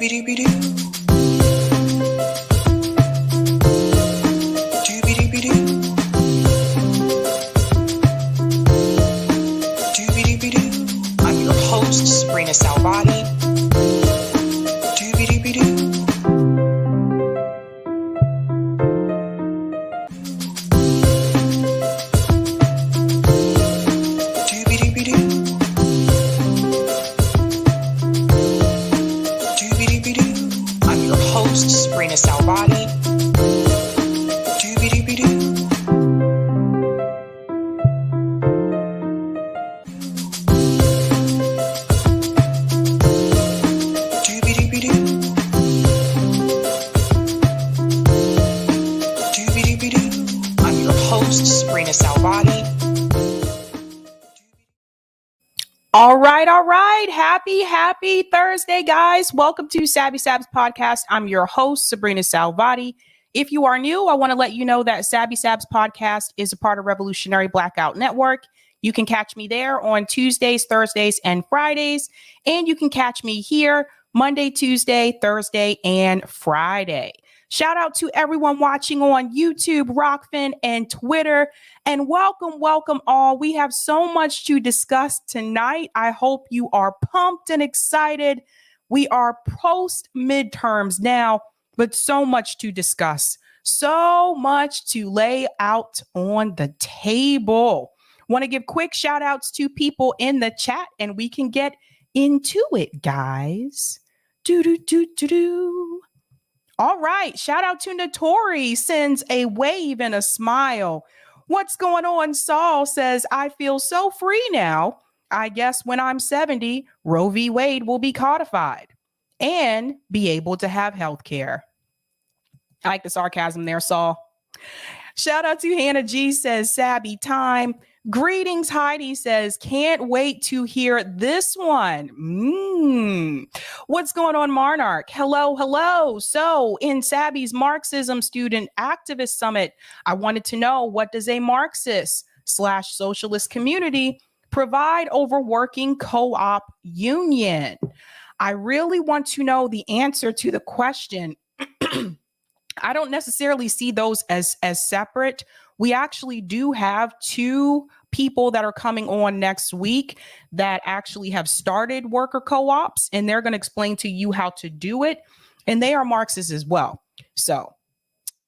I'm your host, Sabrina Salvati. I'm your host, Sabrina Salvati. I'm your host, Sabrina Salvati. All right. Happy Thursday, guys. Welcome to Sabs podcast. I'm your host, Sabrina Salvati. If you are new, I want to let you know that Sabs podcast is a part of Revolutionary Blackout Network. You can catch me there on Tuesdays, Thursdays, and Fridays. And you can catch me here Monday, Tuesday, Thursday, and Friday. Shout out to everyone watching on YouTube, Rockfin, and Twitter. And welcome all. We have so much to discuss tonight. I hope you are pumped and excited. We are post midterms now, but so much to discuss. So much to lay out on the table. Want to give quick shout outs to people in the chat and we can get into it, guys. All right. Shout out to Notori, sends a wave and a smile. What's going on? Saul says, I feel so free now. I guess when I'm 70, Roe v. Wade will be codified and be able to have health care. I like the sarcasm there, Saul. Shout out to Hannah G, says, Sabby time. Greetings, Heidi says, can't wait to hear this one. What's going on, Monarch? Hello. So in Sabby's Marxism Student Activist Summit, I wanted to know, what does a Marxist/socialist community provide over working co-op union? I really want to know the answer to the question. I don't necessarily see those as separate. We actually do have two people that are coming on next week that actually have started worker co-ops, and they're going to explain to you how to do it. And they are Marxists as well. So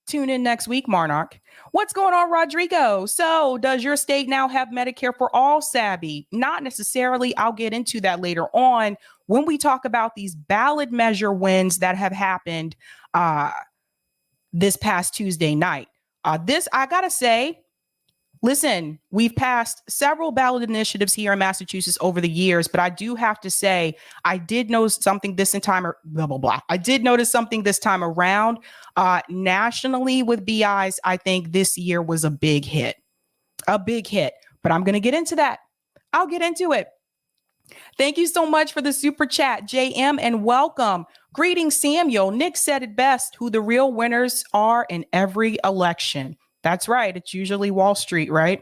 tune in next week, Monarch. What's going on, Rodrigo? So does your state now have Medicare for all, Sabby? Not necessarily. I'll get into that later on when we talk about these ballot measure wins that have happened this past Tuesday night. I gotta say, listen, we've passed several ballot initiatives here in Massachusetts over the years, but I do have to say, I did notice something this time, I did notice something this time around. Nationally with BIs, I think this year was a big hit, but I'm going to get into that. I'll get into it. Thank you so much for the super chat, JM, and welcome. Greetings, Samuel. Nick said it best, who the real winners are in every election. That's right. It's usually Wall Street, right?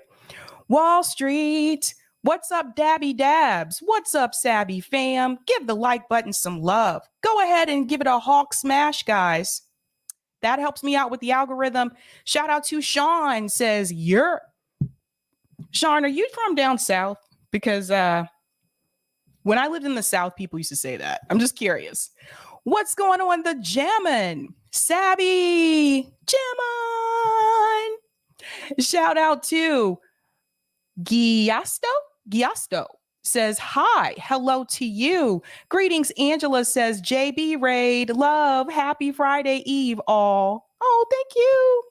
Wall Street. What's up, Dabby Dabs? What's up, Sabby fam? Give the like button some love. Go ahead and give it a hawk smash, guys. That helps me out with the algorithm. Shout out to Sean, says, Sean, are you from down south? Because when I lived in the South, people used to say that. I'm just curious. What's going on, the Jammin'? Sabby, Jammin'. Shout out to Giasto says, hi, hello to you. Greetings, Angela says, JB Raid, love, happy Friday Eve all. Oh, thank you.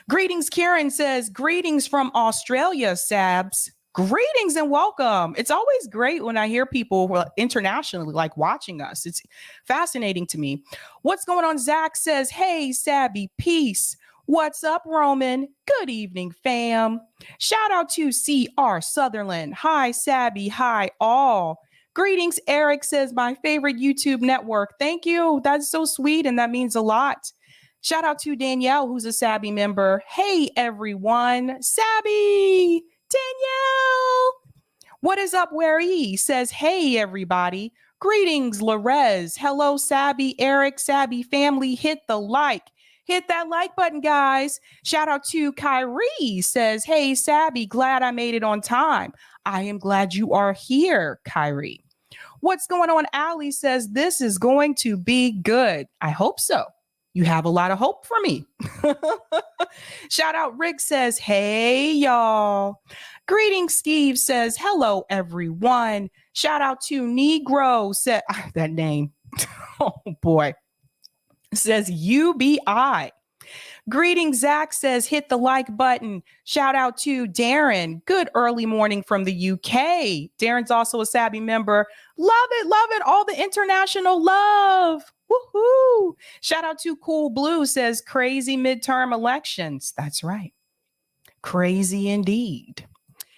Greetings, Karen says, greetings from Australia, Sabs. Greetings and welcome. It's always great when I hear people internationally like watching us. It's fascinating to me. What's going on? Zach says, hey, Sabby, peace. What's up, Roman? Good evening, fam. Shout out to CR Sutherland. Hi, Sabby. Hi, all. Greetings, Eric says, my favorite YouTube network. Thank you. That's so sweet, and that means a lot. Shout out to Danielle, who's a Sabby member. Hey, everyone. Sabby. Danielle. What is up, Where he says, hey, everybody. Greetings, Larez. Hello, Sabby, Eric, Sabby family. Hit the like. Hit that like button, guys. Shout out to Kyrie says, hey, Sabby, glad I made it on time. I am glad you are here, Kyrie. What's going on? Allie says, this is going to be good. I hope so. You have a lot of hope for me. Shout out Rick says, hey, y'all. Greetings, Steve says, hello, everyone. Shout out to Negro, said that name. Oh, boy. Says UBI. Greetings, Zach says, hit the like button. Shout out to Darren. Good early morning from the UK. Darren's also a Sabby member. Love it, love it. All the international love. Woohoo. Shout out to Cool Blue says, crazy midterm elections. That's right. Crazy indeed.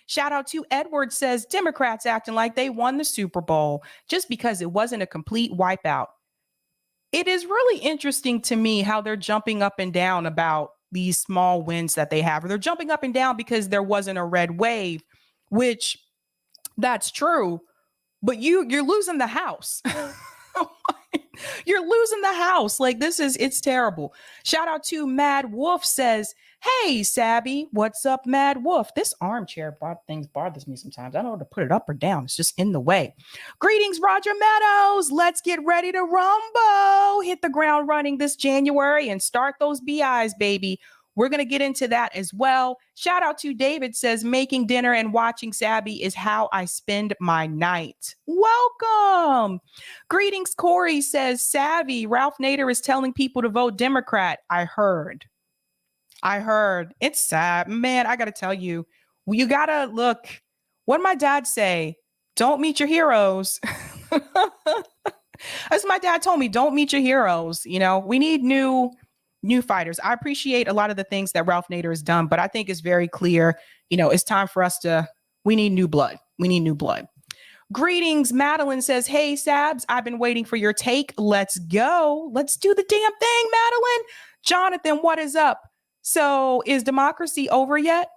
Shout out to Edward says, Democrats acting like they won the Super Bowl just because it wasn't a complete wipeout. It is really interesting to me how they're jumping up and down about these small wins that they have. Or they're jumping up and down because there wasn't a red wave, which that's true, but you're losing the house. You're losing the house. Like it's terrible. Shout out to Mad Wolf says, hey, Sabby, what's up, Mad Wolf? This armchair thing bothers me sometimes. I don't know how to put it up or down. It's just in the way. Greetings, Roger Meadows. Let's get ready to rumble. Hit the ground running this January and start those BIs, baby. We're going to get into that as well. Shout out to David says, making dinner and watching Sabby is how I spend my night. Welcome. Greetings, Corey says, Savvy, Ralph Nader is telling people to vote Democrat. I heard. It's sad, man. I got to tell you, you got to look. What did my dad say? Don't meet your heroes. As my dad told me, don't meet your heroes. You know, we need new fighters. I appreciate a lot of the things that Ralph Nader has done, but I think it's very clear, you know, it's time for us we need new blood. We need new blood. Greetings, Madeline says, hey, Sabs, I've been waiting for your take. Let's go. Let's do the damn thing, Madeline. Jonathan, what is up? So is democracy over yet?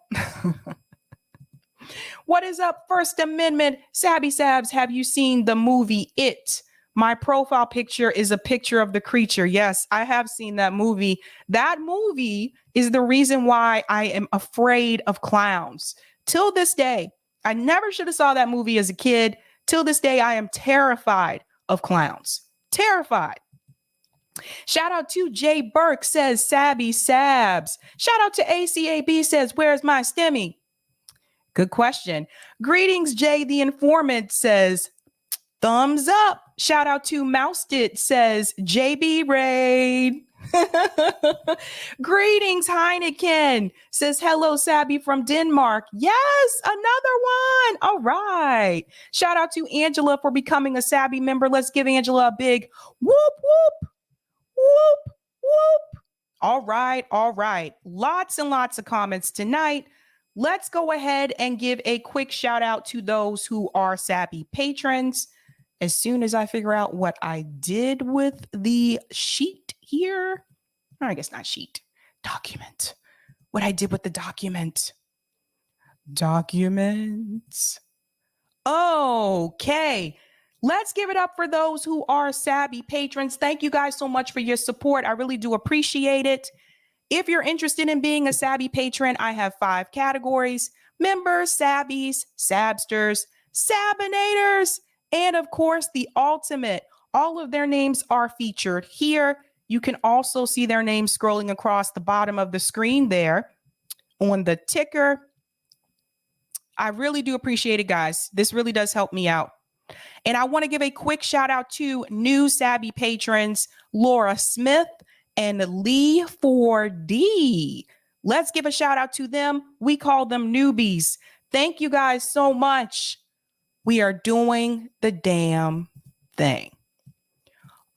What is up, First Amendment? Sabby Sabs, have you seen the movie It? My profile picture is a picture of the creature. Yes, I have seen that movie. That movie is the reason why I am afraid of clowns. Till this day, I never should have saw that movie as a kid. Till this day, I am terrified of clowns. Terrified. Shout out to Jay Burke says, Sabby Sabs. Shout out to ACAB says, where's my stimmy? Good question. Greetings, Jay the Informant says, thumbs up. Shout out to Mousted says, JB Raid. Greetings, Heineken says, hello, Sabby from Denmark. Yes, another one. All right. Shout out to Angela for becoming a Sabby member. Let's give Angela a big whoop, whoop. Whoop, whoop. All right, all right. Lots and lots of comments tonight. Let's go ahead and give a quick shout out to those who are Sabby patrons. As soon as I figure out what I did with the sheet here, or I guess not sheet, document. What I did with the document. Documents. Okay. Let's give it up for those who are Sabby patrons. Thank you guys so much for your support. I really do appreciate it. If you're interested in being a Sabby patron, I have 5 categories: members, Sabbies, Sabsters, Sabinators, and of course, the ultimate. All of their names are featured here. You can also see their names scrolling across the bottom of the screen there on the ticker. I really do appreciate it, guys. This really does help me out. And I want to give a quick shout out to new Sabby patrons, Laura Smith and Lee 4D. Let's give a shout out to them. We call them newbies. Thank you guys so much. We are doing the damn thing.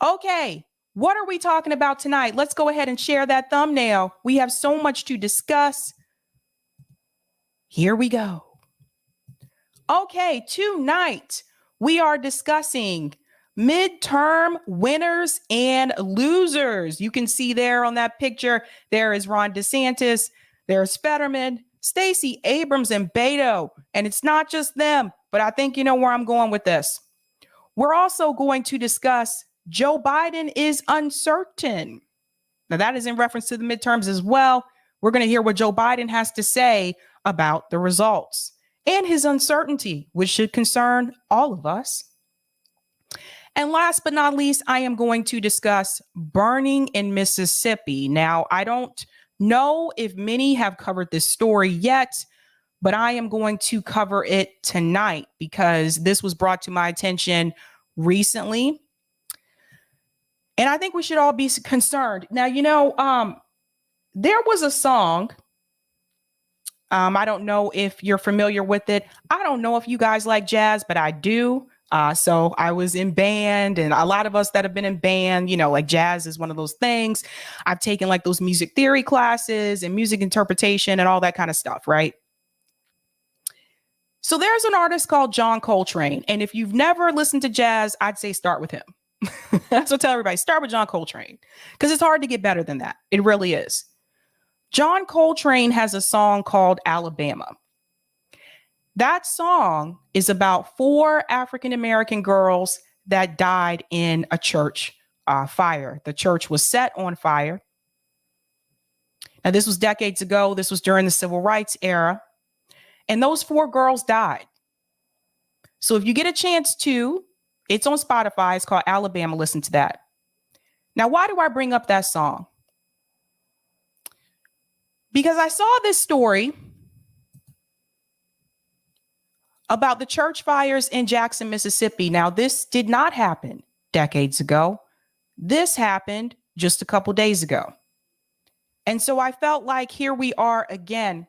Okay, what are we talking about tonight? Let's go ahead and share that thumbnail. We have so much to discuss. Here we go. Okay, tonight we are discussing midterm winners and losers. You can see there on that picture, there is Ron DeSantis, there's Fetterman, Stacey, Abrams, and Beto. And it's not just them, but I think you know where I'm going with this. We're also going to discuss Joe Biden is uncertain. Now, that is in reference to the midterms as well. We're going to hear what Joe Biden has to say about the results and his uncertainty, which should concern all of us. And last but not least, I am going to discuss burning in Mississippi. Now, I don't know if many have covered this story yet, but I am going to cover it tonight because this was brought to my attention recently. And I think we should all be concerned. Now, there was a song. I don't know if you're familiar with it. I don't know if you guys like jazz, but I do. So I was in band, and a lot of us that have been in band, like jazz is one of those things. I've taken like those music theory classes and music interpretation and all that kind of stuff, right? So there's an artist called John Coltrane. And if you've never listened to jazz, I'd say start with him. So tell everybody, start with John Coltrane, because it's hard to get better than that. It really is. John Coltrane has a song called Alabama. That song is about 4 African-American girls that died in a church fire. The church was set on fire. Now, this was decades ago. This was during the civil rights era. And those 4 girls died. So if you get a chance to, it's on Spotify. It's called Alabama. Listen to that. Now, why do I bring up that song? Because I saw this story about the church fires in Jackson, Mississippi. Now, this did not happen decades ago. This happened just a couple days ago. And so I felt like here we are again.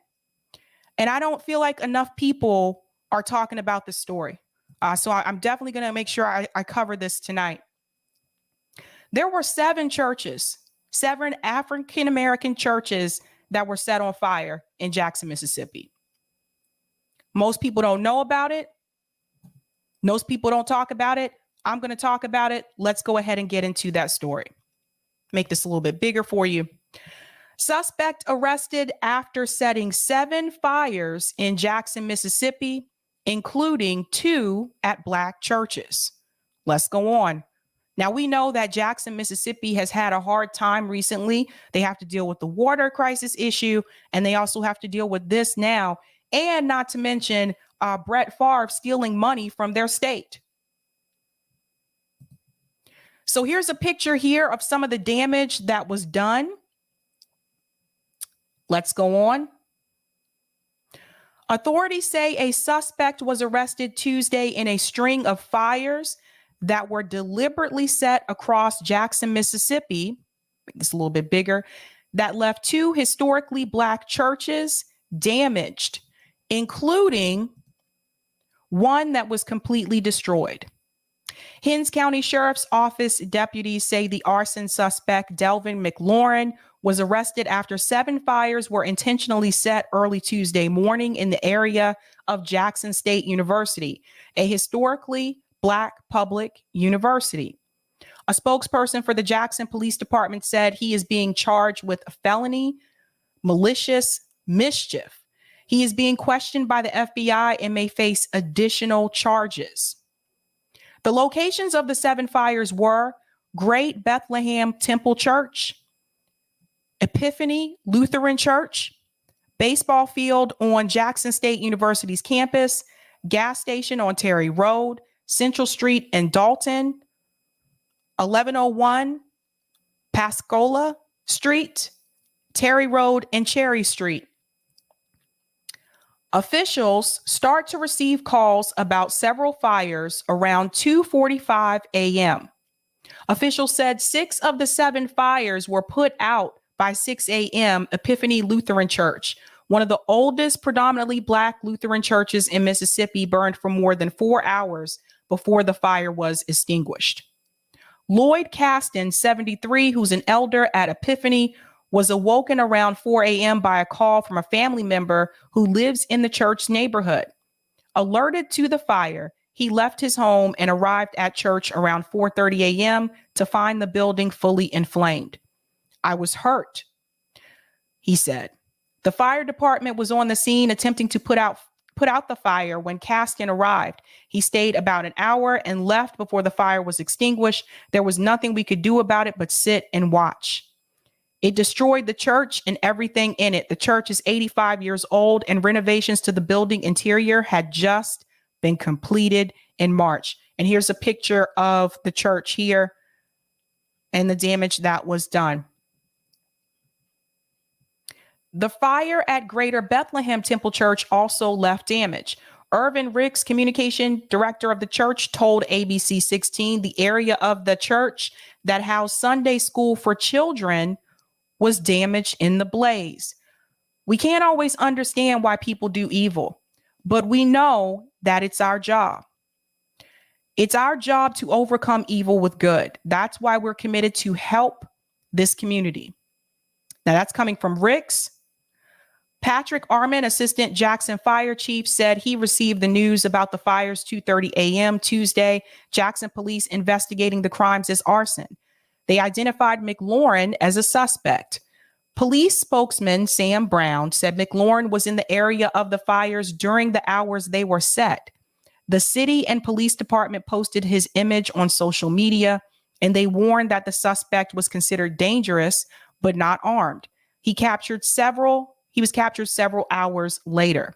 And I don't feel like enough people are talking about this story. So I'm definitely going to make sure I cover this tonight. There were 7 African-American churches that were set on fire in Jackson, Mississippi. Most people don't know about it. Most people don't talk about it. I'm going to talk about it. Let's go ahead and get into that story. Make this a little bit bigger for you. Suspect arrested after setting 7 fires in Jackson, Mississippi, including 2 at Black churches. Let's go on. Now, we know that Jackson, Mississippi has had a hard time recently. They have to deal with the water crisis issue, and they also have to deal with this now. And not to mention Brett Favre stealing money from their state. So here's a picture here of some of the damage that was done. Let's go on. Authorities say a suspect was arrested Tuesday in a string of fires that were deliberately set across Jackson, Mississippi. Make this a little bit bigger. That left 2 historically Black churches damaged, including one that was completely destroyed. Hinds County Sheriff's Office deputies say the arson suspect, Delvin McLaurin, was arrested after 7 fires were intentionally set early Tuesday morning in the area of Jackson State University, a historically Black public university. A spokesperson for the Jackson Police Department said he is being charged with a felony, malicious mischief. He is being questioned by the FBI and may face additional charges. The locations of the 7 fires were Great Bethlehem Temple Church, Epiphany Lutheran Church, baseball field on Jackson State University's campus, gas station on Terry Road, Central Street in Dalton, 1101 Pascola Street, Terry Road, and Cherry Street. Officials start to receive calls about several fires around 2:45 a.m. Officials said 6 of the 7 fires were put out by 6 a.m. Epiphany Lutheran Church, one of the oldest predominantly Black Lutheran churches in Mississippi, burned for more than 4 hours before the fire was extinguished. Lloyd Caston, 73, who's an elder at Epiphany, was awoken around 4 a.m. by a call from a family member who lives in the church neighborhood. Alerted to the fire, he left his home and arrived at church around 4:30 a.m. to find the building fully inflamed. I was hurt, he said. The fire department was on the scene attempting to put put out the fire when Kaskin arrived. He stayed about an hour and left before the fire was extinguished. There was nothing we could do about it but sit and watch. It destroyed the church and everything in it. The church is 85 years old and renovations to the building interior had just been completed in March. And here's a picture of the church here and the damage that was done. The fire at Greater Bethlehem Temple Church also left damage. Irvin Ricks, communication director of the church, told ABC 16 the area of the church that housed Sunday school for children was damaged in the blaze. We can't always understand why people do evil, but we know that it's our job. It's our job to overcome evil with good. That's why we're committed to help this community. Now that's coming from Ricks. Patrick Arman, Assistant Jackson Fire Chief, said he received the news about the fires 2:30 a.m. Tuesday. Jackson police investigating the crimes as arson. They identified McLaurin as a suspect. Police spokesman Sam Brown said McLaurin was in the area of the fires during the hours they were set. The city and police department posted his image on social media, and they warned that the suspect was considered dangerous but not armed. He was captured several hours later.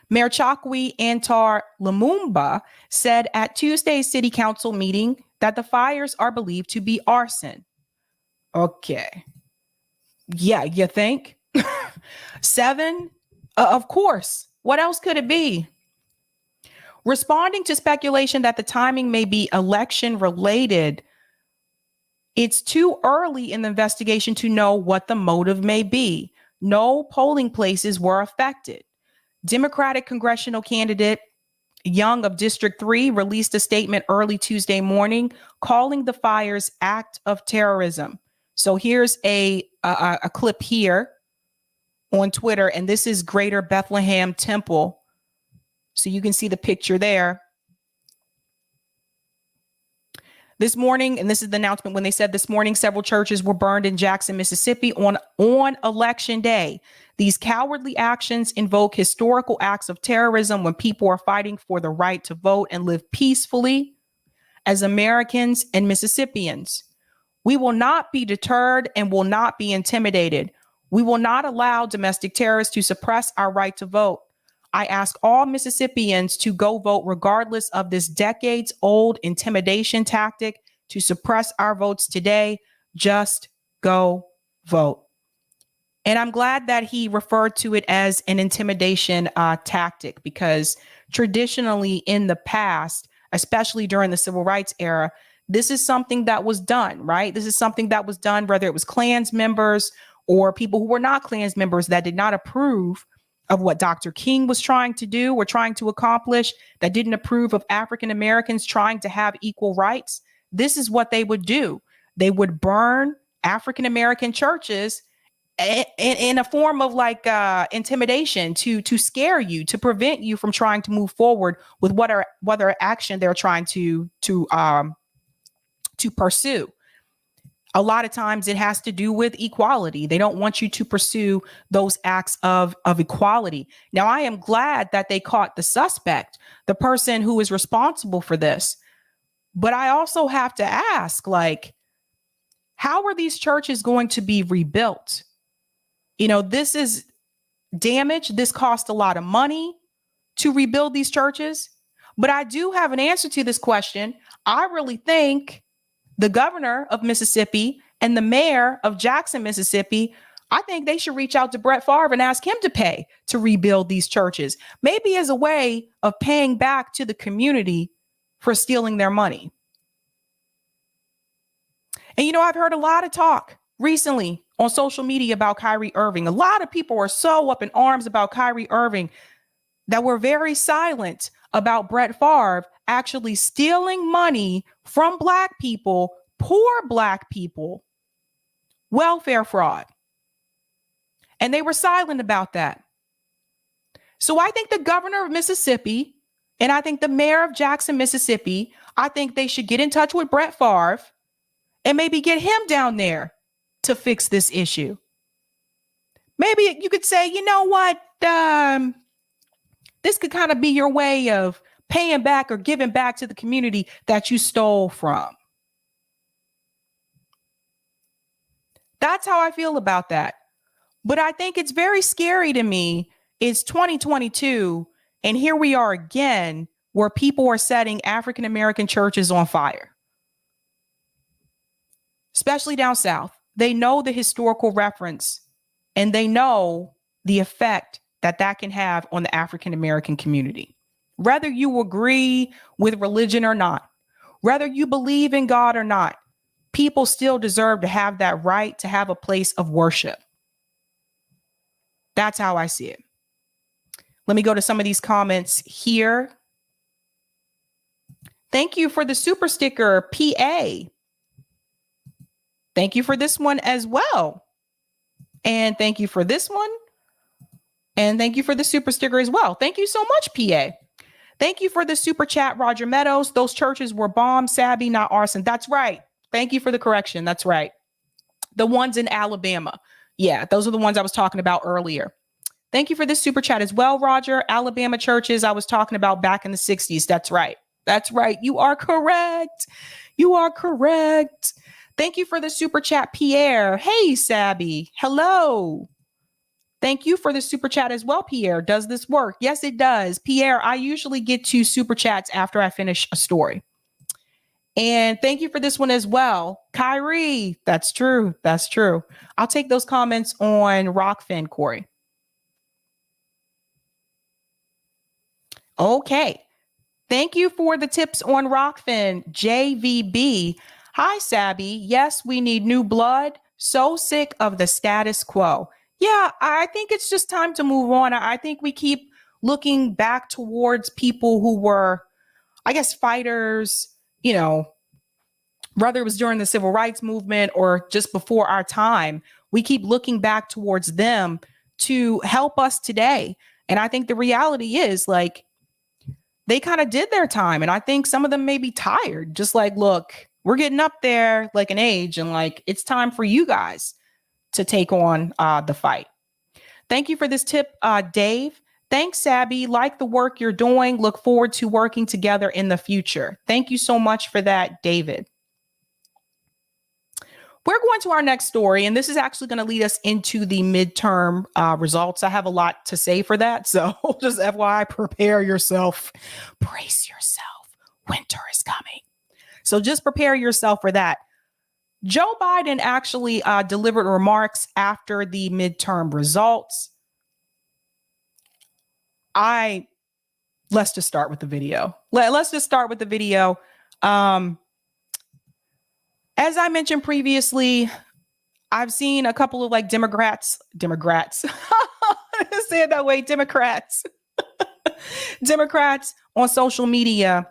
Mayor Chokwe Antar Lumumba said at Tuesday's city council meeting that the fires are believed to be arson. Okay. Yeah, you think? 7? Of course. What else could it be? Responding to speculation that the timing may be election related, it's too early in the investigation to know what the motive may be. No polling places were affected. Democratic congressional candidate Young of District 3 released a statement early Tuesday morning calling the fires act of terrorism. So here's a clip here on Twitter, and this is Greater Bethlehem Temple. So you can see the picture there. This morning, and this is the announcement when they said this morning, several churches were burned in Jackson, Mississippi on election day. These cowardly actions invoke historical acts of terrorism when people are fighting for the right to vote and live peacefully as Americans and Mississippians. We will not be deterred and will not be intimidated. We will not allow domestic terrorists to suppress our right to vote. I ask all Mississippians to go vote regardless of this decades-old intimidation tactic to suppress our votes today. Just go vote. And I'm glad that he referred to it as an intimidation tactic, because traditionally in the past, especially during the civil rights era, this is something that was done, right? This is something that was done, whether it was Klans members or people who were not Klans members that did not approve of what Dr. King was trying to do or trying to accomplish, that didn't approve of African Americans trying to have equal rights. This is what they would do. They would burn African American churches in a form of like intimidation to scare you, to prevent you from trying to move forward with whatever action they're trying to pursue. A lot of times it has to do with equality. They don't want you to pursue those acts of equality. Now, I am glad that they caught the suspect, the person who is responsible for this. But I also have to ask, like, how are these churches going to be rebuilt? You know, this is damage. This cost a lot of money to rebuild these churches. But I do have an answer to this question. I really think the governor of Mississippi and the mayor of Jackson, Mississippi, I think they should reach out to Brett Favre and ask him to pay to rebuild these churches, maybe as a way of paying back to the community for stealing their money. And, you know, I've heard a lot of talk recently on social media about Kyrie Irving. A lot of people are so up in arms about Kyrie Irving that were very silent about Brett Favre actually stealing money from Black people, poor Black people, welfare fraud. And they were silent about that. So I think the governor of Mississippi and I think the mayor of Jackson, Mississippi, I think they should get in touch with Brett Favre and maybe get him down there to fix this issue. Maybe you could say, you know what? this could kind of be your way of paying back or giving back to the community that you stole from. That's how I feel about that. But I think it's very scary to me. It's 2022, and here we are again, where people are setting African-American churches on fire, especially down south. They know the historical reference, and they know the effect that that can have on the African-American community. Whether you agree with religion or not, whether you believe in God or not, people still deserve to have that right to have a place of worship. That's how I see it. Let me go to some of these comments here. Thank you for the super sticker, PA. Thank you for this one as well. And thank you for this one. And thank you for the super sticker as well. Thank you so much, PA. Thank you for the super chat, Roger Meadows. Those churches were bombed, Sabby, not arson. That's right. Thank you for the correction. That's right. The ones in Alabama. Yeah, those are the ones I was talking about earlier. Thank you for this super chat as well, Roger. Alabama churches I was talking about back in the 60s. That's right. That's right. You are correct. You are correct. Thank you for the super chat, Pierre. Hey, Sabby. Hello. Thank you for the super chat as well, Pierre. Does this work? Yes, it does. Pierre, I usually get to super chats after I finish a story. And thank you for this one as well. Kyrie, that's true. That's true. I'll take those comments on Rockfin, Corey. Okay. Thank you for the tips on Rockfin, JVB. Hi, Sabby. Yes, we need new blood. So sick of the status quo. Yeah, I think it's just time to move on. I think we keep looking back towards people who were, I guess, fighters, you know, whether it was during the civil rights movement or just before our time. We keep looking back towards them to help us today. And I think the reality is, like, they kind of did their time. And I think some of them may be tired. Just like, look, we're getting up there like an age, and like, it's time for you guys to take on the fight. Thank you for this tip, Dave. Thanks, Sabby. Like the work you're doing. Look forward to working together in the future. Thank you so much for that, David. We're going to our next story, and this is actually going to lead us into the midterm results. I have a lot to say for that, so just FYI, prepare yourself. Brace yourself. Winter is coming. So just prepare yourself for that. Joe Biden actually delivered remarks after the midterm results. Let's just start with the video. Let's just start with the video. As I mentioned previously, I've seen a couple of like Democrats, say it that way, Democrats on social media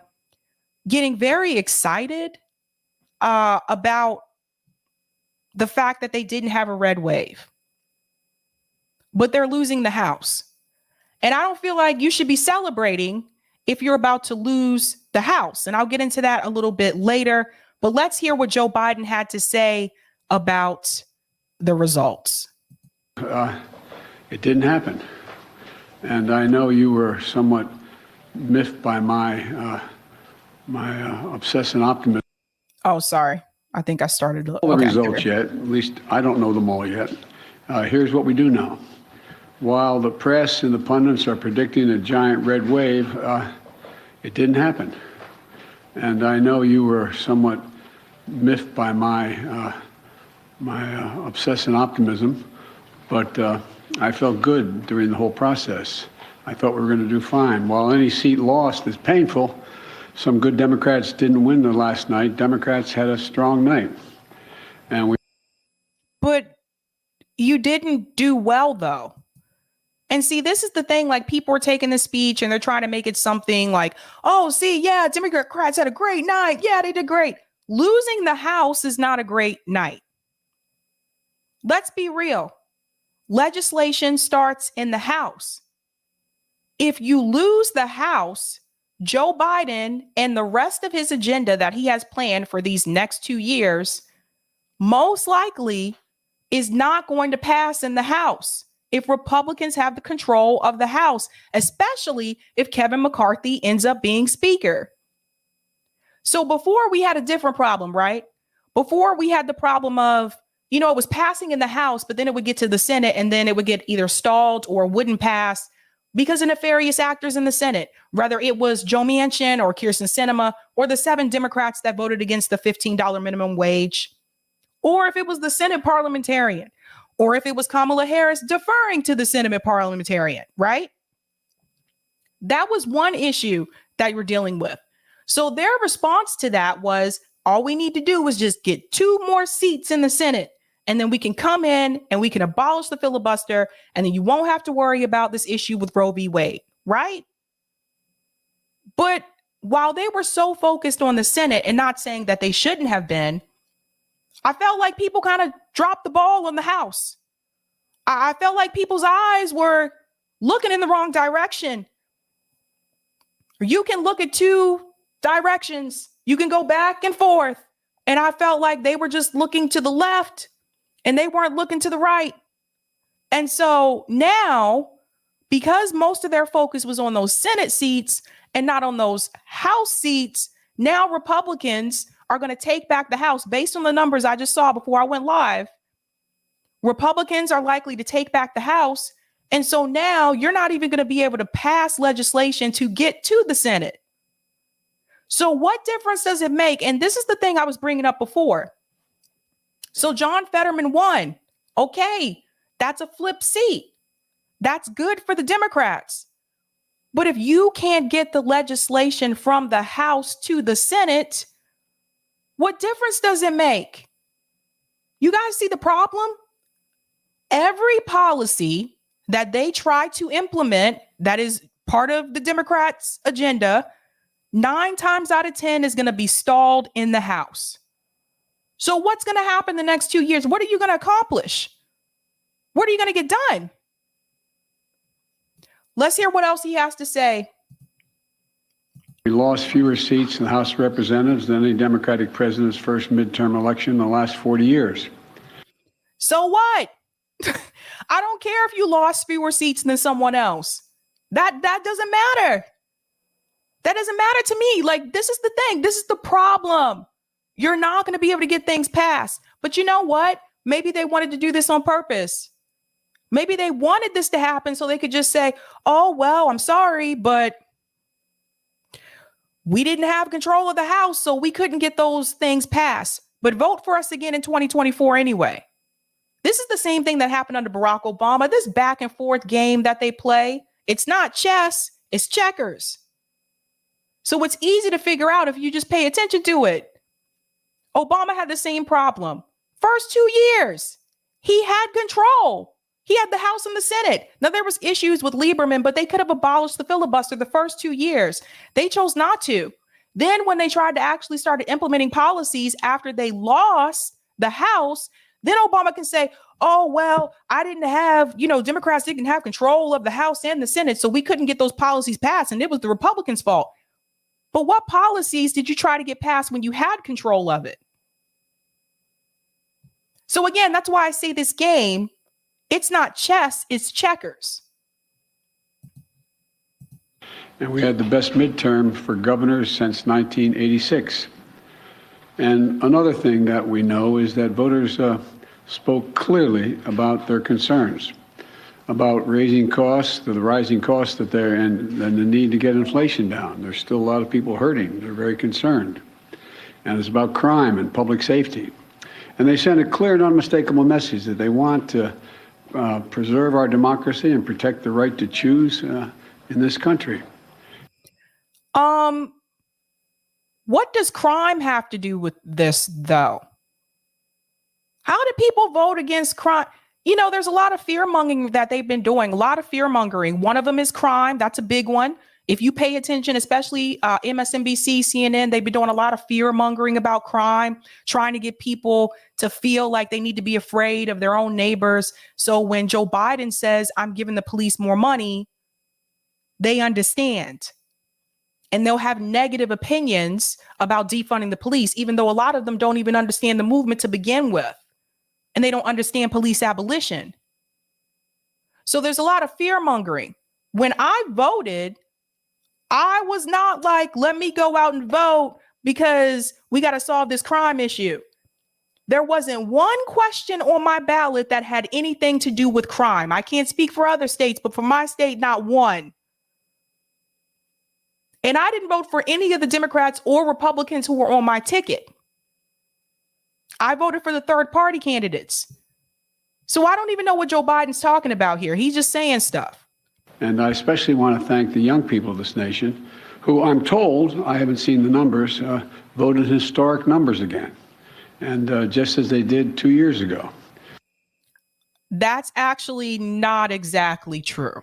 getting very excited about the fact that they didn't have a red wave, but they're losing the House. And I don't feel like you should be celebrating if you're about to lose the House. And I'll get into that a little bit later. But let's hear what Joe Biden had to say about the results. It didn't happen. And I know you were somewhat miffed by my obsessive optimism. Oh, sorry. I think I started. All the results yet. At least I don't know them all yet. Here's what we do know. While the press and the pundits are predicting a giant red wave, it didn't happen. And I know you were somewhat miffed by my obsessive optimism, but I felt good during the whole process. I thought we were going to do fine. While any seat lost is painful, some good Democrats didn't win the last night. Democrats had a strong night. But you didn't do well, though. And see, this is the thing, like, people are taking the speech and they're trying to make it something like, oh, see, yeah, Democrats had a great night. Yeah, they did great. Losing the House is not a great night. Let's be real. Legislation starts in the House. If you lose the House, Joe Biden and the rest of his agenda that he has planned for these next 2 years most likely is not going to pass in the House. if Republicans have the control of the House, especially if Kevin McCarthy ends up being Speaker. So before we had a different problem, right? Before we had the problem of, it was passing in the House, but then it would get to the Senate and then it would get either stalled or wouldn't pass because of nefarious actors in the Senate, whether it was Joe Manchin or Kirsten Sinema or the 7 Democrats that voted against the $15 minimum wage, or if it was the Senate parliamentarian, or if it was Kamala Harris deferring to the Senate parliamentarian, right? That was one issue that you were dealing with. So their response to that was, all we need to do is just get 2 more seats in the Senate, and then we can come in and we can abolish the filibuster, and then you won't have to worry about this issue with Roe v. Wade, right? But while they were so focused on the Senate and not saying that they shouldn't have been, I felt like people kind of dropped the ball on the House. I felt like people's eyes were looking in the wrong direction. You can look at 2 directions. You can go back and forth. And I felt like they were just looking to the left and they weren't looking to the right. And so now, because most of their focus was on those Senate seats and not on those House seats, now Republicans are going to take back the House based on the numbers I just saw before I went live. Republicans are likely to take back the House. And so now you're not even going to be able to pass legislation to get to the Senate. So what difference does it make? And this is the thing I was bringing up before. So John Fetterman won. Okay, that's a flip seat. That's good for the Democrats. But if you can't get the legislation from the House to the Senate, what difference does it make? You guys see the problem? Every policy that they try to implement that is part of the Democrats' agenda, 9 times out of 10 is going to be stalled in the House. So what's going to happen the next 2 years? What are you going to accomplish? What are you going to get done? Let's hear what else he has to say. We lost fewer seats in the House of Representatives than any Democratic president's first midterm election in the last 40 years. So what? I don't care if you lost fewer seats than someone else. That doesn't matter. That doesn't matter to me. Like, this is the thing. This is the problem. You're not going to be able to get things passed. But you know what? Maybe they wanted to do this on purpose. Maybe they wanted this to happen so they could just say, oh, well, I'm sorry, but we didn't have control of the House, so we couldn't get those things passed. But vote for us again in 2024 anyway. This is the same thing that happened under Barack Obama. This back and forth game that they play, it's not chess, it's checkers. So it's easy to figure out if you just pay attention to it. Obama had the same problem. First 2 years, he had control. He had the House and the Senate. Now, there was issues with Lieberman, but they could have abolished the filibuster the first 2 years. They chose not to. Then when they tried to actually start implementing policies after they lost the House, then Obama can say, oh, well, I didn't have, Democrats didn't have control of the House and the Senate, so we couldn't get those policies passed, and it was the Republicans' fault. But what policies did you try to get passed when you had control of it? So again, that's why I say this game, it's not chess, it's checkers. And we had the best midterm for governors since 1986. And another thing that we know is that voters spoke clearly about their concerns about raising costs, the rising costs that they're in, and the need to get inflation down. There's still a lot of people hurting. They're very concerned. And it's about crime and public safety. And they sent a clear and unmistakable message that they want to preserve our democracy and protect the right to choose in this country. What does crime have to do with this, though? How do people vote against crime? There's a lot of fear-mongering that they've been doing, a lot of fear-mongering. One of them is crime. That's a big one. If you pay attention, especially MSNBC, CNN, they've been doing a lot of fear-mongering about crime, trying to get people to feel like they need to be afraid of their own neighbors. So when Joe Biden says, I'm giving the police more money, they understand. And they'll have negative opinions about defunding the police, even though a lot of them don't even understand the movement to begin with. And they don't understand police abolition. So there's a lot of fear mongering. When I voted, I was not like, let me go out and vote because we got to solve this crime issue. There wasn't one question on my ballot that had anything to do with crime. I can't speak for other states, but for my state, not one. And I didn't vote for any of the Democrats or Republicans who were on my ticket. I voted for the third party candidates. So I don't even know what Joe Biden's talking about here. He's just saying stuff. And I especially want to thank the young people of this nation who, I'm told, I haven't seen the numbers, voted historic numbers again. And just as they did 2 years ago. That's actually not exactly true.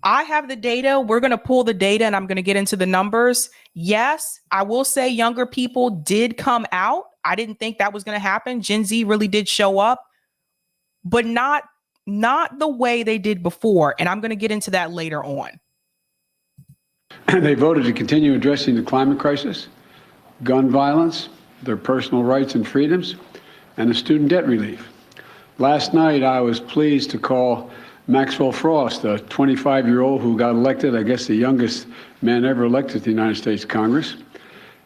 I have the data. We're going to pull the data and I'm going to get into the numbers. Yes, I will say younger people did come out. I didn't think that was going to happen. Gen Z really did show up, but not the way they did before. And I'm going to get into that later on. They voted to continue addressing the climate crisis, gun violence, their personal rights and freedoms, and the student debt relief. Last night, I was pleased to call Maxwell Frost, a 25-year-old who got elected, I guess the youngest man ever elected to the United States Congress.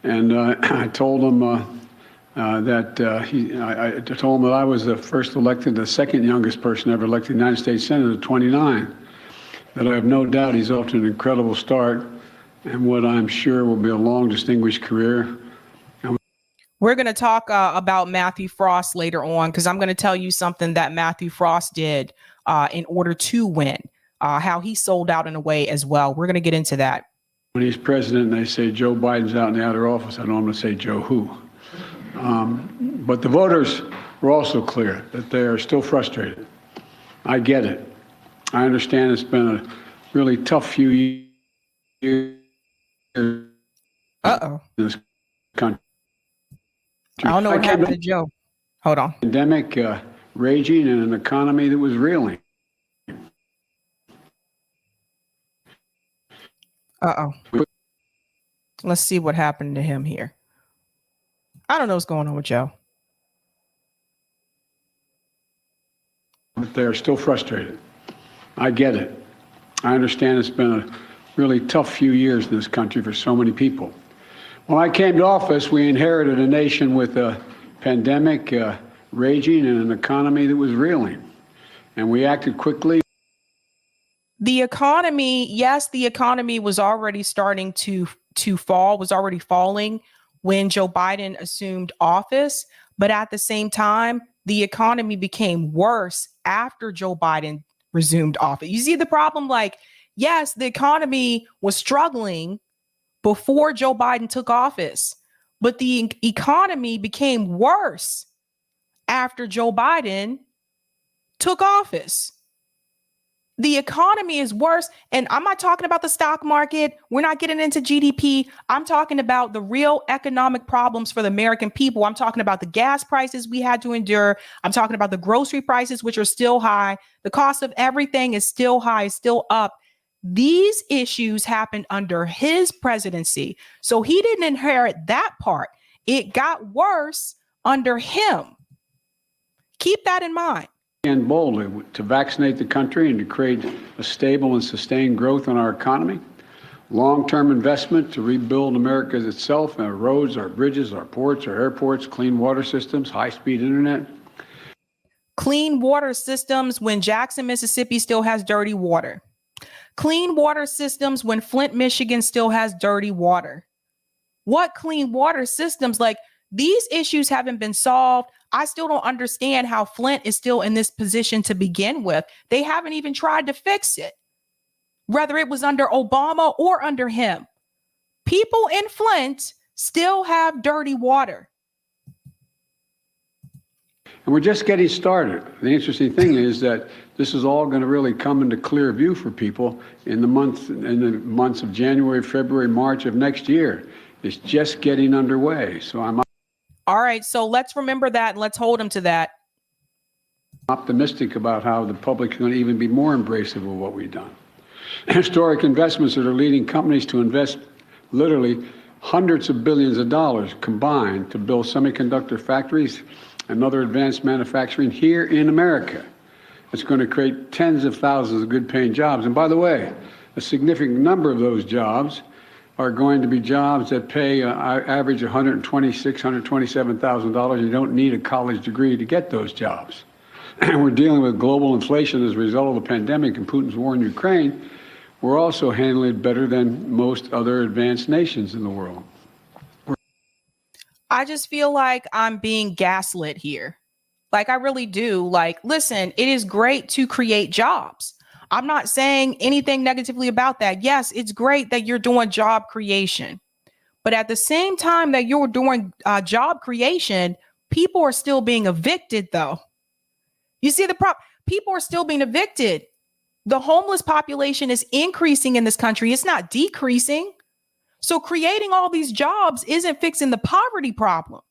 And I told him I told him that I was the first elected, the second youngest person ever elected to the United States Senate at 29. That I have no doubt he's off to an incredible start and what I'm sure will be a long, distinguished career. We're going to talk about Matthew Frost later on, because I'm going to tell you something that Matthew Frost did in order to win, how he sold out in a way as well. We're going to get into that. When he's president and they say Joe Biden's out in the outer office, I don't want to say Joe who. But the voters were also clear that they are still frustrated. I get it. I understand it's been a really tough few years in this country. I don't know what happened to Joe. Hold on. Pandemic raging and an economy that was reeling. Let's see what happened to him here. I don't know what's going on with Joe. But they're still frustrated. I get it. I understand it's been a really tough few years in this country for so many people. When I came to office, we inherited a nation with a pandemic raging and an economy that was reeling. And we acted quickly. The economy, yes, the economy was already starting to fall, was already falling when Joe Biden assumed office. But at the same time, the economy became worse after Joe Biden resumed office. You see the problem? Like, yes, the economy was struggling before Joe Biden took office, but the economy became worse after Joe Biden took office. The economy is worse. And I'm not talking about the stock market. We're not getting into GDP. I'm talking about the real economic problems for the American people. I'm talking about the gas prices we had to endure. I'm talking about the grocery prices, which are still high. The cost of everything is still high, still up. These issues happened under his presidency. So he didn't inherit that part. It got worse under him. Keep that in mind. And boldly to vaccinate the country and to create a stable and sustained growth in our economy. Long-term investment to rebuild America itself, our roads, our bridges, our ports, our airports, clean water systems, high-speed internet. Clean water systems when Jackson, Mississippi still has dirty water. Clean water systems when Flint, Michigan still has dirty water. What clean water systems? Like, these issues haven't been solved. I still don't understand how Flint is still in this position to begin with. They haven't even tried to fix it, whether it was under Obama or under him. People in Flint still have dirty water. And we're just getting started. The interesting thing is that this is all going to really come into clear view for people in the months of January, February, March of next year. It's just getting underway. So I'm all right. So let's remember that and let's hold them to that. Optimistic about how the public is going to even be more embracive of what we've done. Historic investments that are leading companies to invest literally hundreds of billions of dollars combined to build semiconductor factories and other advanced manufacturing here in America. It's going to create tens of thousands of good-paying jobs. And by the way, a significant number of those jobs are going to be jobs that pay average $126,000, $127,000. You don't need a college degree to get those jobs. And we're dealing with global inflation as a result of the pandemic and Putin's war in Ukraine. We're also handling it better than most other advanced nations in the world. I just feel like I'm being gaslit here. Like, I really do. Like, listen, it is great to create jobs. I'm not saying anything negatively about that. Yes, it's great that you're doing job creation. But at the same time that you're doing job creation, people are still being evicted, though. You see the problem? People are still being evicted. The homeless population is increasing in this country. It's not decreasing. So creating all these jobs isn't fixing the poverty problem.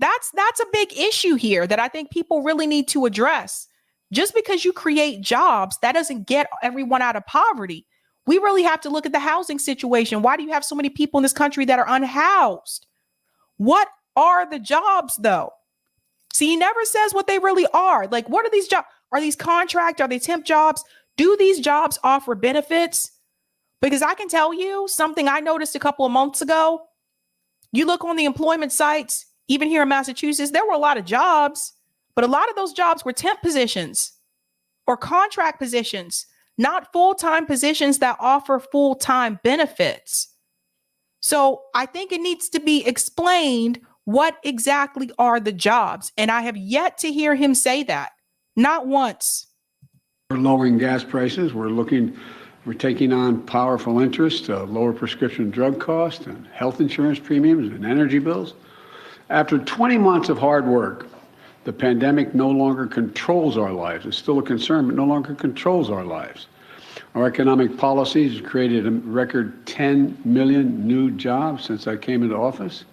That's a big issue here that I think people really need to address. Just because you create jobs, that doesn't get everyone out of poverty. We really have to look at the housing situation. Why do you have so many people in this country that are unhoused? What are the jobs, though? See, he never says what they really are. Like, what are these jobs? Are these contract? Are they temp jobs? Do these jobs offer benefits? Because I can tell you something I noticed a couple of months ago. You look on the employment sites, even here in Massachusetts, there were a lot of jobs, but a lot of those jobs were temp positions or contract positions, not full-time positions that offer full-time benefits. So I think it needs to be explained what exactly are the jobs. And I have yet to hear him say that, not once. We're lowering gas prices. We're taking on powerful interests to lower prescription drug costs and health insurance premiums and energy bills. After 20 months of hard work, the pandemic no longer controls our lives. It's still a concern, but no longer controls our lives. Our economic policies have created a record 10 million new jobs since I came into office.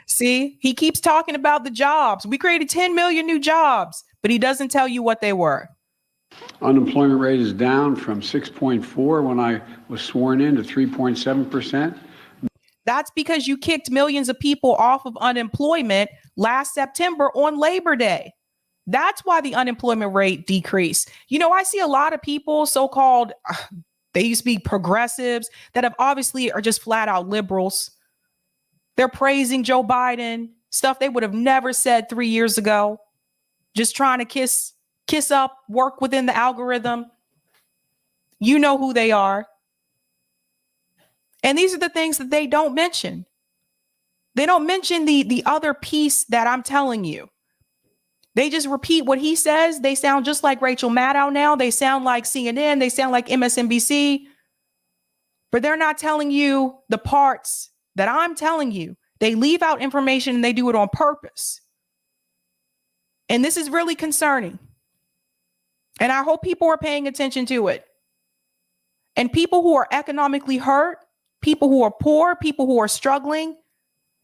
See, he keeps talking about the jobs. We created 10 million new jobs, but he doesn't tell you what they were. Unemployment rate is down from 6.4 when I was sworn in to 3.7%. That's because you kicked millions of people off of unemployment last September on Labor Day. That's why the unemployment rate decreased. You know, I see a lot of people, so-called, they used to be progressives, that have obviously are just flat out liberals. They're praising Joe Biden, stuff they would have never said 3 years ago, just trying to kiss up, work within the algorithm. You know who they are. And these are the things that they don't mention. They don't mention the other piece that I'm telling you. They just repeat what he says. They sound just like Rachel Maddow now. They sound like CNN. They sound like MSNBC. But they're not telling you the parts that I'm telling you. They leave out information and they do it on purpose. And this is really concerning. And I hope people are paying attention to it. And people who are economically hurt, people who are poor, people who are struggling,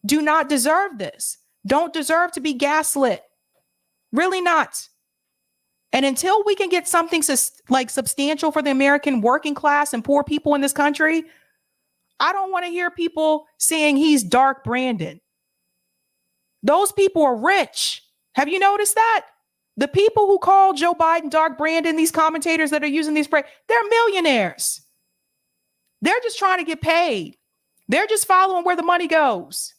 do not deserve this. Don't deserve to be gaslit. Really not. And until we can get something substantial for the American working class and poor people in this country, I don't want to hear people saying he's dark Brandon. Those people are rich. Have you noticed that? The people who call Joe Biden dark Brandon, these commentators that are using these phrases, they're millionaires. They're just trying to get paid. They're just following where the money goes.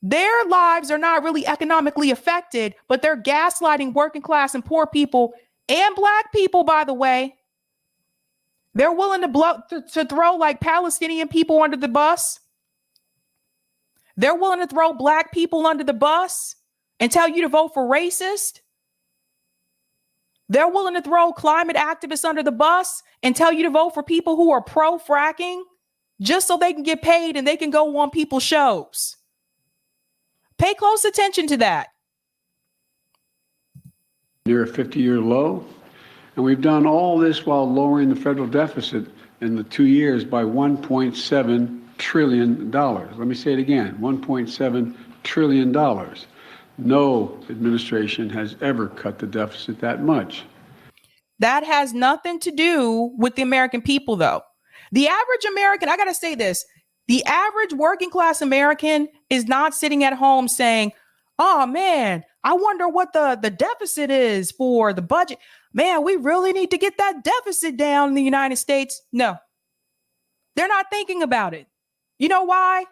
Their lives are not really economically affected, but they're gaslighting working class and poor people and black people, by the way. They're willing to throw like Palestinian people under the bus. They're willing to throw black people under the bus and tell you to vote for racist. They're willing to throw climate activists under the bus and tell you to vote for people who are pro-fracking just so they can get paid and they can go on people's shows. Pay close attention to that. Near a 50-year low. And we've done all this while lowering the federal deficit in the 2 years by $1.7 trillion. Let me say it again, $1.7 trillion. No administration has ever cut the deficit that much. That has nothing to do with the American people, though. The average American, I got to say this, the average working class American is not sitting at home saying, oh man, I wonder what the deficit is for the budget. Man, we really need to get that deficit down in the United States. No, they're not thinking about it. You know why?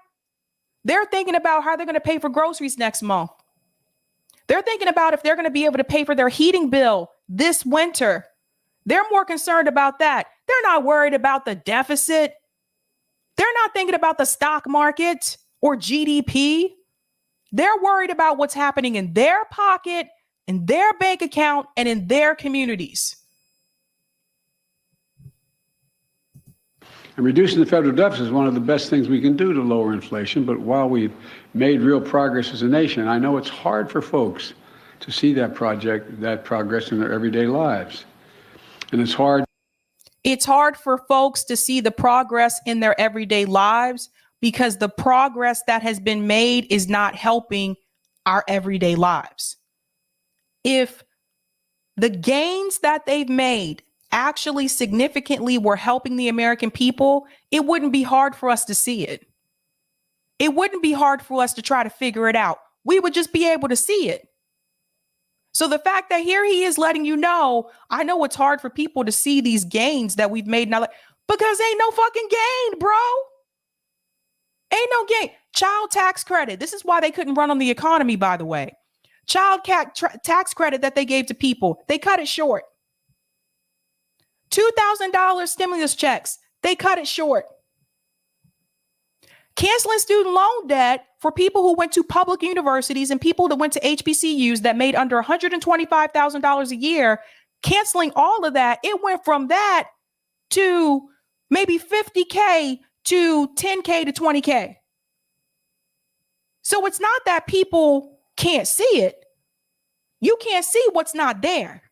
They're thinking about how they're going to pay for groceries next month. They're thinking about if they're going to be able to pay for their heating bill this winter. They're more concerned about that. They're not worried about the deficit. They're not thinking about the stock market or GDP. They're worried about what's happening in their pocket, in their bank account, and in their communities. And reducing the federal deficit is one of the best things we can do to lower inflation. But while we've made real progress as a nation, I know it's hard for folks to see that progress in their everyday lives. And it's hard. It's hard for folks to see the progress in their everyday lives because the progress that has been made is not helping our everyday lives. If the gains that they've made actually significantly were helping the American people, it wouldn't be hard for us to see it. It wouldn't be hard for us to try to figure it out. We would just be able to see it. So the fact that here he is letting you know, I know it's hard for people to see these gains that we've made now, because ain't no fucking gain, bro. Ain't no gain. Child tax credit. This is why they couldn't run on the economy, by the way. Child tax credit that they gave to people, they cut it short. $2,000 stimulus checks, they cut it short. Canceling student loan debt for people who went to public universities and people that went to HBCUs that made under $125,000 a year, canceling all of that, it went from that to maybe 50K to 10K to 20K. So it's not that people can't see it. You can't see what's not there.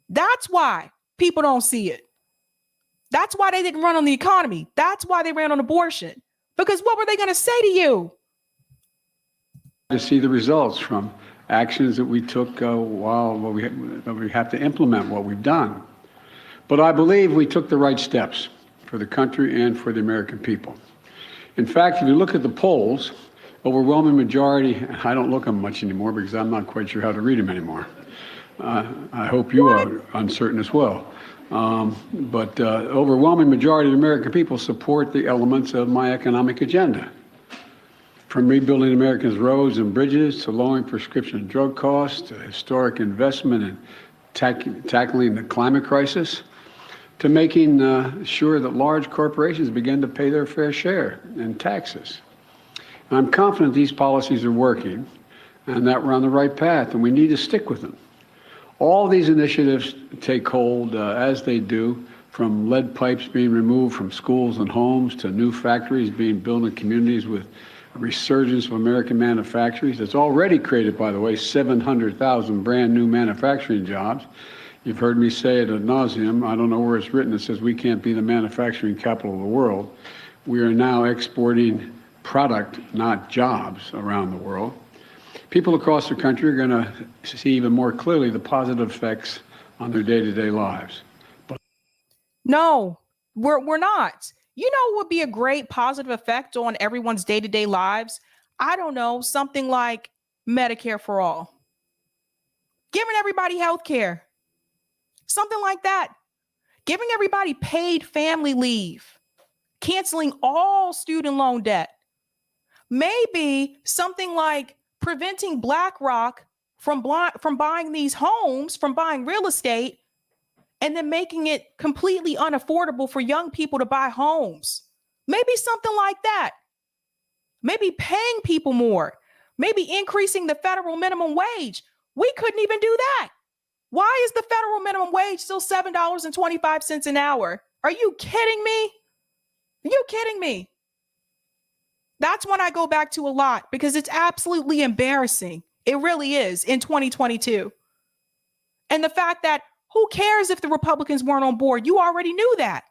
That's why people don't see it. That's why they didn't run on the economy. That's why they ran on abortion. Because what were they going to say to you? To see the results from actions that we took while we have to implement what we've done. But I believe we took the right steps for the country and for the American people. In fact, if you look at the polls, overwhelming majority, I don't look at them much anymore because I'm not quite sure how to read them anymore. I hope you are uncertain as well. But overwhelming majority of the American people support the elements of my economic agenda. From rebuilding Americans' roads and bridges to lowering prescription drug costs to historic investment in tackling the climate crisis to making sure that large corporations begin to pay their fair share in taxes. I'm confident these policies are working and that we're on the right path, and we need to stick with them. All these initiatives take hold as they do, from lead pipes being removed from schools and homes to new factories being built in communities with a resurgence of American manufacturers. It's already created, by the way, 700,000 brand new manufacturing jobs. You've heard me say it ad nauseum. I don't know where it's written. It says we can't be the manufacturing capital of the world. We are now exporting product, not jobs, around the world. People across the country are going to see even more clearly the positive effects on their day-to-day lives. No, we're not. You know what would be a great positive effect on everyone's day-to-day lives? I don't know, something like Medicare for all. Giving everybody health care. Something like that. Giving everybody paid family leave. Canceling all student loan debt. Maybe something like preventing BlackRock from buying these homes, from buying real estate, and then making it completely unaffordable for young people to buy homes. Maybe something like that. Maybe paying people more. Maybe increasing the federal minimum wage. We couldn't even do that. Why is the federal minimum wage still $7.25 an hour? Are you kidding me? Are you kidding me? That's one I go back to a lot because it's absolutely embarrassing. It really is in 2022. And the fact that who cares if the Republicans weren't on board? You already knew that.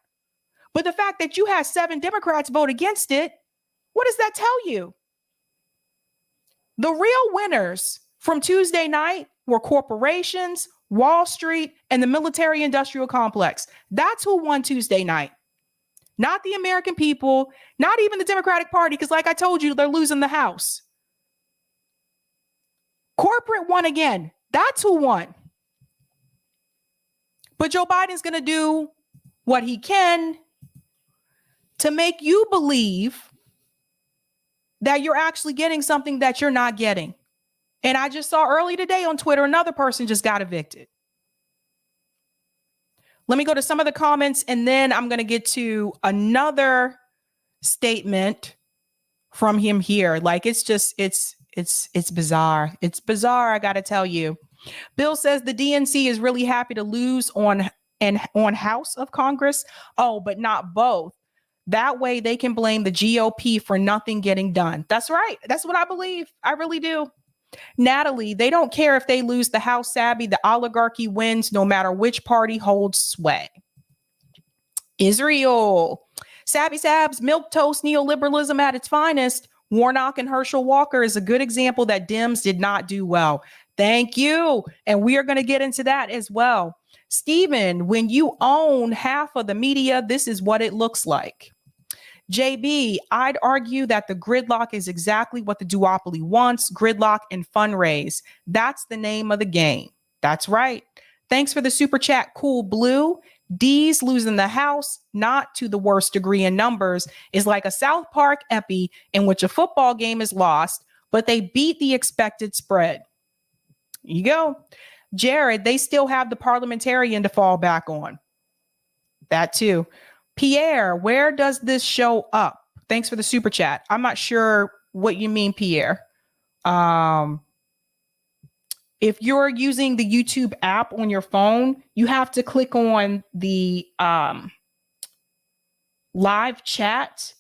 But the fact that you had 7 Democrats vote against it, what does that tell you? The real winners from Tuesday night were corporations, Wall Street, and the military industrial complex. That's who won Tuesday night. Not the American people, not even the Democratic Party, because like I told you, they're losing the House. Corporate won again. That's who won. But Joe Biden's going to do what he can to make you believe that you're actually getting something that you're not getting. And I just saw early today on Twitter, another person just got evicted. Let me go to some of the comments, and then I'm going to get to another statement from him here. Like, it's just, it's bizarre. It's bizarre, I got to tell you. Bill says the DNC is really happy to lose on House of Congress. Oh, but not both. That way they can blame the GOP for nothing getting done. That's right. That's what I believe. I really do. Natalie, they don't care if they lose the House, Sabby. The oligarchy wins no matter which party holds sway. Israel, Sabby Sabs, milquetoast neoliberalism at its finest. Warnock and Herschel Walker is a good example that Dems did not do well. Thank you. And we are going to get into that as well. Stephen, when you own half of the media, this is what it looks like. JB, I'd argue that the gridlock is exactly what the duopoly wants. Gridlock and fundraise. That's the name of the game. That's right. Thanks for the super chat, Cool Blue. D's losing the House, not to the worst degree in numbers, is like a South Park epi in which a football game is lost, but they beat the expected spread. You go. Jared, they still have the parliamentarian to fall back on. That too. Pierre, where does this show up? Thanks for the super chat. I'm not sure what you mean, Pierre. If you're using the YouTube app on your phone, you have to click on the live chat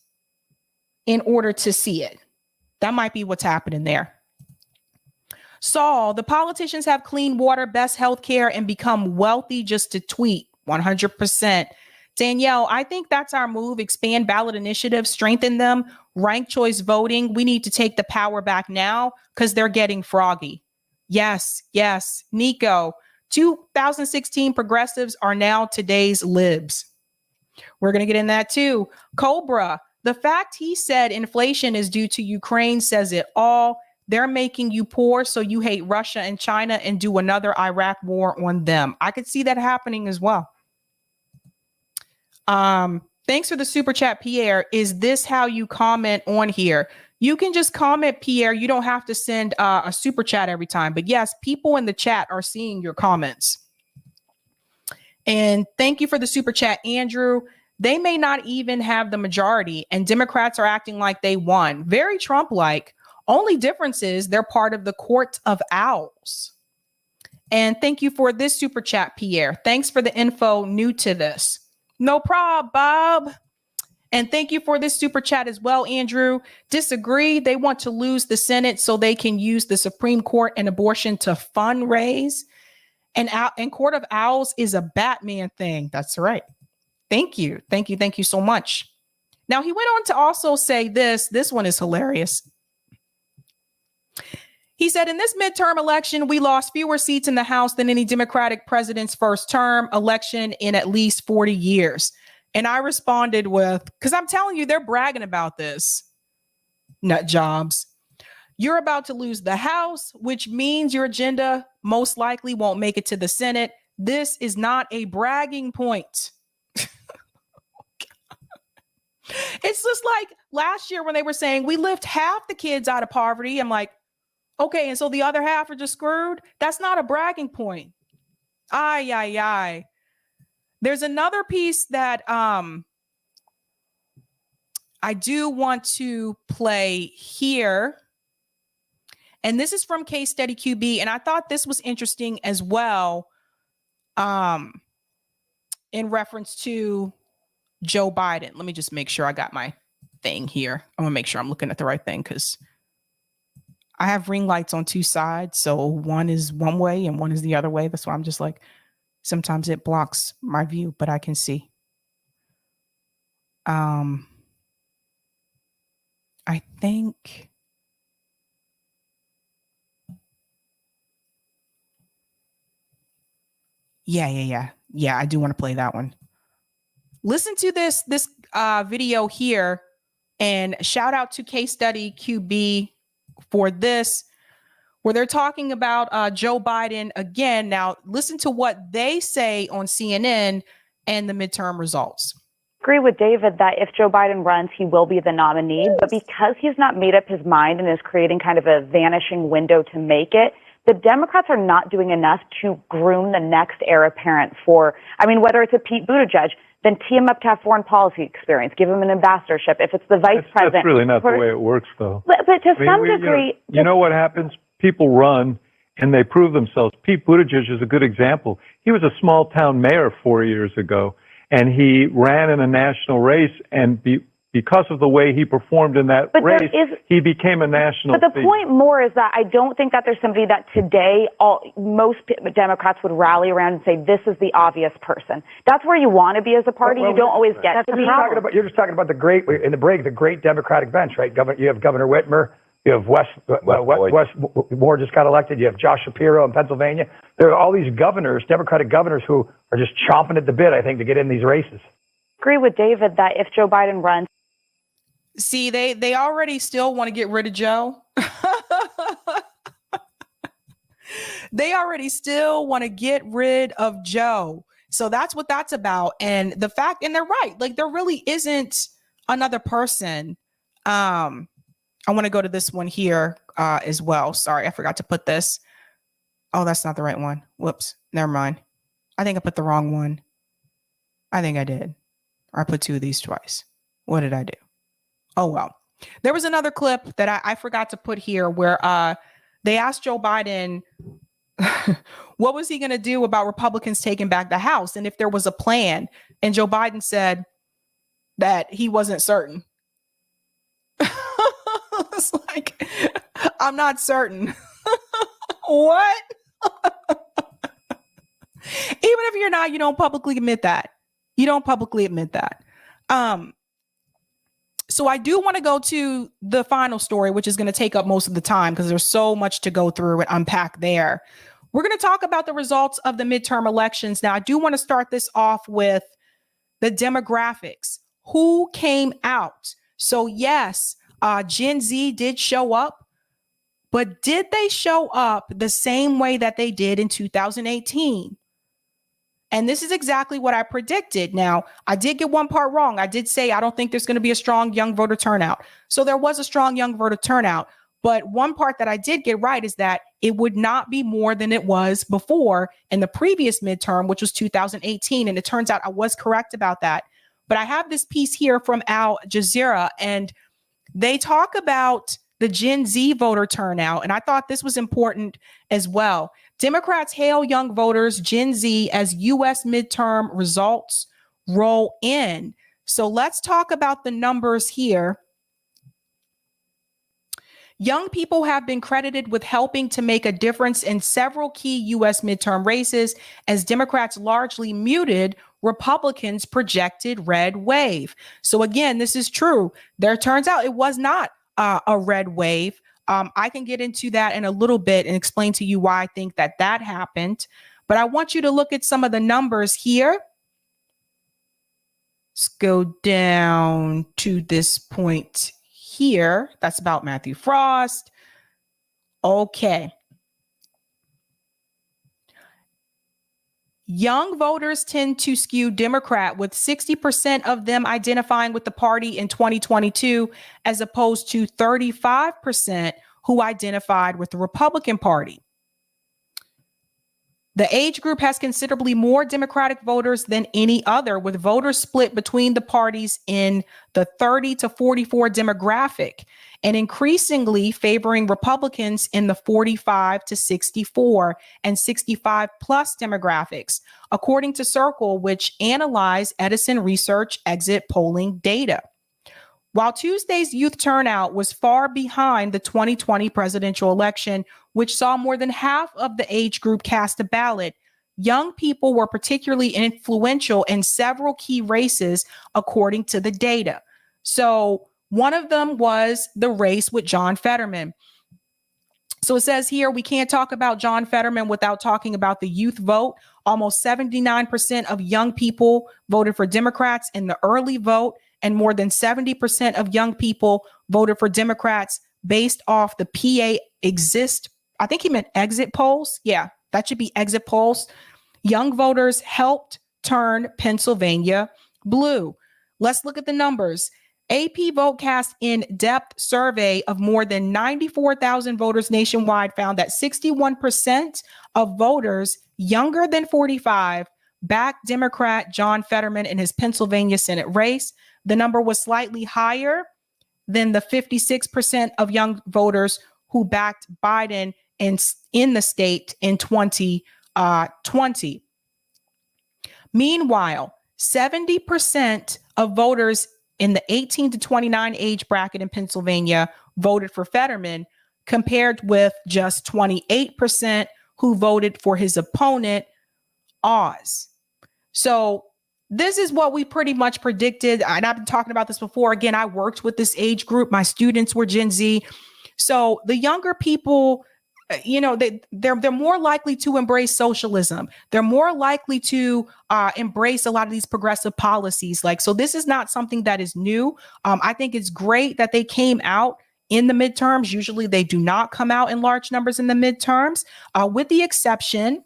in order to see it. That might be what's happening there. Saul, the politicians have clean water, best healthcare, and become wealthy just to tweet. 100%. Danielle, I think that's our move. Expand ballot initiatives, strengthen them, ranked choice voting. We need to take the power back now because they're getting froggy. Yes, yes. Nico, 2016 progressives are now today's libs. We're going to get in that too. Cobra, the fact he said inflation is due to Ukraine says it all. They're making you poor, so you hate Russia and China and do another Iraq war on them. I could see that happening as well. Thanks for the super chat, Pierre. Is this how you comment on here? You can just comment, Pierre. You don't have to send a super chat every time. But yes, people in the chat are seeing your comments. And thank you for the super chat, Andrew. They may not even have the majority, and Democrats are acting like they won. Very Trump-like. Only difference is they're part of the court of owls. And thank you for this super chat, Pierre. Thanks for the info new to this. No problem, Bob. And thank you for this super chat as well, Andrew. Disagree. They want to lose the Senate so they can use the Supreme Court and abortion to fundraise. And Court of Owls is a Batman thing. That's right. Thank you. Thank you. Thank you so much. Now, he went on to also say this. This one is hilarious. He said, in this midterm election, we lost fewer seats in the House than any Democratic president's first term election in at least 40 years. And I responded with, because I'm telling you, they're bragging about this. Nut jobs. You're about to lose the House, which means your agenda most likely won't make it to the Senate. This is not a bragging point. It's just like last year when they were saying we lift half the kids out of poverty. I'm like, okay, and so the other half are just screwed? That's not a bragging point. Ay, ay, ay. There's another piece that I do want to play here. And this is from Case Study QB. And I thought this was interesting as well in reference to Joe Biden. Let me just make sure I got my thing here. I'm going to make sure I'm looking at the right thing because I have ring lights on two sides. So one is one way and one is the other way. That's why I'm just like, sometimes it blocks my view, but I can see. I think. Yeah. I do want to play that one. Listen to this video here, and shout out to Case Study QB for this. where they're talking about Joe Biden again. Now, listen to what they say on CNN and the midterm results. Agree with David that if Joe Biden runs, he will be the nominee. But because he's not made up his mind and is creating kind of a vanishing window to make it, the Democrats are not doing enough to groom the next heir apparent for, whether it's a Pete Buttigieg, then tee him up to have foreign policy experience, give him an ambassadorship. If it's the vice president. That's really not the way it works, though. But to some degree. You know what happens? People run and they prove themselves. Pete Buttigieg is a good example. He was a small town mayor 4 years ago, and he ran in a national race, and because of the way he performed in that race, he became a national But the figure. point more is that I don't think that there's somebody that today most Democrats would rally around and say, this is the obvious person. That's where you want to be as a party. You don't always get to be. You're just talking about the great Democratic bench, right? You have Governor Whitmer. You have Wes Moore just got elected. You have Josh Shapiro in Pennsylvania. There are all these governors, Democratic governors, who are just chomping at the bit, I think, to get in these races. Agree with David that if Joe Biden runs. See, they already still want to get rid of Joe. They already still want to get rid of Joe. So that's what that's about. And the fact, and they're right, like there really isn't another person. I want to go to this one here as well. Sorry, I forgot to put this. Oh, that's not the right one. Whoops. Never mind. I think I put the wrong one. I think I did. Or I put two of these twice. What did I do? Oh, well. There was another clip that I forgot to put here where they asked Joe Biden what was he going to do about Republicans taking back the House and if there was a plan. And Joe Biden said that he wasn't certain. It's like, I'm not certain. What? Even if you're not, you don't publicly admit that. You don't publicly admit that. So I do want to go to the final story, which is going to take up most of the time because there's so much to go through and unpack there. We're going to talk about the results of the midterm elections. Now, I do want to start this off with the demographics. Who came out? So yes, Gen Z did show up, but did they show up the same way that they did in 2018? And this is exactly what I predicted. Now, I did get one part wrong. I did say I don't think there's going to be a strong young voter turnout. So there was a strong young voter turnout. But one part that I did get right is that it would not be more than it was before in the previous midterm, which was 2018. And it turns out I was correct about that. But I have this piece here from Al Jazeera, and they talk about the Gen Z voter turnout. And I thought this was important as well. Democrats hail young voters, Gen Z, as U.S. midterm results roll in. So let's talk about the numbers here. Young people have been credited with helping to make a difference in several key U.S. midterm races as Democrats largely muted Republicans' projected red wave. So again, this is true. There turns out it was not a red wave. I can get into that in a little bit and explain to you why I think that happened. But I want you to look at some of the numbers here. Let's go down to this point here. That's about Matthew Frost. Okay. Young voters tend to skew Democrat, with 60% of them identifying with the party in 2022, as opposed to 35% who identified with the Republican Party. The age group has considerably more Democratic voters than any other, with voters split between the parties in the 30 to 44 demographic, and increasingly favoring Republicans in the 45 to 64 and 65 plus demographics, according to Circle, which analyzed Edison Research exit polling data. While Tuesday's youth turnout was far behind the 2020 presidential election, which saw more than half of the age group cast a ballot, young people were particularly influential in several key races, according to the data. So one of them was the race with John Fetterman. So it says here, we can't talk about John Fetterman without talking about the youth vote. Almost 79% of young people voted for Democrats in the early vote, and more than 70% of young people voted for Democrats based off the PA Exist I think he meant exit polls. Yeah, that should be exit polls. Young voters helped turn Pennsylvania blue. Let's look at the numbers. AP Votecast in-depth survey of more than 94,000 voters nationwide found that 61% of voters younger than 45 backed Democrat John Fetterman in his Pennsylvania Senate race. The number was slightly higher than the 56% of young voters who backed Biden in the state in 2020. Meanwhile, 70% of voters in the 18 to 29 age bracket in Pennsylvania voted for Fetterman, compared with just 28% who voted for his opponent, Oz. So this is what we pretty much predicted. And I've been talking about this before. Again, I worked with this age group. My students were Gen Z. So the younger people, you know, they're more likely to embrace socialism. They're more likely to embrace a lot of these progressive policies. Like, so this is not something that is new. I think it's great that they came out in the midterms. Usually they do not come out in large numbers in the midterms, with the exception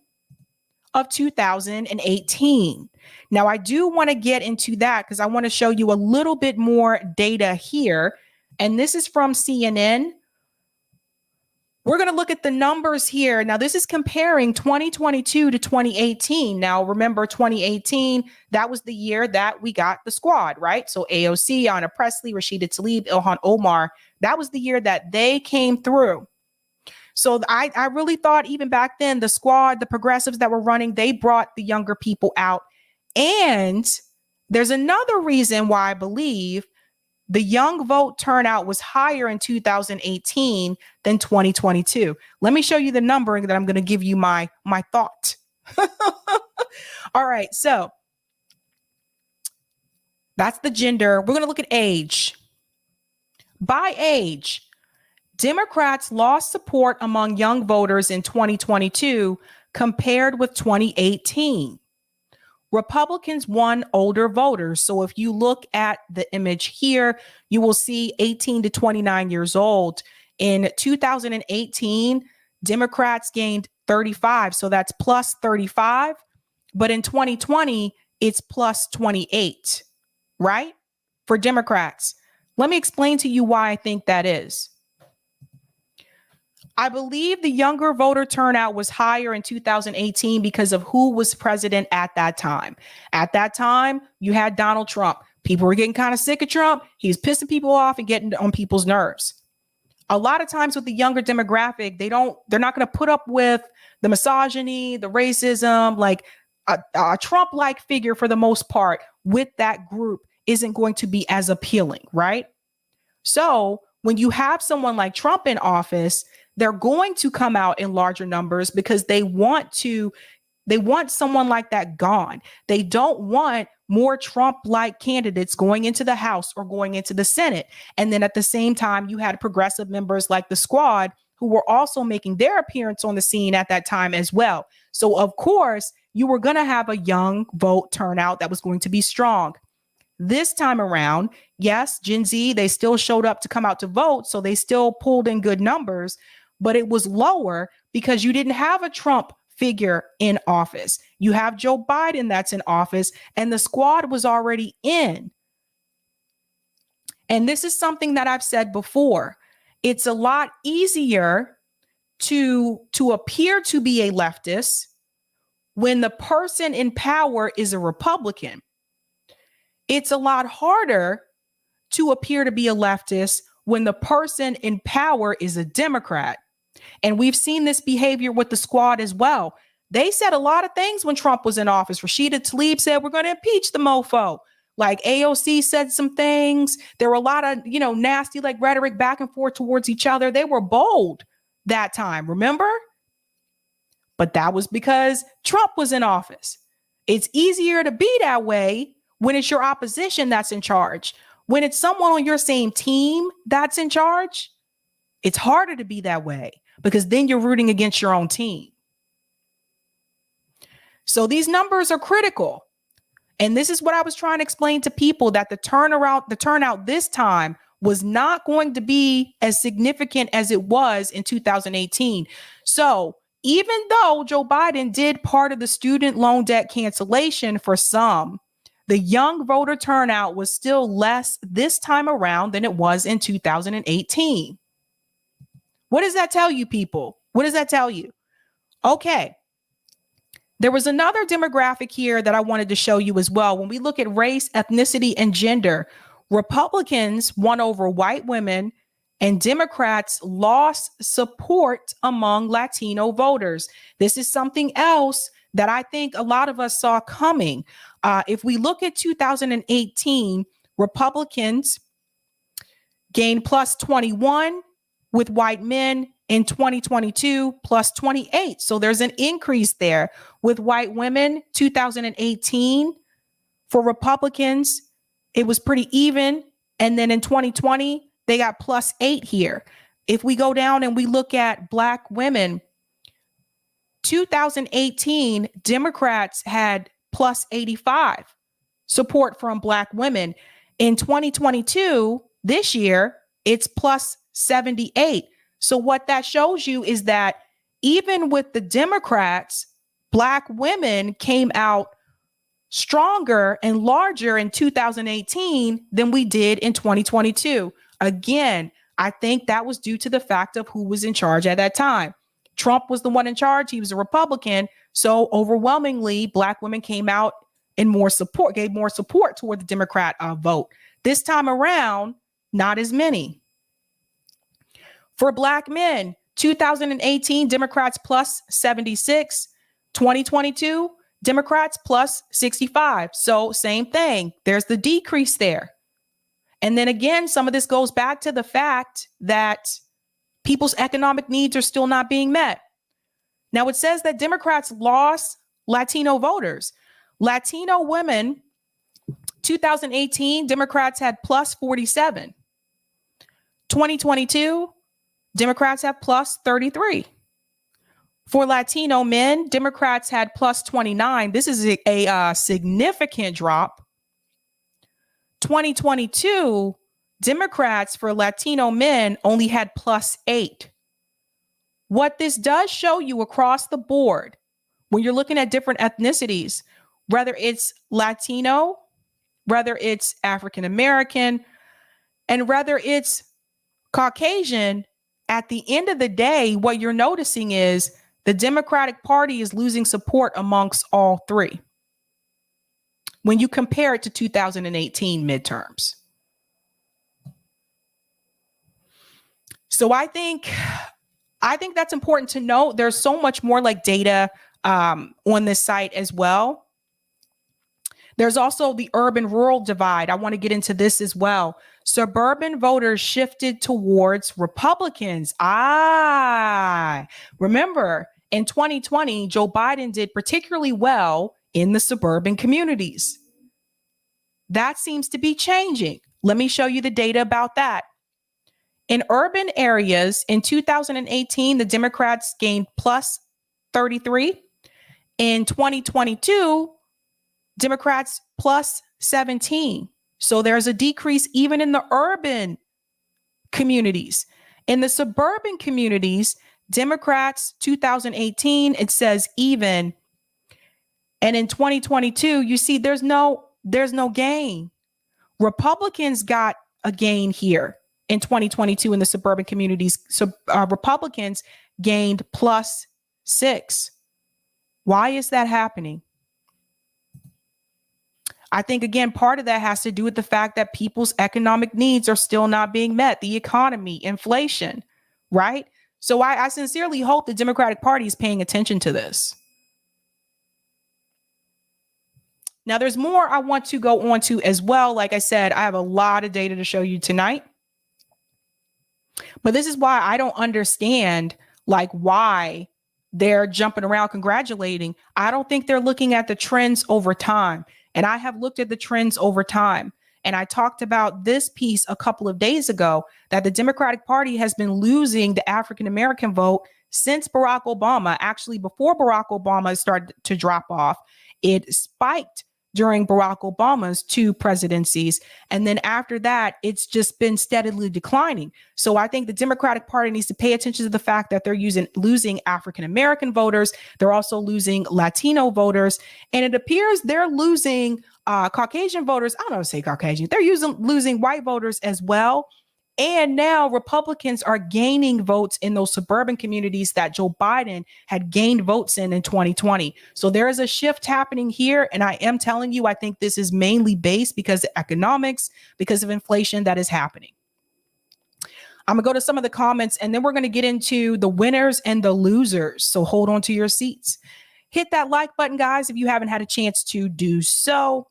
of 2018. Now, I do want to get into that because I want to show you a little bit more data here. And this is from CNN. We're going to look at the numbers here. Now, this is comparing 2022 to 2018. Now, remember 2018, that was the year that we got the squad, right? So AOC, Anna Presley, Rashida Tlaib, Ilhan Omar, that was the year that they came through. So I really thought even back then, the squad, the progressives that were running, they brought the younger people out. And there's another reason why I believe the young vote turnout was higher in 2018 than 2022. Let me show you the number and then I'm going to give you my thought. All right. So that's the gender. We're going to look at age. By age, Democrats lost support among young voters in 2022 compared with 2018. Republicans won older voters. So if you look at the image here, you will see 18 to 29 years old. In 2018, Democrats gained 35. So that's plus 35. But in 2020, it's plus 28, right? For Democrats. Let me explain to you why I think that is. I believe the younger voter turnout was higher in 2018 because of who was president at that time. At that time, you had Donald Trump. People were getting kind of sick of Trump. He's pissing people off and getting on people's nerves. A lot of times with the younger demographic, they're not going to put up with the misogyny, the racism, like a Trump-like figure for the most part with that group isn't going to be as appealing, right? So when you have someone like Trump in office, they're going to come out in larger numbers because they want someone like that gone. They don't want more Trump-like candidates going into the House or going into the Senate. And then at the same time, you had progressive members like the squad who were also making their appearance on the scene at that time as well. So of course, you were going to have a young vote turnout that was going to be strong. This time around, yes, Gen Z, they still showed up to come out to vote. So they still pulled in good numbers, but it was lower because you didn't have a Trump figure in office. You have Joe Biden that's in office and the squad was already in. And this is something that I've said before. It's a lot easier to appear to be a leftist when the person in power is a Republican. It's a lot harder to appear to be a leftist when the person in power is a Democrat. And we've seen this behavior with the squad as well. They said a lot of things when Trump was in office. Rashida Tlaib said, we're going to impeach the mofo. Like AOC said some things. There were a lot of, nasty like rhetoric back and forth towards each other. They were bold that time, remember? But that was because Trump was in office. It's easier to be that way when it's your opposition that's in charge. When it's someone on your same team that's in charge, it's harder to be that way because then you're rooting against your own team. So these numbers are critical. And this is what I was trying to explain to people, that the turnout this time was not going to be as significant as it was in 2018. So even though Joe Biden did part of the student loan debt cancellation for some, the young voter turnout was still less this time around than it was in 2018. What does that tell you, people? What does that tell you? Okay. There was another demographic here that I wanted to show you as well. When we look at race, ethnicity, and gender, Republicans won over white women and Democrats lost support among Latino voters. This is something else that I think a lot of us saw coming. If we look at 2018, Republicans gained plus 21 with white men. In 2022, plus 28. So there's an increase there with white women. 2018 for Republicans, it was pretty even. And then in 2020, they got plus 8 here. If we go down and we look at Black women, 2018, Democrats had plus 85 support from Black women. In 2022, this year, it's plus 78. So what that shows you is that even with the Democrats, Black women came out stronger and larger in 2018 than we did in 2022. Again, I think that was due to the fact of who was in charge at that time. Trump was the one in charge. He was a Republican. So overwhelmingly, Black women came out and gave more support toward the Democrat vote. This time around, not as many. For Black men, 2018, Democrats plus 76, 2022, Democrats plus 65. So same thing. There's the decrease there. And then again, some of this goes back to the fact that people's economic needs are still not being met. Now it says that Democrats lost Latino voters. Latino women, 2018, Democrats had plus 47. 2022, Democrats have plus 33. For Latino men, Democrats had plus 29. This is a significant drop. 2022, Democrats for Latino men only had plus 8. What this does show you across the board, when you're looking at different ethnicities, whether it's Latino, whether it's African American, and whether it's Caucasian, at the end of the day, what you're noticing is the Democratic Party is losing support amongst all three when you compare it to 2018 midterms. So I think that's important to note. There's so much more like data on this site as well. There's also the urban-rural divide. I want to get into this as well. Suburban voters shifted towards Republicans. Remember, in 2020, Joe Biden did particularly well in the suburban communities. That seems to be changing. Let me show you the data about that. In urban areas, in 2018, the Democrats gained plus 33. In 2022, Democrats plus 17. So there's a decrease even in the urban communities. In the suburban communities, Democrats 2018, it says even. And in 2022, you see there's no gain. Republicans got a gain here in 2022 in the suburban communities. So Republicans gained plus 6. Why is that happening? I think, again, part of that has to do with the fact that people's economic needs are still not being met. The economy, inflation, right? So I sincerely hope the Democratic Party is paying attention to this. Now, there's more I want to go on to as well. Like I said, I have a lot of data to show you tonight. But this is why I don't understand, like, why they're jumping around congratulating. I don't think they're looking at the trends over time. And I have looked at the trends over time. And I talked about this piece a couple of days ago, that the Democratic Party has been losing the African-American vote since Barack Obama. Actually, before Barack Obama started to drop off, it spiked during Barack Obama's 2 presidencies. And then after that, it's just been steadily declining. So I think the Democratic Party needs to pay attention to the fact that they're losing African-American voters. They're also losing Latino voters. And it appears they're losing Caucasian voters. I don't know how to say Caucasian. They're losing white voters as well. And now Republicans are gaining votes in those suburban communities that Joe Biden had gained votes in 2020. So there is a shift happening here. And I am telling you, I think this is mainly based because of economics, because of inflation that is happening. I'm going to go to some of the comments and then we're going to get into the winners and the losers. So hold on to your seats. Hit that like button, guys, if you haven't had a chance to do so.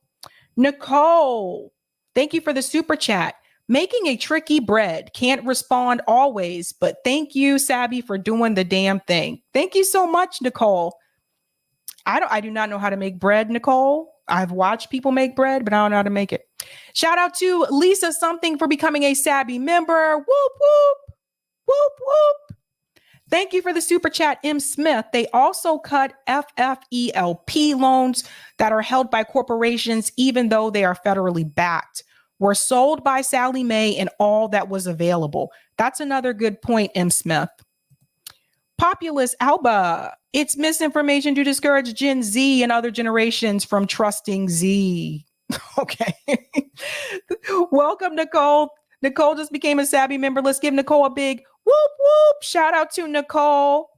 Nicole, thank you for the super chat. Making a tricky bread. Can't respond always, but thank you, Sabby, for doing the damn thing. Thank you so much, Nicole. I do not know how to make bread, Nicole. I've watched people make bread, but I don't know how to make it. Shout out to Lisa Something for becoming a Sabby member. Whoop, whoop, whoop, whoop. Thank you for the super chat, M. Smith. They also cut FFELP loans that are held by corporations, even though they are federally backed. Were sold by Sally Mae and all that was available. That's another good point, M. Smith. Populist Alba. It's misinformation to discourage Gen Z and other generations from trusting Z. Okay. Welcome, Nicole. Nicole just became a Sabby member. Let's give Nicole a big whoop, whoop. Shout out to Nicole.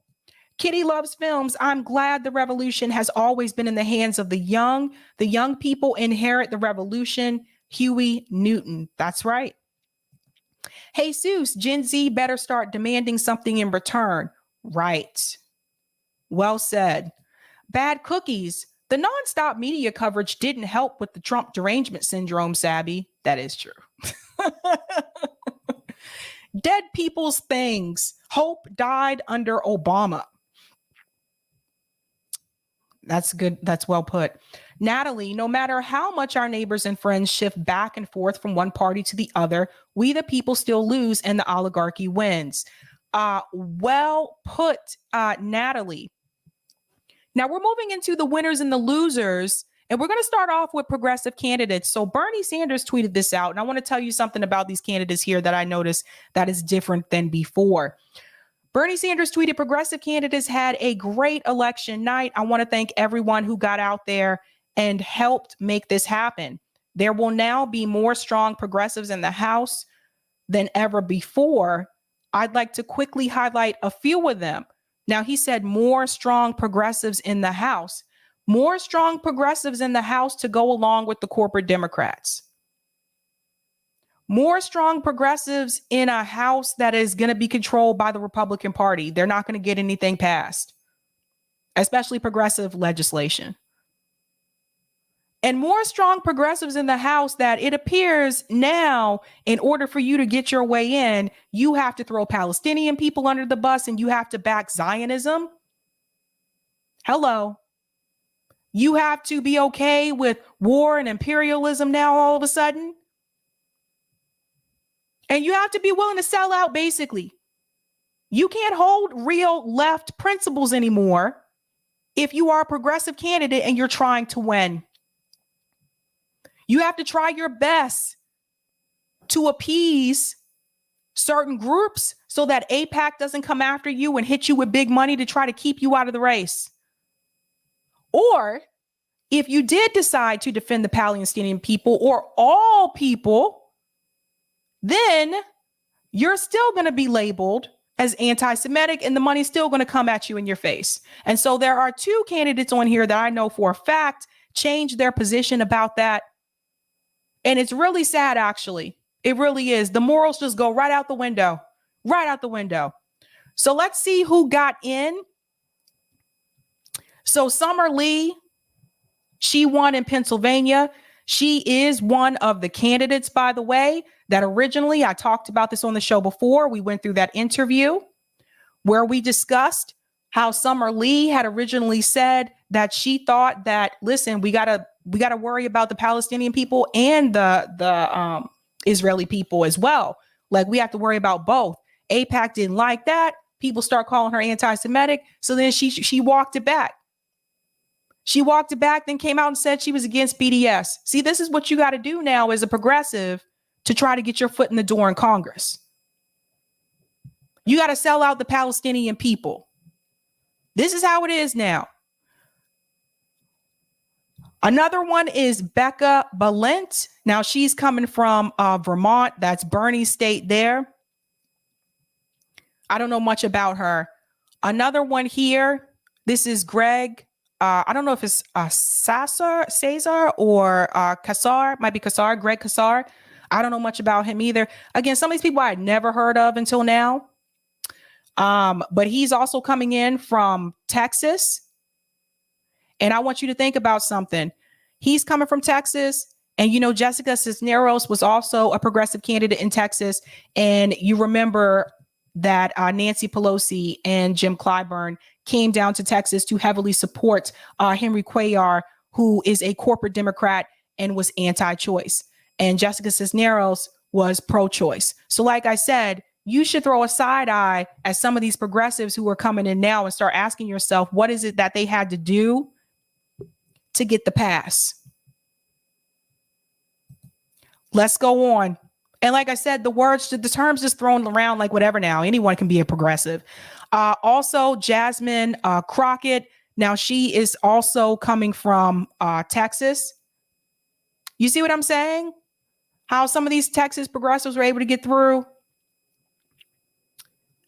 Kitty loves films. I'm glad the revolution has always been in the hands of the young. The young people inherit the revolution. Huey Newton. That's right. Hey, Seuss, Gen Z better start demanding something in return. Right. Well said. Bad cookies. The nonstop media coverage didn't help with the Trump derangement syndrome, Sabby. That is true. Dead people's things. Hope died under Obama. That's good. That's well put. Natalie, no matter how much our neighbors and friends shift back and forth from one party to the other, we the people still lose and the oligarchy wins. Well put, Natalie. Now we're moving into the winners and the losers, and we're going to start off with progressive candidates. So Bernie Sanders tweeted this out, and I want to tell you something about these candidates here that I noticed that is different than before. Bernie Sanders tweeted, progressive candidates had a great election night. I want to thank everyone who got out there and helped make this happen. There will now be more strong progressives in the House than ever before. I'd like to quickly highlight a few of them. Now, he said more strong progressives in the House, more strong progressives in the House to go along with the corporate Democrats. More strong progressives in a House that is going to be controlled by the Republican Party. They're not going to get anything passed, especially progressive legislation. And more strong progressives in the House that it appears now, in order for you to get your way in, you have to throw Palestinian people under the bus and you have to back Zionism. Hello. You have to be okay with war and imperialism now all of a sudden. And you have to be willing to sell out, basically. You can't hold real left principles anymore if you are a progressive candidate and you're trying to win. You have to try your best to appease certain groups so that AIPAC doesn't come after you and hit you with big money to try to keep you out of the race. Or if you did decide to defend the Palestinian people or all people, then you're still going to be labeled as anti-Semitic and the money's still going to come at you in your face. And so there are two candidates on here that I know for a fact changed their position about that. And it's really sad, actually. It really is. The morals just go right out the window, right out the window. So let's see who got in. So Summer Lee, she won in Pennsylvania. She is one of the candidates, by the way, that originally, I talked about this on the show before. We went through that interview where we discussed how Summer Lee had originally said that she thought that, listen, we gotta worry about the Palestinian people and the Israeli people as well. Like, we have to worry about both. AIPAC didn't like that. People start calling her anti-Semitic. So then she walked it back. She walked it back, then came out and said she was against BDS. See, this is what you got to do now as a progressive to try to get your foot in the door in Congress. You got to sell out the Palestinian people. This is how it is now. Another one is Becca Balint. Now she's coming from Vermont. That's Bernie's state there. I don't know much about her. Another one here. This is Greg. I don't know if it's Cesar or Kassar. Might be Kassar. Greg Kassar. I don't know much about him either. Again, some of these people I had never heard of until now. But he's also coming in from Texas. And I want you to think about something. He's coming from Texas. And, you know, Jessica Cisneros was also a progressive candidate in Texas. And you remember that Nancy Pelosi and Jim Clyburn came down to Texas to heavily support Henry Cuellar, who is a corporate Democrat and was anti-choice. And Jessica Cisneros was pro-choice. So like I said, you should throw a side eye at some of these progressives who are coming in now and start asking yourself, what is it that they had to do to get the pass? Let's go on. And like I said, the terms just thrown around like whatever now. Anyone can be a progressive. Also, Jasmine Crockett. Now, she is also coming from Texas. You see what I'm saying? How some of these Texas progressives were able to get through.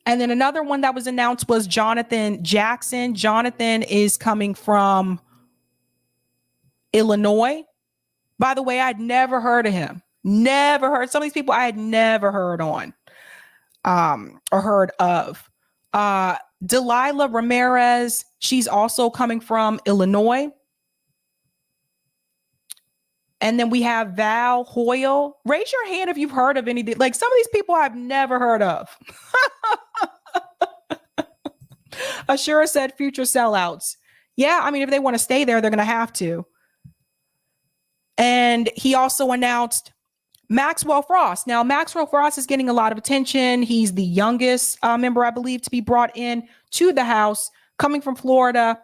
And then another one that was announced was Jonathan Jackson. Jonathan is coming from Illinois. By the way, I'd never heard of him. Never heard. Some of these people I had never heard on or heard of. Delilah Ramirez. She's also coming from Illinois. And then we have Val Hoyle. Raise your hand if you've heard of anything. Like some of these people I've never heard of. Ashura said future sellouts. Yeah, I mean, if they want to stay there, they're going to have to. And he also announced Maxwell Frost. Now, Maxwell Frost is getting a lot of attention. He's the youngest member, I believe, to be brought in to the House, coming from Florida.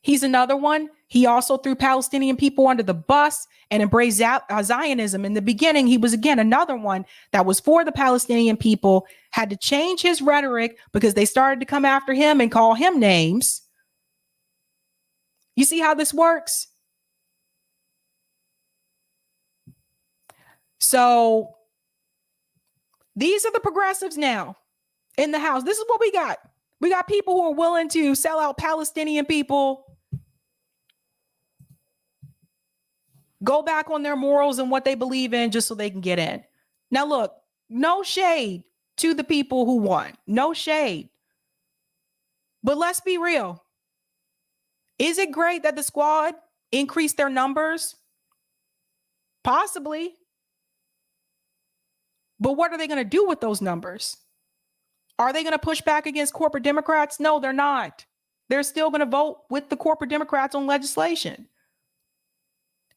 He's another one. He also threw Palestinian people under the bus and embraced Zionism. In the beginning, he was, again, another one that was for the Palestinian people, had to change his rhetoric because they started to come after him and call him names. You see how this works? So these are the progressives now in the House. This is what we got. We got people who are willing to sell out Palestinian people, go back on their morals and what they believe in just so they can get in. Now, look, no shade to the people who won. No shade. But let's be real. Is it great that the squad increased their numbers? Possibly. But what are they going to do with those numbers? Are they going to push back against corporate Democrats? No, they're not. They're still going to vote with the corporate Democrats on legislation.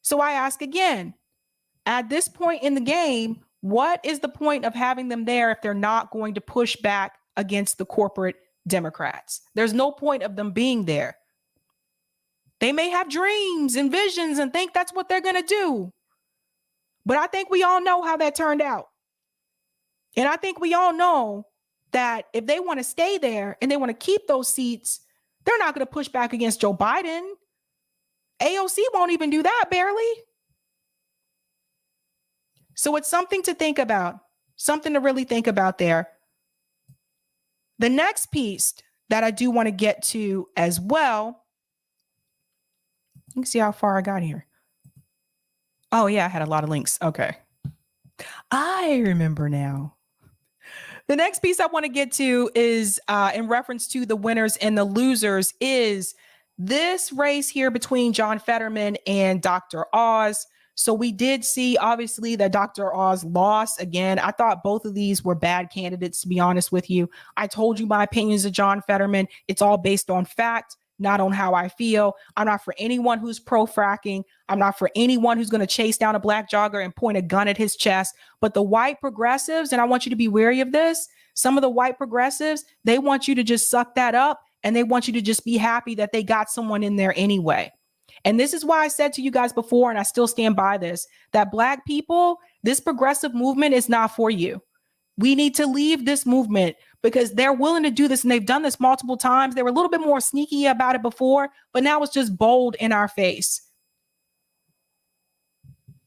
So I ask again, at this point in the game, what is the point of having them there if they're not going to push back against the corporate Democrats? There's no point of them being there. They may have dreams and visions and think that's what they're going to do. But I think we all know how that turned out. And I think we all know that if they want to stay there and they want to keep those seats, they're not going to push back against Joe Biden. AOC won't even do that, barely. So it's something to think about, something to really think about there. The next piece that I do want to get to as well, you can see how far I got here. Oh, yeah, I had a lot of links. Okay. I remember now. The next piece I want to get to is in reference to the winners and the losers is this race here between John Fetterman and Dr. Oz. So we did see, obviously, that Dr. Oz lost. Again, I thought both of these were bad candidates, to be honest with you. I told you my opinions of John Fetterman. It's all based on fact, not on how I feel. I'm not for anyone who's pro-fracking. I'm not for anyone who's going to chase down a black jogger and point a gun at his chest. But the white progressives, and I want you to be wary of this, some of the white progressives, they want you to just suck that up and they want you to just be happy that they got someone in there anyway. And this is why I said to you guys before, and I still stand by this, that Black people, this progressive movement is not for you. We need to leave this movement because they're willing to do this, and they've done this multiple times. They were a little bit more sneaky about it before, but now it's just bold in our face.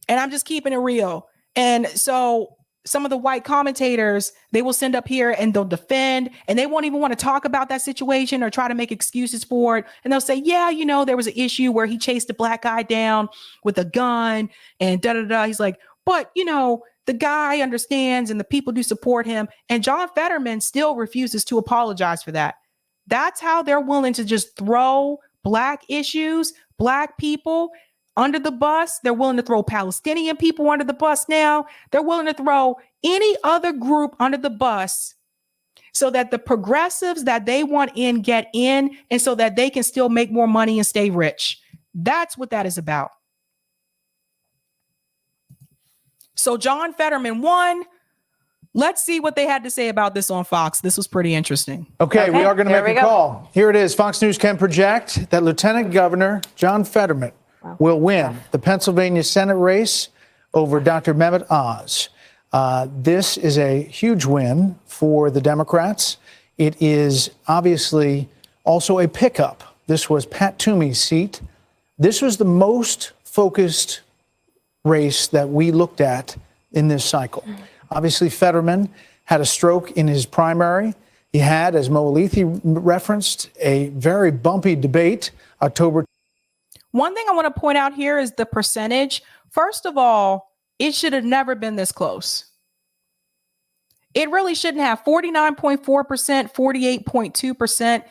And I'm just keeping it real. And so some of the white commentators, they will send up here and they'll defend, and they won't even want to talk about that situation or try to make excuses for it. And they'll say, yeah, you know, there was an issue where he chased a Black guy down with a gun and da-da-da. He's like, but, you know, the guy understands and the people do support him. And John Fetterman still refuses to apologize for that. That's how they're willing to just throw Black issues, Black people under the bus. They're willing to throw Palestinian people under the bus now. They're willing to throw any other group under the bus so that the progressives that they want in get in, and so that they can still make more money and stay rich. That's what that is about. So John Fetterman won. Let's see what they had to say about this on Fox. This was pretty interesting. Okay, we are going to make a call. Here it is. Fox News can project that Lieutenant Governor John Fetterman will win the Pennsylvania Senate race over Dr. Mehmet Oz. This is a huge win for the Democrats. It is obviously also a pickup. This was Pat Toomey's seat. This was the most focused race that we looked at in this cycle. Obviously, Fetterman had a stroke in his primary. He had, as Mo Alethi referenced, a very bumpy debate, October. One thing I want to point out here is the percentage. First of all, it should have never been this close. It really shouldn't have. 49.4%, 48.2%.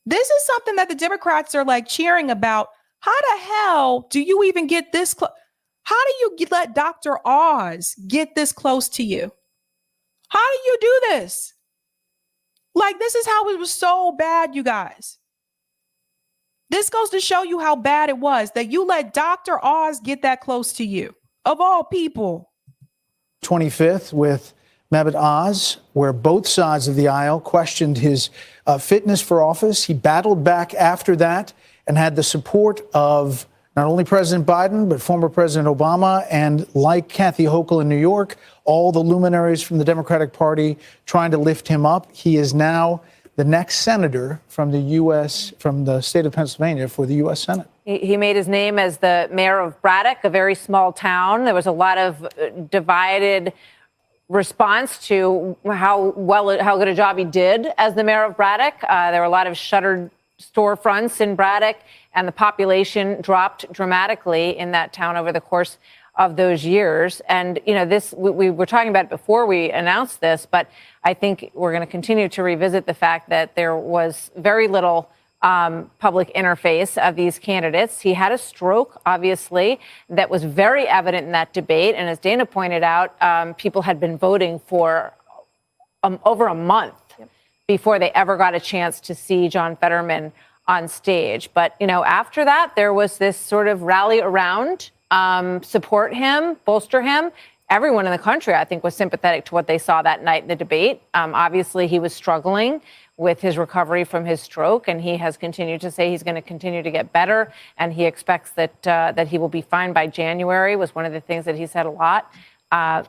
This is something that the Democrats are like cheering about. How the hell do you even get this close? How do you let Dr. Oz get this close to you? How do you do this? Like, this is how it was so bad, you guys. This goes to show you how bad it was that you let Dr. Oz get that close to you, of all people. 25th with Mehmet Oz, where both sides of the aisle questioned his fitness for office. He battled back after that and had the support of not only President Biden, but former President Obama, and like Kathy Hochul in New York, all the luminaries from the Democratic Party trying to lift him up. He is now the next senator from the U.S., from the state of Pennsylvania for the U.S. Senate. He made his name as the mayor of Braddock, a very small town. There was a lot of divided response to how good a job he did as the mayor of Braddock. There were a lot of shuttered storefronts in Braddock, and the population dropped dramatically in that town over the course of those years. And, you know, this, we were talking about it before we announced this, but I think we're going to continue to revisit the fact that there was very little public interface of these candidates. He had a stroke, obviously, that was very evident in that debate. And as Dana pointed out, people had been voting for over a month before they ever got a chance to see John Fetterman on stage. But, you know, after that, there was this sort of rally around, support him, bolster him. Everyone in the country, I think, was sympathetic to what they saw that night in the debate. Obviously, he was struggling with his recovery from his stroke, and he has continued to say he's going to continue to get better, and he expects that he will be fine by January, was one of the things that he said a lot.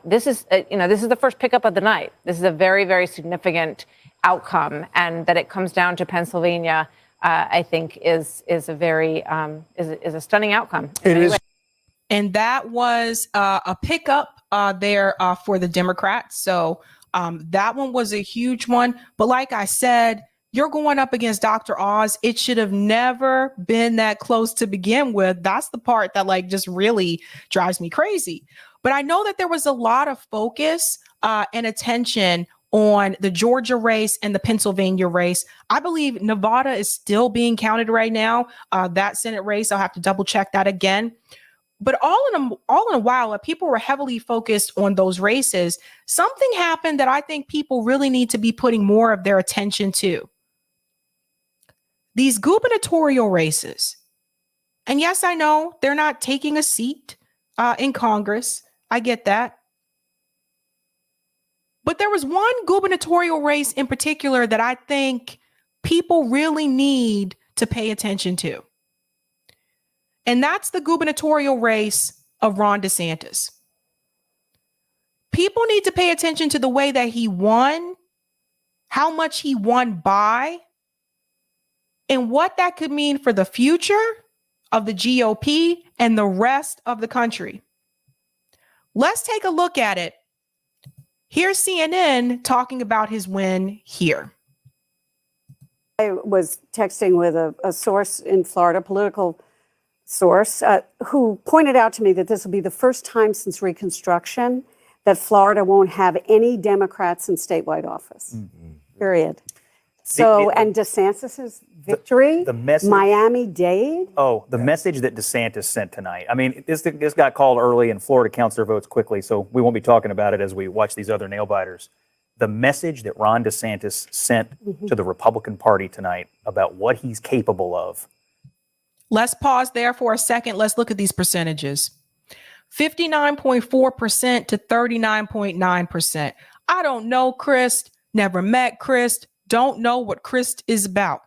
This is the first pickup of the night. This is a very, very significant outcome, and that it comes down to Pennsylvania, I think, is a stunning outcome. It is. And that was a pickup there for the Democrats. So that one was a huge one. But like I said, you're going up against Dr. Oz. It should have never been that close to begin with. That's the part that like just really drives me crazy. But I know that there was a lot of focus and attention on the Georgia race and the Pennsylvania race. I believe Nevada is still being counted right now. That Senate race, I'll have to double check that again. But all in a while, people were heavily focused on those races. Something happened that I think people really need to be putting more of their attention to. These gubernatorial races. And yes, I know they're not taking a seat in Congress. I get that. But there was one gubernatorial race in particular that I think people really need to pay attention to. And that's the gubernatorial race of Ron DeSantis. People need to pay attention to the way that he won, how much he won by, and what that could mean for the future of the GOP and the rest of the country. Let's take a look at it. Here's CNN talking about his win here. I was texting with a source in Florida, political source, who pointed out to me that this will be the first time since Reconstruction that Florida won't have any Democrats in statewide office, period. So, and DeSantis's victory, the message, Miami-Dade. Oh, the message that DeSantis sent tonight. I mean, this got called early, and Florida counts their votes quickly, so we won't be talking about it as we watch these other nail biters. The message that Ron DeSantis sent to the Republican Party tonight about what he's capable of. Let's pause there for a second. Let's look at these percentages. 59.4% to 39.9%. I don't know Chris, never met Chris, don't know what Chris is about.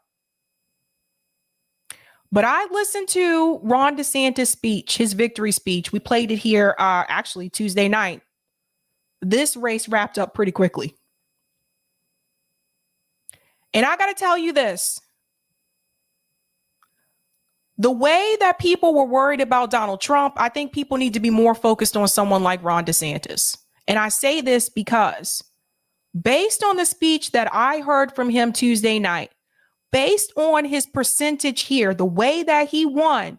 But I listened to Ron DeSantis' speech, his victory speech. We played it here actually Tuesday night. This race wrapped up pretty quickly. And I got to tell you this. The way that people were worried about Donald Trump, I think people need to be more focused on someone like Ron DeSantis. And I say this because based on the speech that I heard from him Tuesday night, based on his percentage here, the way that he won,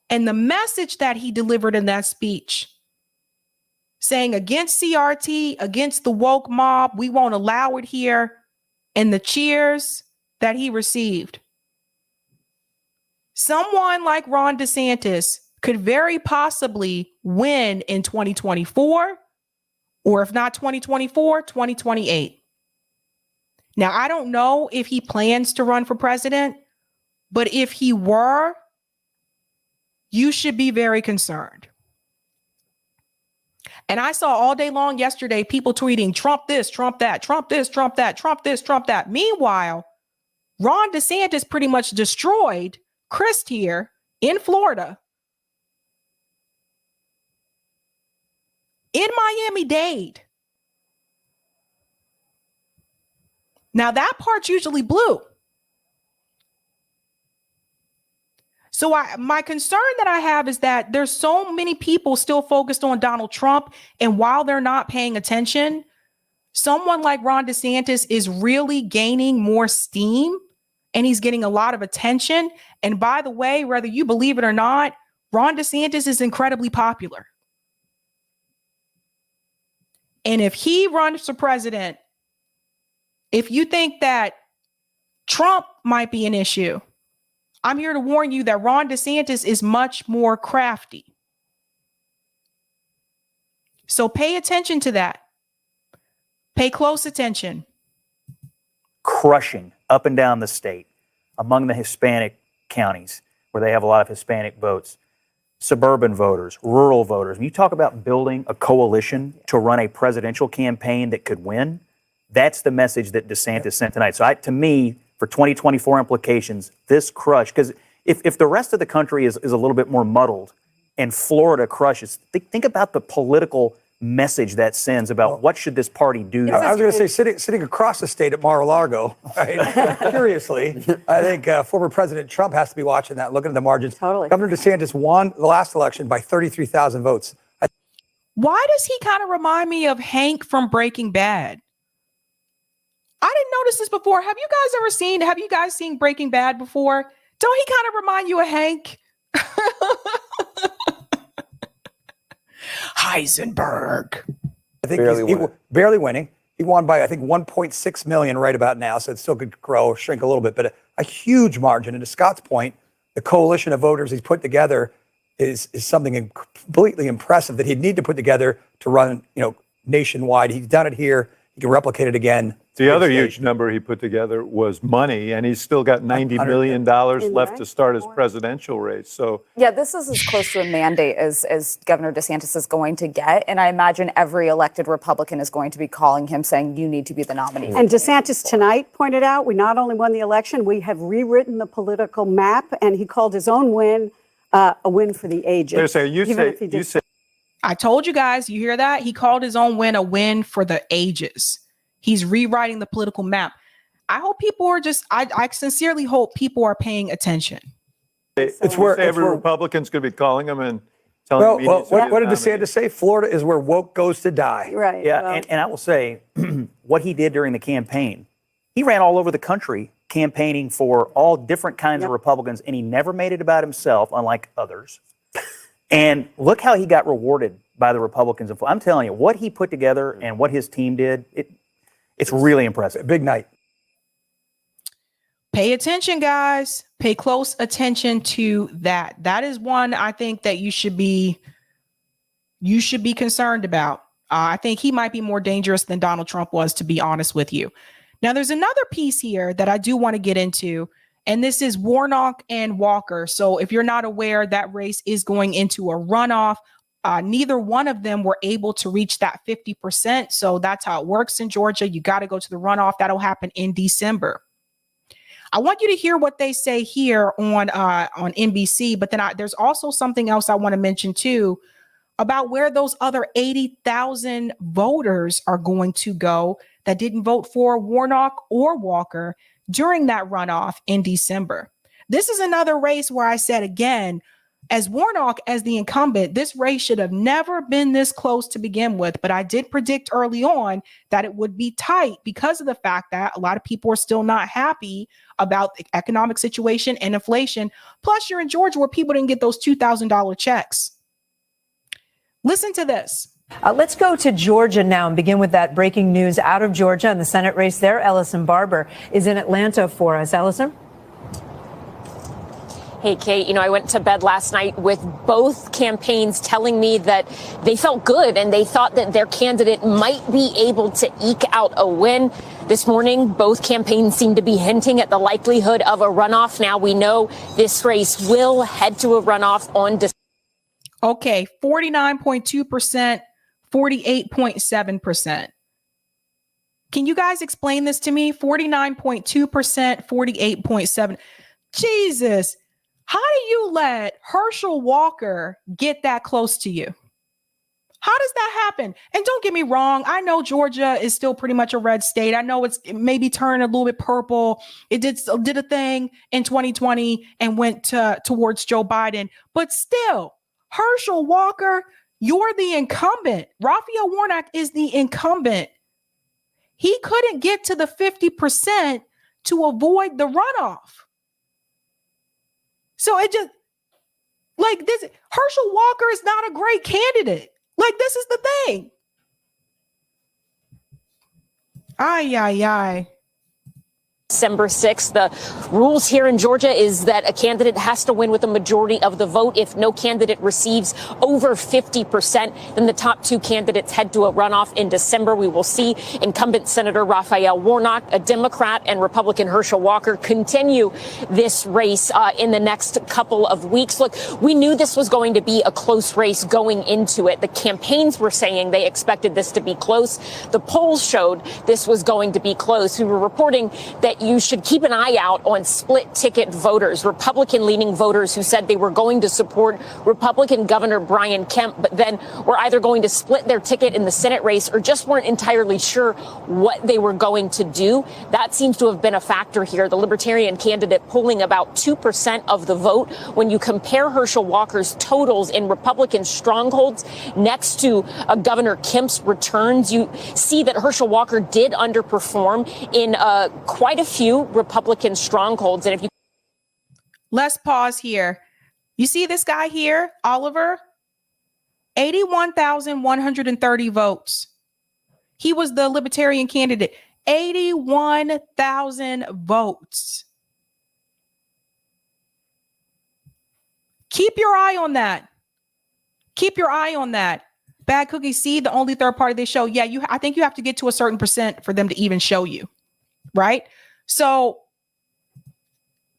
and the message that he delivered in that speech, saying against CRT, against the woke mob, we won't allow it here, and the cheers that he received. Someone like Ron DeSantis could very possibly win in 2024, or if not 2024, 2028. Now, I don't know if he plans to run for president, but if he were, you should be very concerned. And I saw all day long yesterday people tweeting, Trump this, Trump that, Trump this, Trump that, Trump this, Trump that. Meanwhile, Ron DeSantis pretty much destroyed Chris here in Florida, in Miami-Dade. Now that part's usually blue. So my concern that I have is that there's so many people still focused on Donald Trump, and while they're not paying attention, someone like Ron DeSantis is really gaining more steam. And he's getting a lot of attention. And by the way, whether you believe it or not, Ron DeSantis is incredibly popular. And if he runs for president, if you think that Trump might be an issue, I'm here to warn you that Ron DeSantis is much more crafty. So pay attention to that. Pay close attention. Crushing up and down the state among the Hispanic counties where they have a lot of Hispanic votes, suburban voters, rural voters. When you talk about building a coalition to run a presidential campaign that could win, that's the message that DeSantis sent tonight. So to me, for 2024 implications, this crush, because if the rest of the country is a little bit more muddled and Florida crushes, think about the political message that sends about what should this party do. I was going to say, sitting across the state at Mar-a-Lago, right? Curiously, I think former President Trump has to be watching that, looking at the margins. Totally. Governor DeSantis won the last election by 33,000 votes. Why does he kind of remind me of Hank from Breaking Bad? I didn't notice this before. Have you guys seen Breaking Bad before? Don't he kind of remind you of Hank? Heisenberg. I think he's barely winning. He won by, I think, 1.6 million right about now, so it still could grow, shrink a little bit, but a huge margin. And to Scott's point, the coalition of voters he's put together is something completely impressive that he'd need to put together to run, nationwide. He's done it here. He can replicate it again. The other state. huge number he put together was money, and he's still got $90 million left to start his presidential race. So Yeah, this is as close to a mandate as Governor DeSantis is going to get. And I imagine every elected Republican is going to be calling him saying, you need to be the nominee. And DeSantis tonight pointed out, we not only won the election, we have rewritten the political map, and he called his own win a win for the ages. You say I told you guys, you hear that? He called his own win a win for the ages. He's rewriting the political map. I hope people are I sincerely hope people are paying attention. It's where every Republican's going to be calling him and telling him. What did DeSantis say? Florida is where woke goes to die. Right. Yeah, well, and I will say what he did during the campaign, he ran all over the country campaigning for all different kinds of Republicans, and he never made it about himself, unlike others. And look how he got rewarded by the Republicans. I'm telling you, what he put together and what his team did, it's really impressive. Big night. Pay attention, guys. Pay close attention to that. That is one I think that you should be concerned about. I think he might be more dangerous than Donald Trump was, to be honest with you. Now, there's another piece here that I do want to get into, and this is Warnock and Walker. So if you're not aware, that race is going into a runoff. Neither one of them were able to reach that 50%. So that's how it works in Georgia. You got to go to the runoff. That'll happen in December. I want you to hear what they say here on NBC, but then there's also something else I want to mention too about where those other 80,000 voters are going to go that didn't vote for Warnock or Walker during that runoff in December. This is another race where I said again, as Warnock, as the incumbent, this race should have never been this close to begin with. But I did predict early on that it would be tight because of the fact that a lot of people are still not happy about the economic situation and inflation. Plus, you're in Georgia where people didn't get those $2,000 checks. Listen to this. Let's go to Georgia now and begin with that breaking news out of Georgia and the Senate race there. Ellison Barber is in Atlanta for us. Ellison? Hey, Kate, I went to bed last night with both campaigns telling me that they felt good and they thought that their candidate might be able to eke out a win. This morning, both campaigns seem to be hinting at the likelihood of a runoff. Now we know this race will head to a runoff on December. Okay, 49.2%, 48.7%. Can you guys explain this to me? 49.2%, 48.7%. Jesus. How do you let Herschel Walker get that close to you? How does that happen? And don't get me wrong. I know Georgia is still pretty much a red state. I know it maybe turned a little bit purple. It did a thing in 2020 and went towards Joe Biden. But still, Herschel Walker, you're the incumbent. Raphael Warnock is the incumbent. He couldn't get to the 50% to avoid the runoff. So it just like this, Herschel Walker is not a great candidate. Like, this is the thing. Ay. December 6th. The rules here in Georgia is that a candidate has to win with a majority of the vote. If no candidate receives over 50%, then the top two candidates head to a runoff in December. We will see incumbent Senator Raphael Warnock, a Democrat, and Republican Herschel Walker continue this race in the next couple of weeks. Look, we knew this was going to be a close race going into it. The campaigns were saying they expected this to be close. The polls showed this was going to be close. We were reporting that you should keep an eye out on split ticket voters, Republican leaning voters who said they were going to support Republican Governor Brian Kemp, but then were either going to split their ticket in the Senate race or just weren't entirely sure what they were going to do. That seems to have been a factor here. The Libertarian candidate polling about 2% of the vote. When you compare Herschel Walker's totals in Republican strongholds next to Governor Kemp's returns, you see that Herschel Walker did underperform in quite a few Republican strongholds. And if you let's pause here. You see this guy here, Oliver? 81,130 votes. He was the Libertarian candidate. 81,000 votes. Keep your eye on that. Keep your eye on that. Bad Cookie, see, the only third party they show. Yeah, I think you have to get to a certain percent for them to even show you, right? So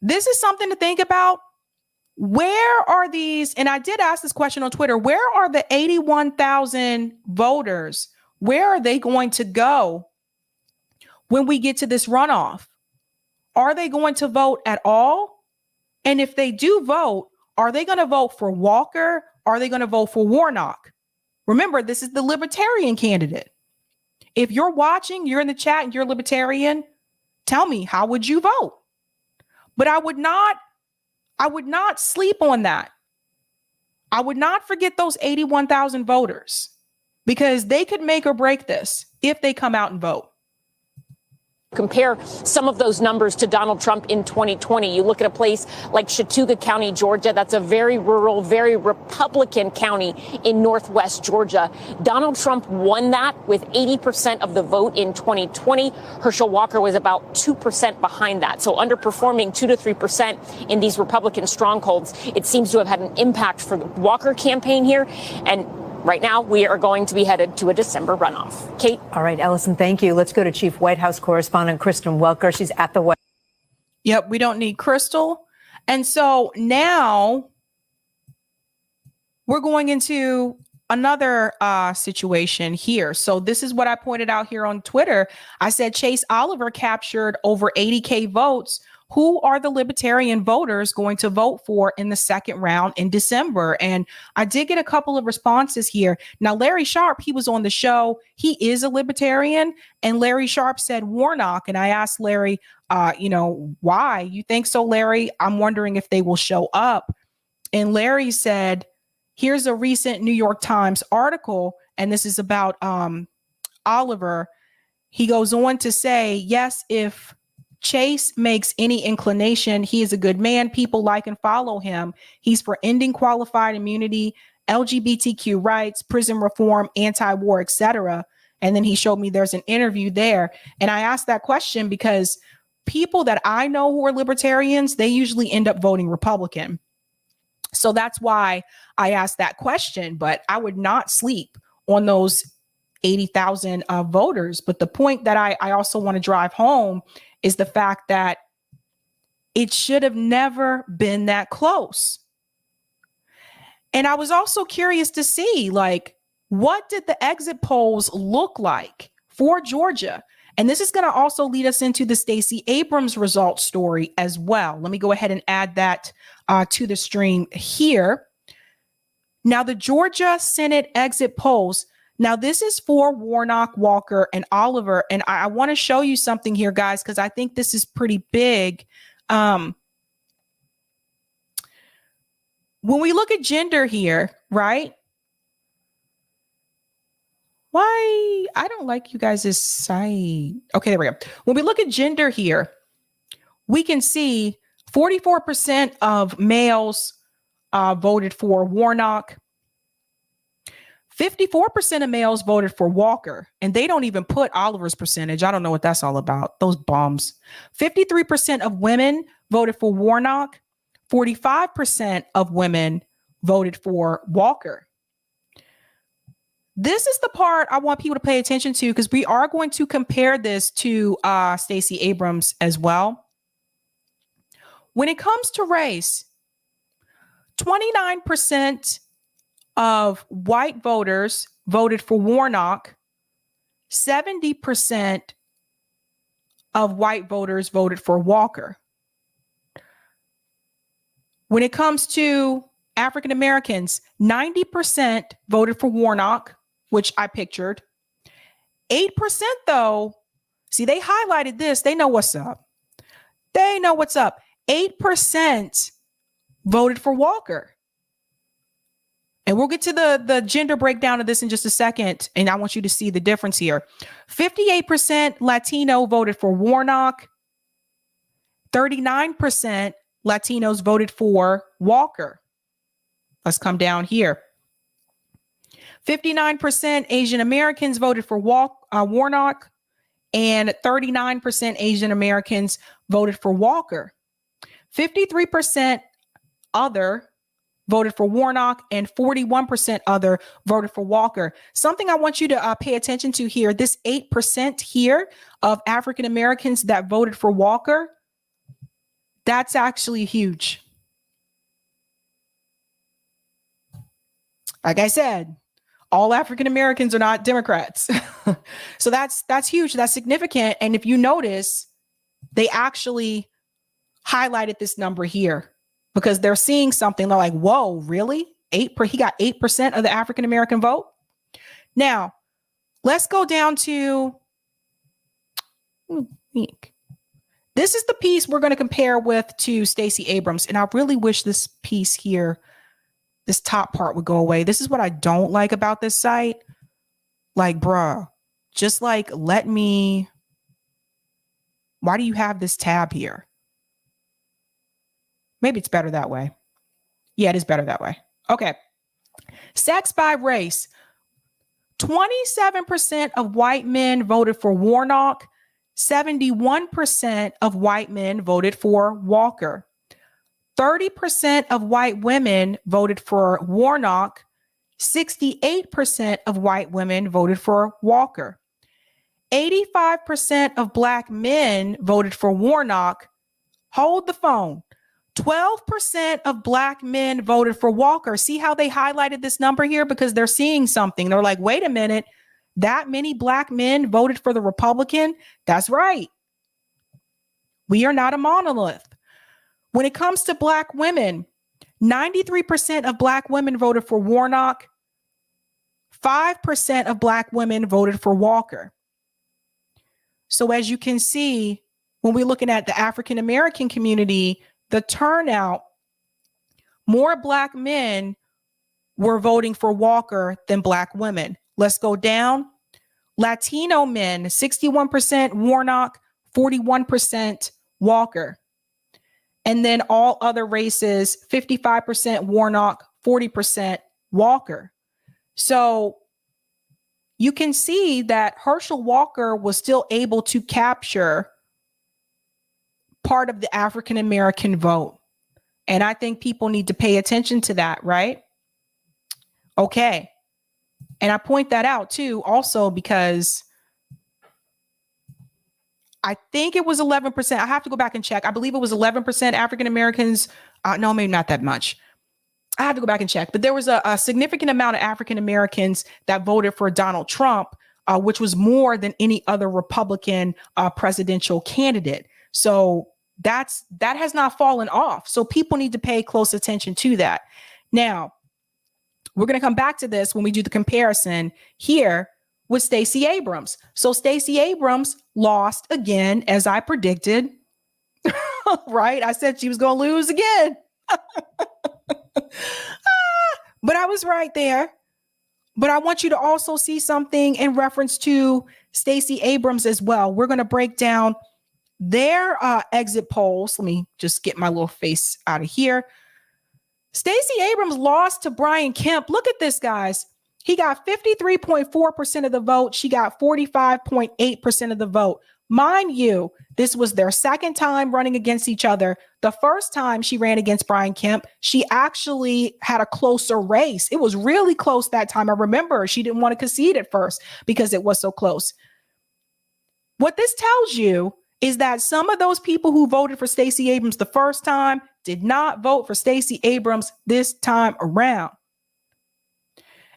this is something to think about. Where are these? And I did ask this question on Twitter. Where are the 81,000 voters? Where are they going to go when we get to this runoff? Are they going to vote at all? And if they do vote, are they going to vote for Walker? Are they going to vote for Warnock? Remember, this is the libertarian candidate. If you're watching, you're in the chat and you're libertarian, tell me, how would you vote? But I would not sleep on that. I would not forget those 81,000 voters, because they could make or break this if they come out and vote. Compare some of those numbers to Donald Trump in 2020. You look at a place like Chattooga County, Georgia. That's a very rural, very Republican county in northwest Georgia. Donald Trump won that with 80% of the vote in 2020. Herschel Walker was about 2% behind that. So underperforming 2 to 3% in these Republican strongholds. It seems to have had an impact for the Walker campaign here. And right now, we are going to be headed to a December runoff. Kate? All right, Ellison, thank you. Let's go to Chief White House Correspondent Kristen Welker. She's at the White House. Yep, we don't need Crystal. And so now we're going into another situation here. So this is what I pointed out here on Twitter. I said Chase Oliver captured over 80K votes. Who are the libertarian voters going to vote for in the second round in December? And I did get a couple of responses here. Now, Larry Sharp, he was on the show. He is a libertarian. And Larry Sharp said Warnock. And I asked Larry, why? You think so, Larry? I'm wondering if they will show up. And Larry said, here's a recent New York Times article. And this is about Oliver. He goes on to say, yes, if Chase makes any inclination, he is a good man. People like and follow him. He's for ending qualified immunity, LGBTQ rights, prison reform, anti-war, etc. And then he showed me there's an interview there. And I asked that question because people that I know who are libertarians, they usually end up voting Republican. So that's why I asked that question. But I would not sleep on those 80,000 voters. But the point that I also want to drive home is the fact that it should have never been that close. And I was also curious to see, what did the exit polls look like for Georgia? And this is going to also lead us into the Stacey Abrams results story as well. Let me go ahead and add that to the stream here. Now, the Georgia Senate exit polls. Now, this is for Warnock, Walker, and Oliver. And I want to show you something here, guys, because I think this is pretty big. When we look at gender here, right? Why? I don't like you guys' side. Okay, there we go. When we look at gender here, we can see 44% of males voted for Warnock. 54% of males voted for Walker, and they don't even put Oliver's percentage. I don't know what that's all about. Those bums. 53% of women voted for Warnock. 45% of women voted for Walker. This is the part I want people to pay attention to, because we are going to compare this to Stacey Abrams as well. When it comes to race, 29% of white voters voted for Warnock. 70% of white voters voted for Walker. When it comes to African Americans, 90% voted for Warnock, which I pictured. 8% though, see, they highlighted this. They know what's up. They know what's up. 8% voted for Walker. And we'll get to the gender breakdown of this in just a second. And I want you to see the difference here. 58% Latino voted for Warnock. 39% Latinos voted for Walker. Let's come down here. 59% Asian Americans voted for Warnock. And 39% Asian Americans voted for Walker. 53% other voted for Warnock, and 41% other voted for Walker. Something I want you to pay attention to here, this 8% here of African Americans that voted for Walker, that's actually huge. Like I said, all African Americans are not Democrats. So that's huge. That's significant. And if you notice, they actually highlighted this number here because they're seeing something. They're like, whoa, really? He got 8% of the African American vote. Now, let's go down to, this is the piece we're going to compare with to Stacey Abrams. And I really wish this piece here, this top part would go away. This is what I don't like about this site. Like, bruh, just like, let me, why do you have this tab here? Maybe it's better that way. Yeah, it is better that way. Okay. Sex by race. 27% of white men voted for Warnock. 71% of white men voted for Walker. 30% of white women voted for Warnock. 68% of white women voted for Walker. 85% of black men voted for Warnock. Hold the phone. 12% of black men voted for Walker. See how they highlighted this number here? Because they're seeing something. They're like, wait a minute, that many black men voted for the Republican? That's right. We are not a monolith. When it comes to black women, 93% of black women voted for Warnock. 5% of black women voted for Walker. So as you can see, when we're looking at the African American community, the turnout, more black men were voting for Walker than black women. Let's go down. Latino men, 61% Warnock, 41% Walker. And then all other races, 55% Warnock, 40% Walker. So you can see that Herschel Walker was still able to capture part of the African American vote. And I think people need to pay attention to that, right? Okay. And I point that out too, also because I think it was 11%. I have to go back and check. I believe it was 11% African Americans. No, maybe not that much. I have to go back and check. But there was a significant amount of African Americans that voted for Donald Trump, which was more than any other Republican presidential candidate. So that has not fallen off. So people need to pay close attention to that. Now, we're going to come back to this when we do the comparison here with Stacey Abrams. So Stacey Abrams lost again, as I predicted, right? I said she was going to lose again. But I was right there. But I want you to also see something in reference to Stacey Abrams as well. We're going to break down their exit polls. Let me just get my little face out of here. Stacey Abrams lost to Brian Kemp. Look at this, guys. He got 53.4% of the vote. She got 45.8% of the vote. Mind you, this was their second time running against each other. The first time she ran against Brian Kemp, she actually had a closer race. It was really close that time. I remember she didn't want to concede at first because it was so close. What this tells you is that some of those people who voted for Stacey Abrams the first time did not vote for Stacey Abrams this time around.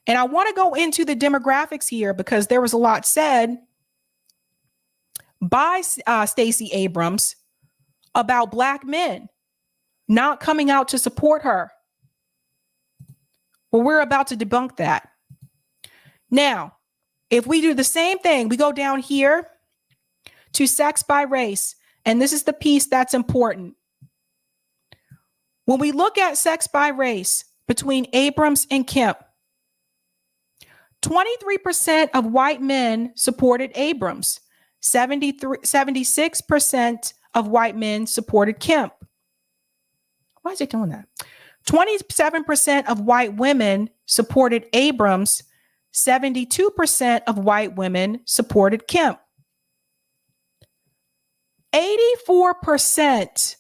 And I want to go into the demographics here because there was a lot said by Stacey Abrams about black men not coming out to support her. Well, we're about to debunk that. Now, if we do the same thing, we go down here to sex by race, and this is the piece that's important. When we look at sex by race between Abrams and Kemp, 23% of white men supported Abrams. 76% of white men supported Kemp. Why is it doing that? 27% of white women supported Abrams. 72% of white women supported Kemp. 84%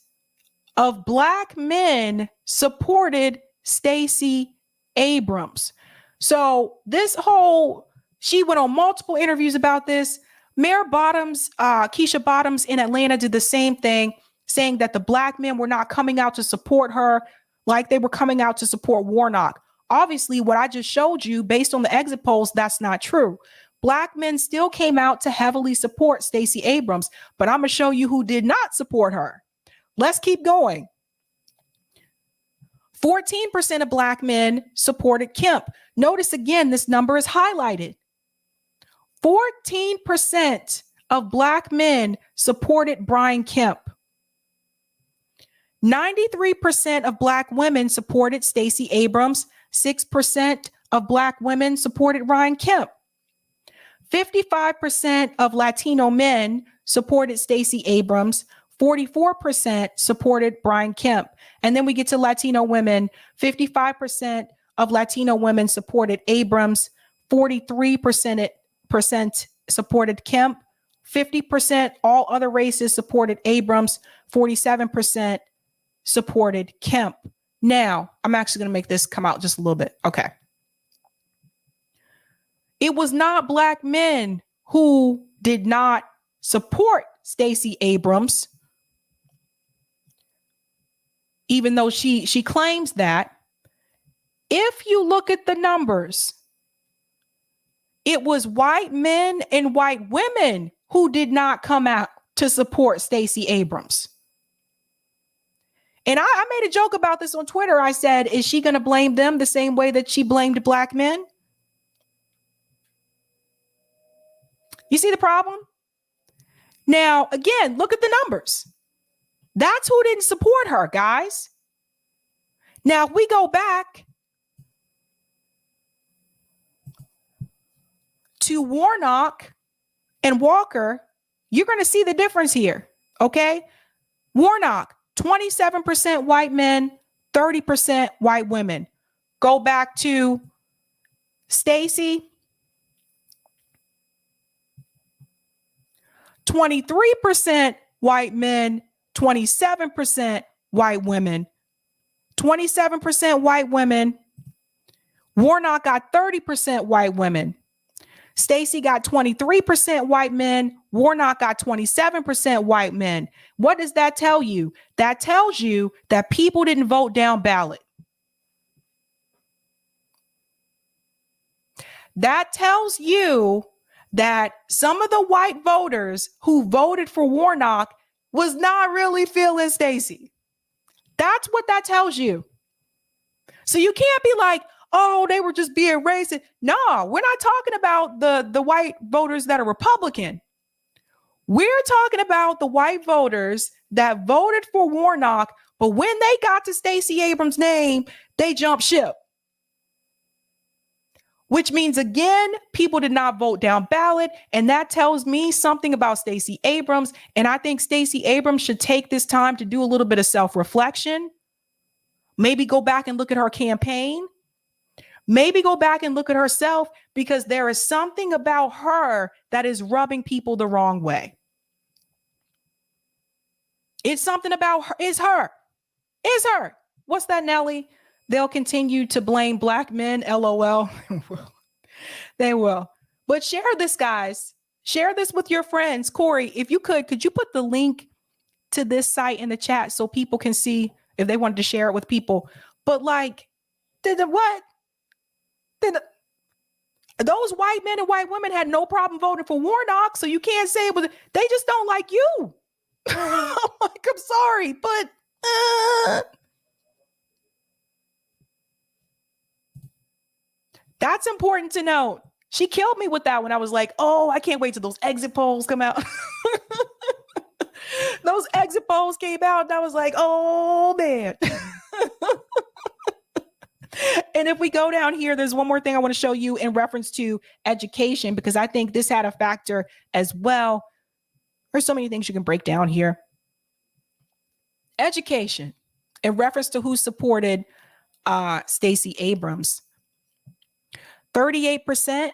of black men supported Stacey Abrams. So she went on multiple interviews about this. Mayor Bottoms, Keisha Bottoms in Atlanta did the same thing, saying that the black men were not coming out to support her like they were coming out to support Warnock. Obviously, what I just showed you, based on the exit polls, that's not true. Black men still came out to heavily support Stacey Abrams, but I'm going to show you who did not support her. Let's keep going. 14% of black men supported Kemp. Notice again, this number is highlighted. 14% of black men supported Brian Kemp. 93% of black women supported Stacey Abrams. 6% of black women supported Brian Kemp. 55% of Latino men supported Stacey Abrams. 44% supported Brian Kemp. And then we get to Latino women. 55% of Latino women supported Abrams. 43% supported Kemp. 50% all other races supported Abrams. 47% supported Kemp. Now, I'm actually going to make this come out just a little bit. Okay. It was not black men who did not support Stacey Abrams, even though she claims that. If you look at the numbers, it was white men and white women who did not come out to support Stacey Abrams. And I made a joke about this on Twitter. I said, is she going to blame them the same way that she blamed black men? You see the problem? Now, again, look at the numbers. That's who didn't support her, guys. Now, if we go back to Warnock and Walker, you're going to see the difference here, okay? Warnock, 27% white men, 30% white women. Go back to Stacey, 23% white men, 27% white women. 27% white women. Warnock got 30% white women. Stacey got 23% white men. Warnock got 27% white men. What does that tell you? That tells you that people didn't vote down Ballot. That tells you that some of the white voters who voted for Warnock was not really feeling Stacey. That's what that tells you. So you can't be like, oh, they were just being racist. No, we're not talking about the white voters that are Republican. We're talking about the white voters that voted for Warnock, but when they got to Stacey Abrams' name, they jumped ship. Which means, again, people did not vote down Ballot. And that tells me something about Stacey Abrams. And I think Stacey Abrams should take this time to do a little bit of self-reflection. Maybe go back and look at her campaign. Maybe go back and look at herself, because there is something about her that is rubbing people the wrong way. It's something about her. It's her. It's her. What's that, Nelly? They'll continue to blame black men. LOL. They will. But share this, guys. Share this with your friends. Corey, if you could you put the link to this site in the chat so people can see if they wanted to share it with people? But like, those white men and white women had no problem voting for Warnock, so you can't say it was, they just don't like you. I'm like, I'm sorry, but that's important to note. She killed me with that when I was like, oh, I can't wait till those exit polls come out. Those exit polls came out and I was like, oh man. And if we go down here, there's one more thing I want to show you in reference to education, because I think this had a factor as well. There's so many things you can break down here. Education in reference to who supported Stacey Abrams. 38%, let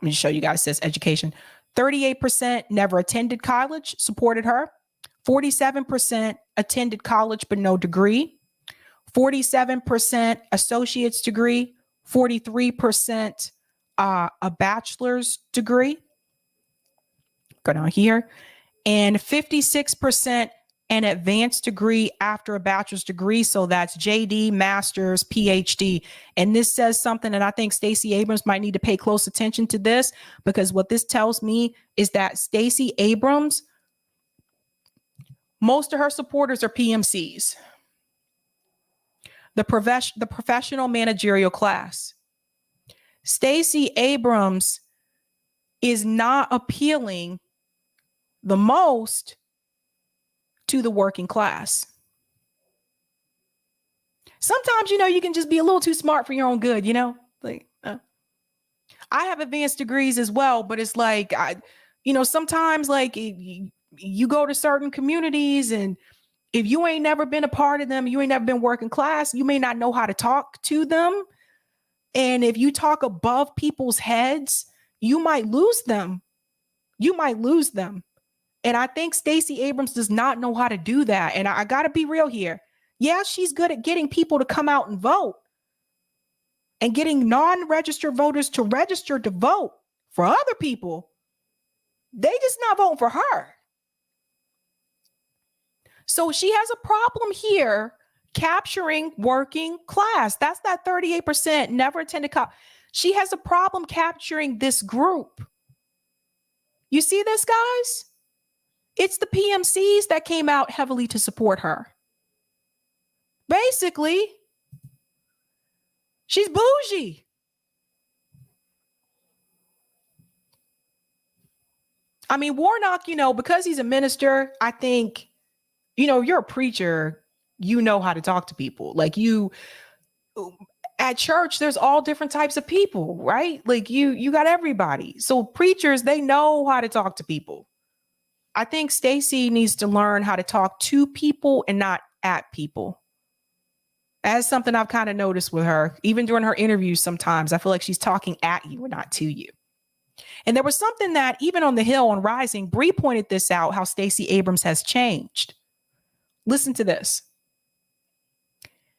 me show you guys this education. 38% never attended college, supported her. 47% attended college but no degree. 47% associate's degree, 43% a bachelor's degree. Go down here. And 56% an advanced degree after a bachelor's degree. So that's JD, master's, PhD. And this says something, and I think Stacey Abrams might need to pay close attention to this, because what this tells me is that Stacey Abrams, most of her supporters are PMCs. The professional managerial class. Stacey Abrams is not appealing the most to the working class. Sometimes, you can just be a little too smart for your own good, like, I have advanced degrees as well, but it's like, sometimes like you go to certain communities, and if you ain't never been a part of them, you ain't never been working class, you may not know how to talk to them. And if you talk above people's heads, you might lose them. And I think Stacey Abrams does not know how to do that. And I got to be real here. Yeah, she's good at getting people to come out and vote and getting non-registered voters to register to vote for other people. They just not voting for her. So she has a problem here capturing working class. That's that 38% never attended college. She has a problem capturing this group. You see this, guys? It's the PMCs that came out heavily to support her. Basically, she's bougie. I mean, Warnock, because he's a minister, I think, you're a preacher, you know how to talk to people. Like at church, there's all different types of people, right? Like you got everybody. So preachers, they know how to talk to people. I think Stacey needs to learn how to talk to people and not at people. That's something I've kind of noticed with her. Even during her interviews, sometimes I feel like she's talking at you and not to you. And there was something that even on the Hill on Rising, Bree pointed this out, how Stacey Abrams has changed. Listen to this.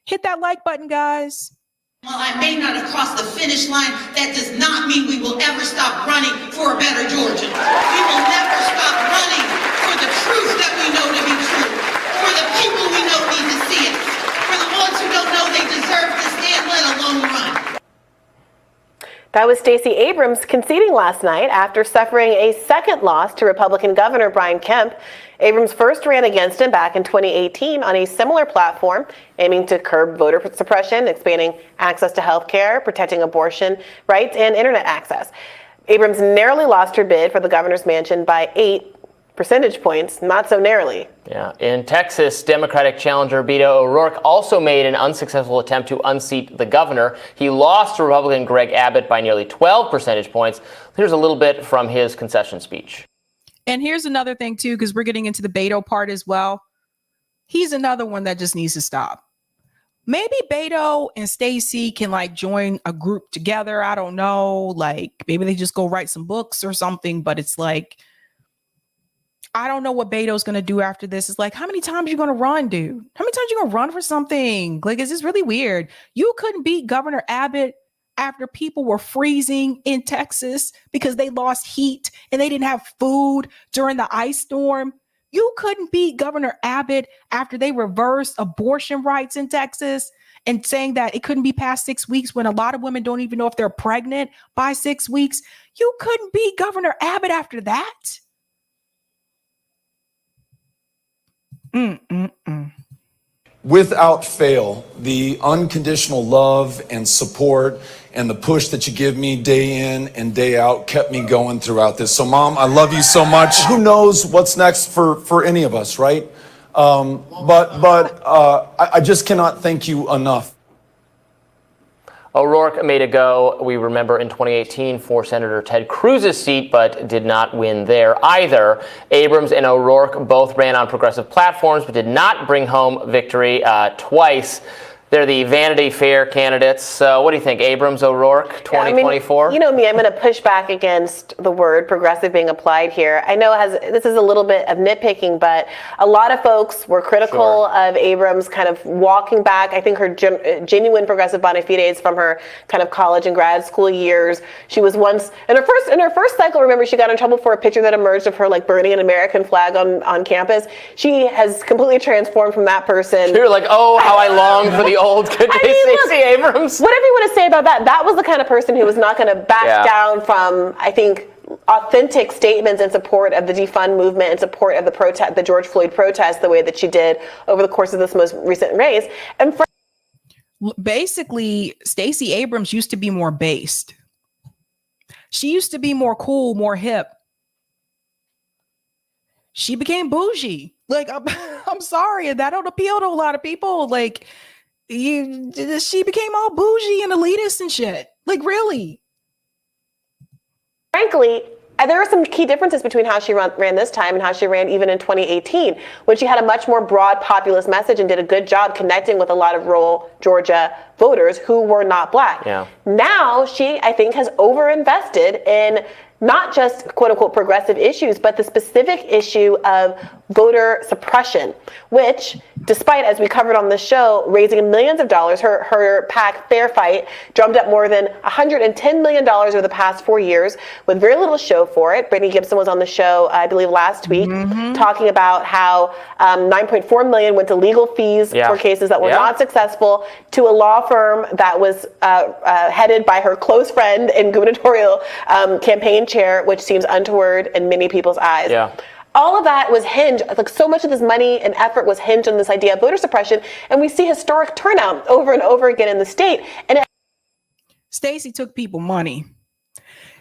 Hit that like button, guys. While I may not have crossed the finish line, that does not mean we will ever stop running for a better Georgia. We will never stop running for the truth that we know to be true, for the people we know need to see it, for the ones who don't know they deserve to stand, let alone run. That was Stacey Abrams conceding last night after suffering a second loss to Republican Governor Brian Kemp. Abrams first ran against him back in 2018 on a similar platform, aiming to curb voter suppression, expanding access to health care, protecting abortion rights, and internet access. Abrams narrowly lost her bid for the governor's mansion by 8 percentage points, not so narrowly. Yeah. In Texas, Democratic challenger Beto O'Rourke also made an unsuccessful attempt to unseat the governor. He lost to Republican Greg Abbott by nearly 12 percentage points. Here's a little bit from his concession speech. And here's another thing, too, because we're getting into the Beto part as well. He's another one that just needs to stop. Maybe Beto and Stacey can join a group together. I don't know. Maybe they just go write some books or something. But it's I don't know what Beto's going to do after this. It's how many times are you going to run, dude? How many times are you going to run for something? Is this really weird? You couldn't beat Governor Abbott after people were freezing in Texas because they lost heat and they didn't have food during the ice storm. You couldn't beat Governor Abbott after they reversed abortion rights in Texas and saying that it couldn't be past 6 weeks when a lot of women don't even know if they're pregnant by 6 weeks. You couldn't beat Governor Abbott after that. Without fail, the unconditional love and support and the push that you give me day in and day out kept me going throughout this. So, Mom, I love you so much. Who knows what's next for any of us, right? I just cannot thank you enough. O'Rourke made a go, we remember, in 2018 for Senator Ted Cruz's seat, but did not win there either. Abrams and O'Rourke both ran on progressive platforms, but did not bring home victory twice. They're the Vanity Fair candidates. What do you think, Abrams, O'Rourke, 2024? I mean, you know me, I'm going to push back against the word progressive being applied here. I know this is a little bit of nitpicking, but a lot of folks were critical of Abrams kind of walking back. I think her genuine progressive bona fides from her kind of college and grad school years. She was once in her first cycle. Remember, she got in trouble for a picture that emerged of her like burning an American flag on campus. She has completely transformed from that person. You're like, oh, how I long for the old Stacey Abrams. Whatever you want to say about that, that was the kind of person who was not going to back down from, I think, authentic statements in support of the defund movement, in support of the George Floyd protest, the way that she did over the course of this most recent race. And basically, Stacey Abrams used to be more based. She used to be more cool, more hip. She became bougie. Like, I'm sorry, that don't appeal to a lot of people. Like, she became all bougie and elitist and shit. Like, really? Frankly, there are some key differences between how she ran this time and how she ran even in 2018, when she had a much more broad populist message and did a good job connecting with a lot of rural Georgia voters who were not black. Yeah. Now she, I think, has overinvested in not just quote unquote progressive issues, but the specific issue of voter suppression, which, despite, as we covered on the show, raising millions of dollars, her PAC Fair Fight drummed up more than $110 million over the past 4 years with very little show for it. Brittany Gibson was on the show, I believe, last week, talking about how $9.4 million went to legal fees for cases that were not successful, to a law firm that was headed by her close friend and gubernatorial campaign chair, which seems untoward in many people's eyes. Yeah. All of that was hinged, like so much of this money and effort was hinged on this idea of voter suppression, and we see historic turnout over and over again in the state. And Stacey took people money.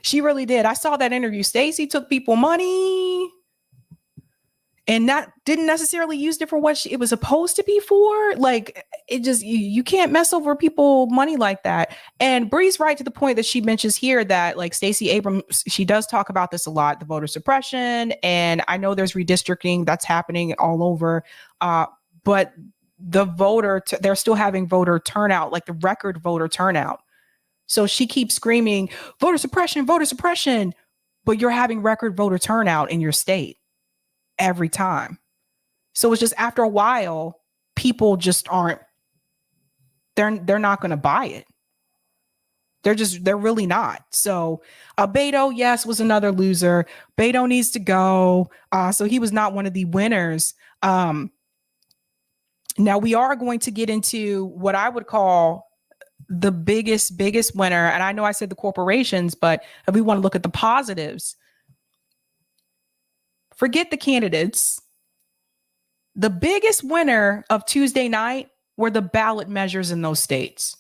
She really did. I saw that interview. Stacey took people money and didn't necessarily use it for what it was supposed to be for. Like, it just, you can't mess over people money like that. And Bree's right to the point that she mentions here that, like, Stacey Abrams, she does talk about this a lot, the voter suppression. And I know there's redistricting that's happening all over. But the they're still having voter turnout, like the record voter turnout. So she keeps screaming, voter suppression, but you're having record voter turnout in your state every time. So it's just, after a while, people just they're not going to buy it. They're really not. So Beto, yes, was another loser. Beto needs to go. So he was not one of the winners. Now we are going to get into what I would call the biggest winner. And I know I said the corporations, but if we want to look at the positives, forget the candidates. The biggest winner of Tuesday night were the ballot measures in those states.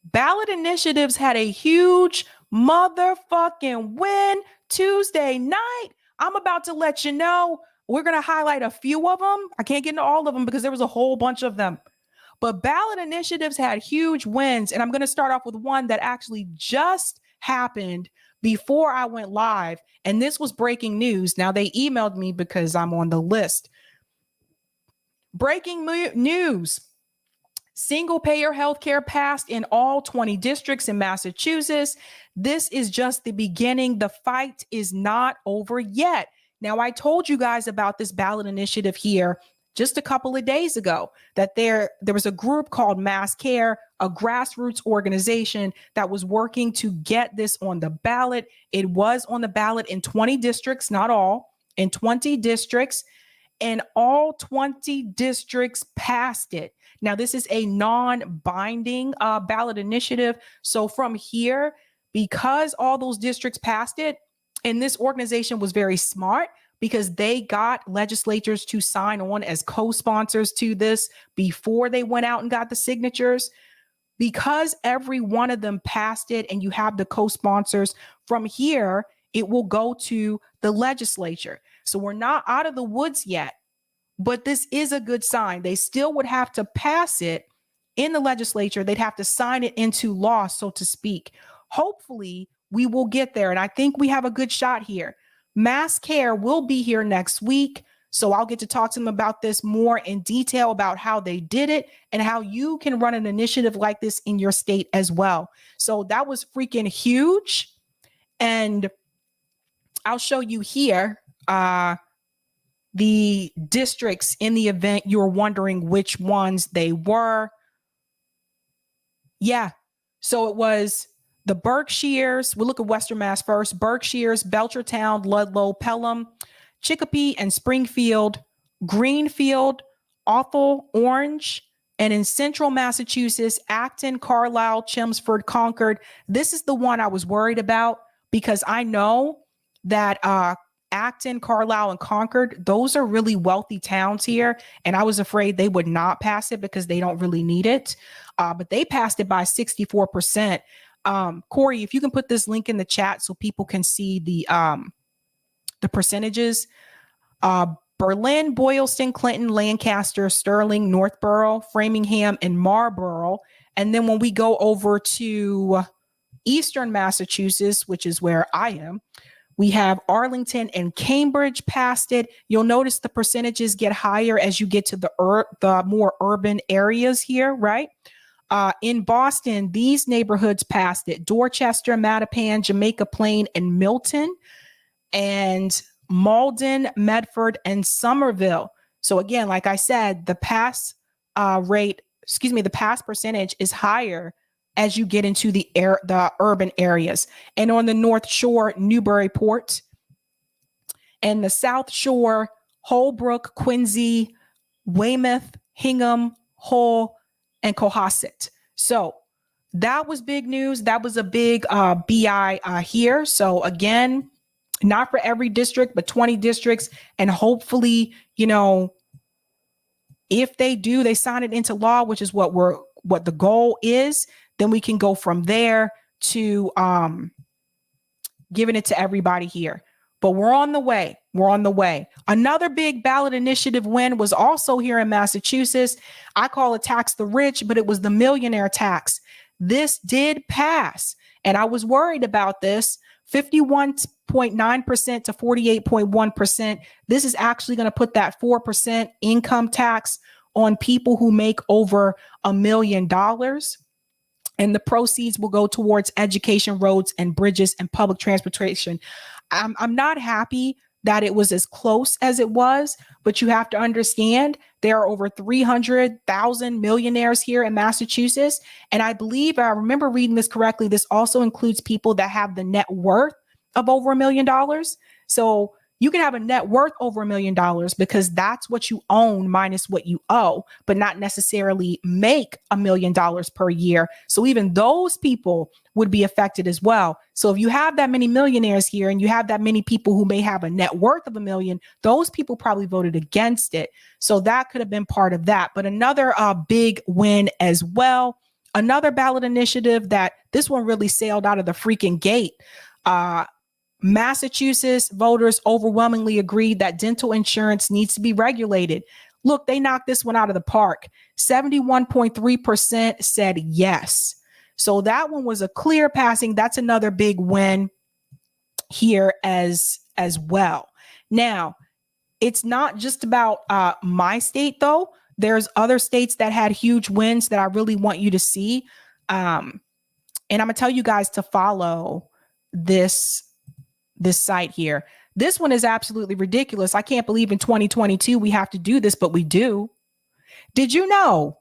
Ballot initiatives had a huge motherfucking win Tuesday night. I'm about to let you know. We're going to highlight a few of them. I can't get into all of them because there was a whole bunch of them. But ballot initiatives had huge wins. And I'm going to start off with one that actually just happened before I went live. And this was breaking news. Now, they emailed me because I'm on the list. Breaking news. Single payer healthcare passed in all 20 districts in Massachusetts. This is just the beginning. The fight is not over yet. Now, I told you guys about this ballot initiative here just a couple of days ago, that there was a group called Mass Care, a grassroots organization that was working to get this on the ballot. It was on the ballot in 20 districts, not all, in 20 districts, and all 20 districts passed it. Now, this is a non-binding ballot initiative. So from here, because all those districts passed it, and this organization was very smart, because they got legislators to sign on as co-sponsors to this before they went out and got the signatures. Because every one of them passed it and you have the co-sponsors, from here, it will go to the legislature. So we're not out of the woods yet, but this is a good sign. They still would have to pass it in the legislature. They'd have to sign it into law, so to speak. Hopefully, we will get there. And I think we have a good shot here. Mass Care will be here next week. So I'll get to talk to them about this more in detail about how they did it and how you can run an initiative like this in your state as well. So that was freaking huge. And I'll show you here the districts in the event you're wondering which ones they were. Yeah. So it was the Berkshires. We'll look at Western Mass first. Berkshires, Belchertown, Ludlow, Pelham, Chicopee, and Springfield, Greenfield, Athol, Orange, and in central Massachusetts, Acton, Carlisle, Chelmsford, Concord. This is the one I was worried about because I know that Acton, Carlisle, and Concord, those are really wealthy towns here. And I was afraid they would not pass it because they don't really need it. But they passed it by 64%. Corey, if you can put this link in the chat so people can see the percentages. Berlin, Boylston, Clinton, Lancaster, Sterling, Northborough, Framingham, and Marlborough. And then when we go over to Eastern Massachusetts, which is where I am, we have Arlington and Cambridge passed it. You'll notice the percentages get higher as you get to the more urban areas here, right? In Boston, these neighborhoods passed it. Dorchester, Mattapan, Jamaica Plain, and Milton. And Malden, Medford, and Somerville. So again, like I said, the pass the pass percentage is higher as you get into the urban areas. And on the North Shore, Newburyport, and the South Shore, Holbrook, Quincy, Weymouth, Hingham, Hull, and Cohasset. So that was big news. That was a big BI here. So again, not for every district, but 20 districts. And hopefully, if they sign it into law, which is what the goal is, then we can go from there to giving it to everybody here. But we're on the way. We're on the way. Another big ballot initiative win was also here in Massachusetts. I call it tax the rich, but it was the millionaire tax. This did pass. And I was worried about this. 51.9% to 48.1%. This is actually going to put that 4% income tax on people who make over $1 million. And the proceeds will go towards education, roads, and bridges, and public transportation. I'm not happy that it was as close as it was, but you have to understand there are over 300,000 millionaires here in Massachusetts. And I believe, I remember reading this correctly, this also includes people that have the net worth of over $1 million. So you can have a net worth over $1 million because that's what you own minus what you owe, but not necessarily make $1 million per year. So even those people would be affected as well. So if you have that many millionaires here and you have that many people who may have a net worth of $1 million, those people probably voted against it. So that could have been part of that. But another big win as well. Another ballot initiative that this one really sailed out of the freaking gate. Massachusetts voters overwhelmingly agreed that dental insurance needs to be regulated. Look, they knocked this one out of the park. 71.3% said yes. So that one was a clear passing. That's another big win here as well. Now, it's not just about my state, though. There's other states that had huge wins that I really want you to see. And I'm going to tell you guys to follow this site here. This one is absolutely ridiculous. I can't believe in 2022 we have to do this, but we do. Did you know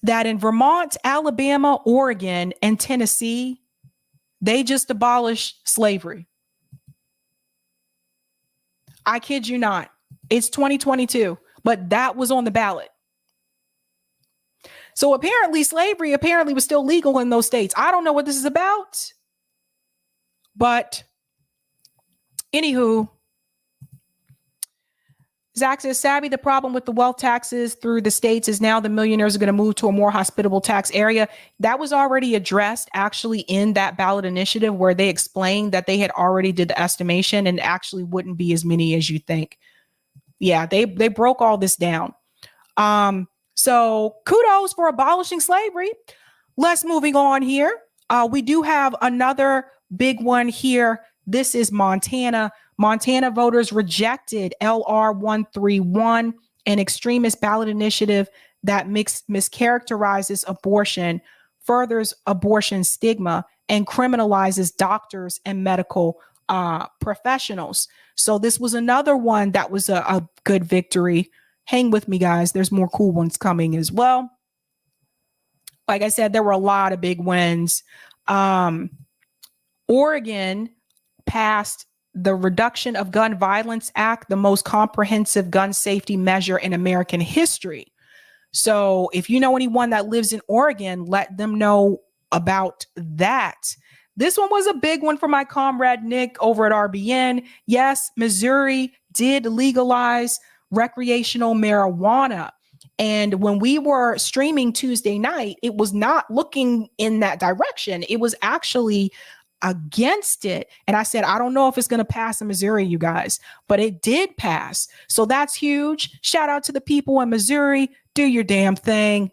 that in Vermont, Alabama, Oregon, and Tennessee, they just abolished slavery? I kid you not. It's 2022, but that was on the ballot. So apparently slavery was still legal in those states. I don't know what this is about, but anywho, Zach says, Sabby, the problem with the wealth taxes through the states is now the millionaires are going to move to a more hospitable tax area. That was already addressed actually in that ballot initiative where they explained that they had already did the estimation and actually wouldn't be as many as you think. Yeah, they broke all this down. So kudos for abolishing slavery. Let's moving on here. We do have another big one here This is Montana. Montana voters rejected LR 131, an extremist ballot initiative that mischaracterizes abortion, furthers abortion stigma, and criminalizes doctors and medical professionals. So this was another one that was a good victory. Hang with me, guys. There's more cool ones coming as well. Like I said, there were a lot of big wins. Oregon passed the Reduction of Gun Violence Act, the most comprehensive gun safety measure in American history. So if you know anyone that lives in Oregon, let them know about that. This one was a big one for my comrade Nick over at RBN. Yes, Missouri did legalize recreational marijuana. And when we were streaming Tuesday night, it was not looking in that direction. It was actually against it. And I said, I don't know if it's going to pass in Missouri, you guys, but it did pass. So that's huge. Shout out to the people in Missouri. Do your damn thing.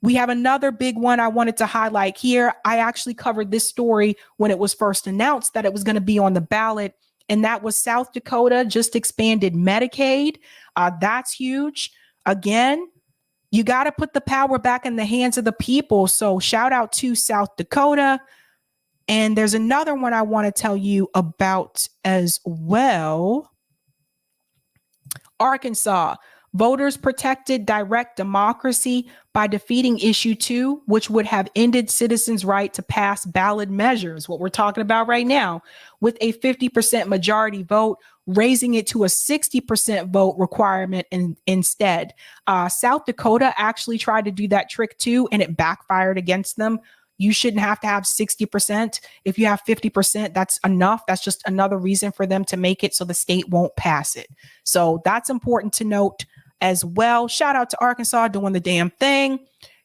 We have another big one I wanted to highlight here. I actually covered this story when it was first announced that it was going to be on the ballot. And that was South Dakota just expanded Medicaid. That's huge. Again, you got to put the power back in the hands of the people. So shout out to South Dakota. And there's another one I want to tell you about as well. Arkansas. Voters protected direct democracy by defeating issue 2, which would have ended citizens' right to pass ballot measures, what we're talking about right now, with a 50% majority vote, raising it to a 60% vote requirement instead. South Dakota actually tried to do that trick too, and it backfired against them. You shouldn't have to have 60%. If you have 50%, that's enough. That's just another reason for them to make it so the state won't pass it. So that's important to note as well. Shout out to Arkansas doing the damn thing.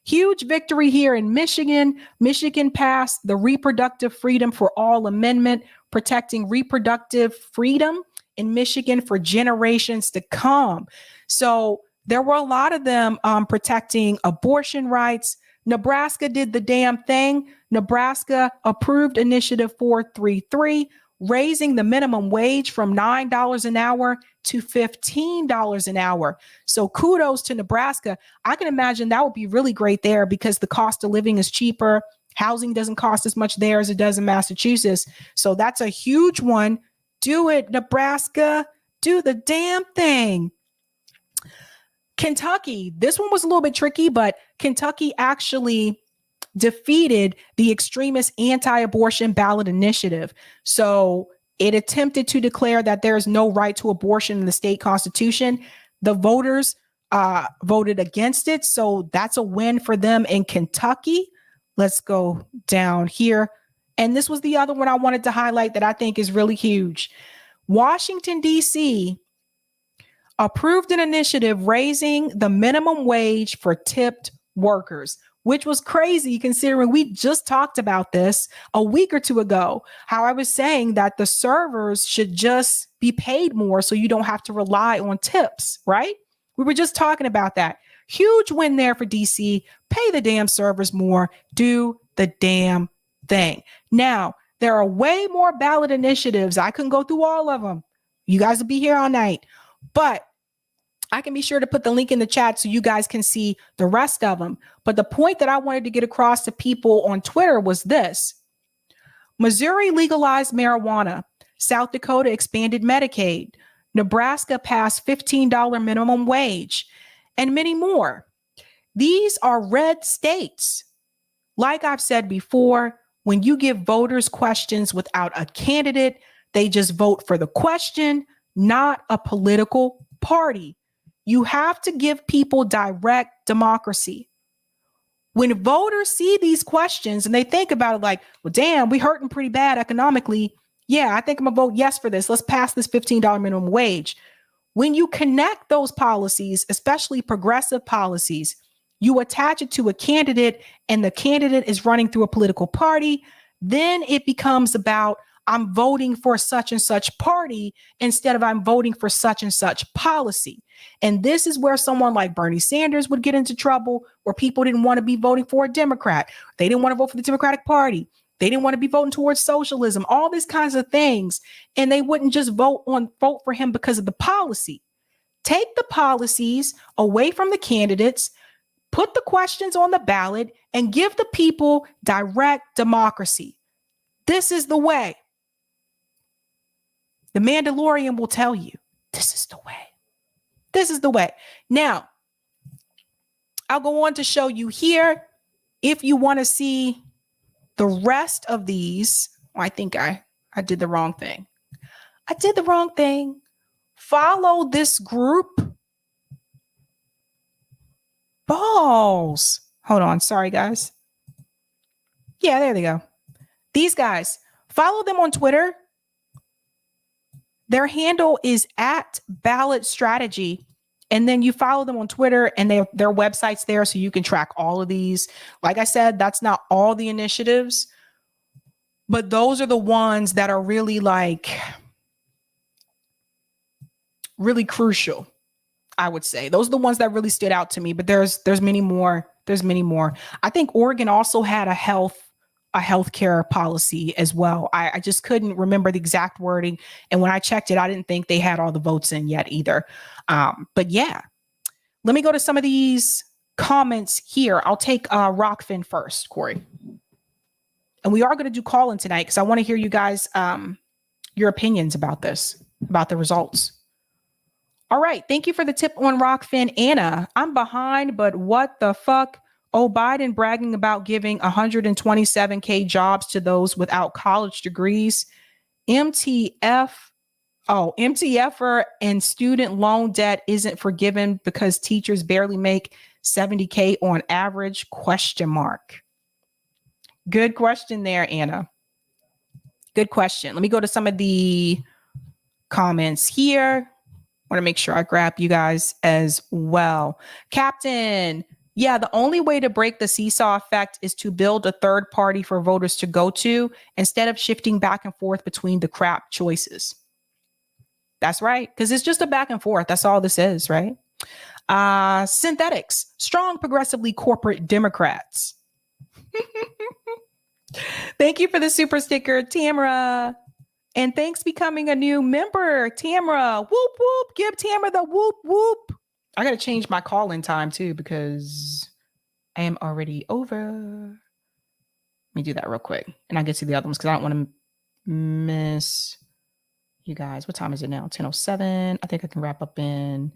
Huge victory here in Michigan. Michigan passed the Reproductive Freedom for All Amendment, protecting reproductive freedom in Michigan for generations to come. So there were a lot of them protecting abortion rights. Nebraska did the damn thing. Nebraska approved Initiative 433, raising the minimum wage from $9 an hour to $15 an hour. So kudos to Nebraska. I can imagine that would be really great there because the cost of living is cheaper. Housing doesn't cost as much there as it does in Massachusetts. So that's a huge one. Do it, Nebraska. Do the damn thing. Kentucky, this one was a little bit tricky, but Kentucky actually defeated the extremist anti-abortion ballot initiative. So it attempted to declare that there is no right to abortion in the state constitution. The voters voted against it. So that's a win for them in Kentucky. Let's go down here. And this was the other one I wanted to highlight that I think is really huge. Washington, D.C. approved an initiative raising the minimum wage for tipped workers, which was crazy considering we just talked about this a week or two ago, how I was saying that the servers should just be paid more so you don't have to rely on tips, right? We were just talking about that. Huge win there for DC. Pay the damn servers more. Do the damn thing. Now, there are way more ballot initiatives. I couldn't go through all of them. You guys will be here all night. But I can be sure to put the link in the chat so you guys can see the rest of them. But the point that I wanted to get across to people on Twitter was this. Missouri legalized marijuana. South Dakota expanded Medicaid. Nebraska passed $15 minimum wage, and many more. These are red states. Like I've said before, when you give voters questions without a candidate, they just vote for the question, not a political party. You have to give people direct democracy. When voters see these questions and they think about it like, well, damn, we hurting pretty bad economically. Yeah, I think I'm gonna vote yes for this. Let's pass this $15 minimum wage. When you connect those policies, especially progressive policies, you attach it to a candidate and the candidate is running through a political party, then it becomes about I'm voting for such and such party instead of I'm voting for such and such policy. And this is where someone like Bernie Sanders would get into trouble, where people didn't want to be voting for a Democrat. They didn't want to vote for the Democratic Party. They didn't want to be voting towards socialism, all these kinds of things. And they wouldn't just vote for him because of the policy. Take the policies away from the candidates, put the questions on the ballot, and give the people direct democracy. This is the way. The Mandalorian will tell you, this is the way. This is the way. Now, I'll go on to show you here. If you want to see the rest of these, I think I did the wrong thing. I did the wrong thing. Follow this group. Balls. Hold on. Sorry, guys. Yeah, there they go. These guys, follow them on Twitter. Their handle is @Ballot Strategy. And then you follow them on Twitter, and their website's there so you can track all of these. Like I said, that's not all the initiatives, but those are the ones that are really really crucial, I would say. Those are the ones that really stood out to me, but there's many more. There's many more. I think Oregon also had a healthcare policy as well. I just couldn't remember the exact wording. And when I checked it, I didn't think they had all the votes in yet either. But yeah, let me go to some of these comments here. I'll take Rockfin first, Corey. And we are going to do call-in tonight because I want to hear you guys, your opinions about this, about the results. All right. Thank you for the tip on Rockfin, Anna. I'm behind, but what the fuck? Oh, Biden bragging about giving 127K jobs to those without college degrees. MTFer and student loan debt isn't forgiven because teachers barely make 70K on average, ? Good question there, Anna. Good question. Let me go to some of the comments here. I want to make sure I grab you guys as well. Captain, yeah, the only way to break the seesaw effect is to build a third party for voters to go to instead of shifting back and forth between the crap choices. That's right, because it's just a back and forth. That's all this is, right? Synthetics, strong progressively corporate Democrats. Thank you for the super sticker, Tamara. And thanks becoming a new member, Tamara. Whoop, whoop. Give Tamara the whoop, whoop. I got to change my call-in time, too, because I am already over. Let me do that real quick. And I'll get to the other ones because I don't want to miss you guys. What time is it now? 10:07. I think I can wrap up in...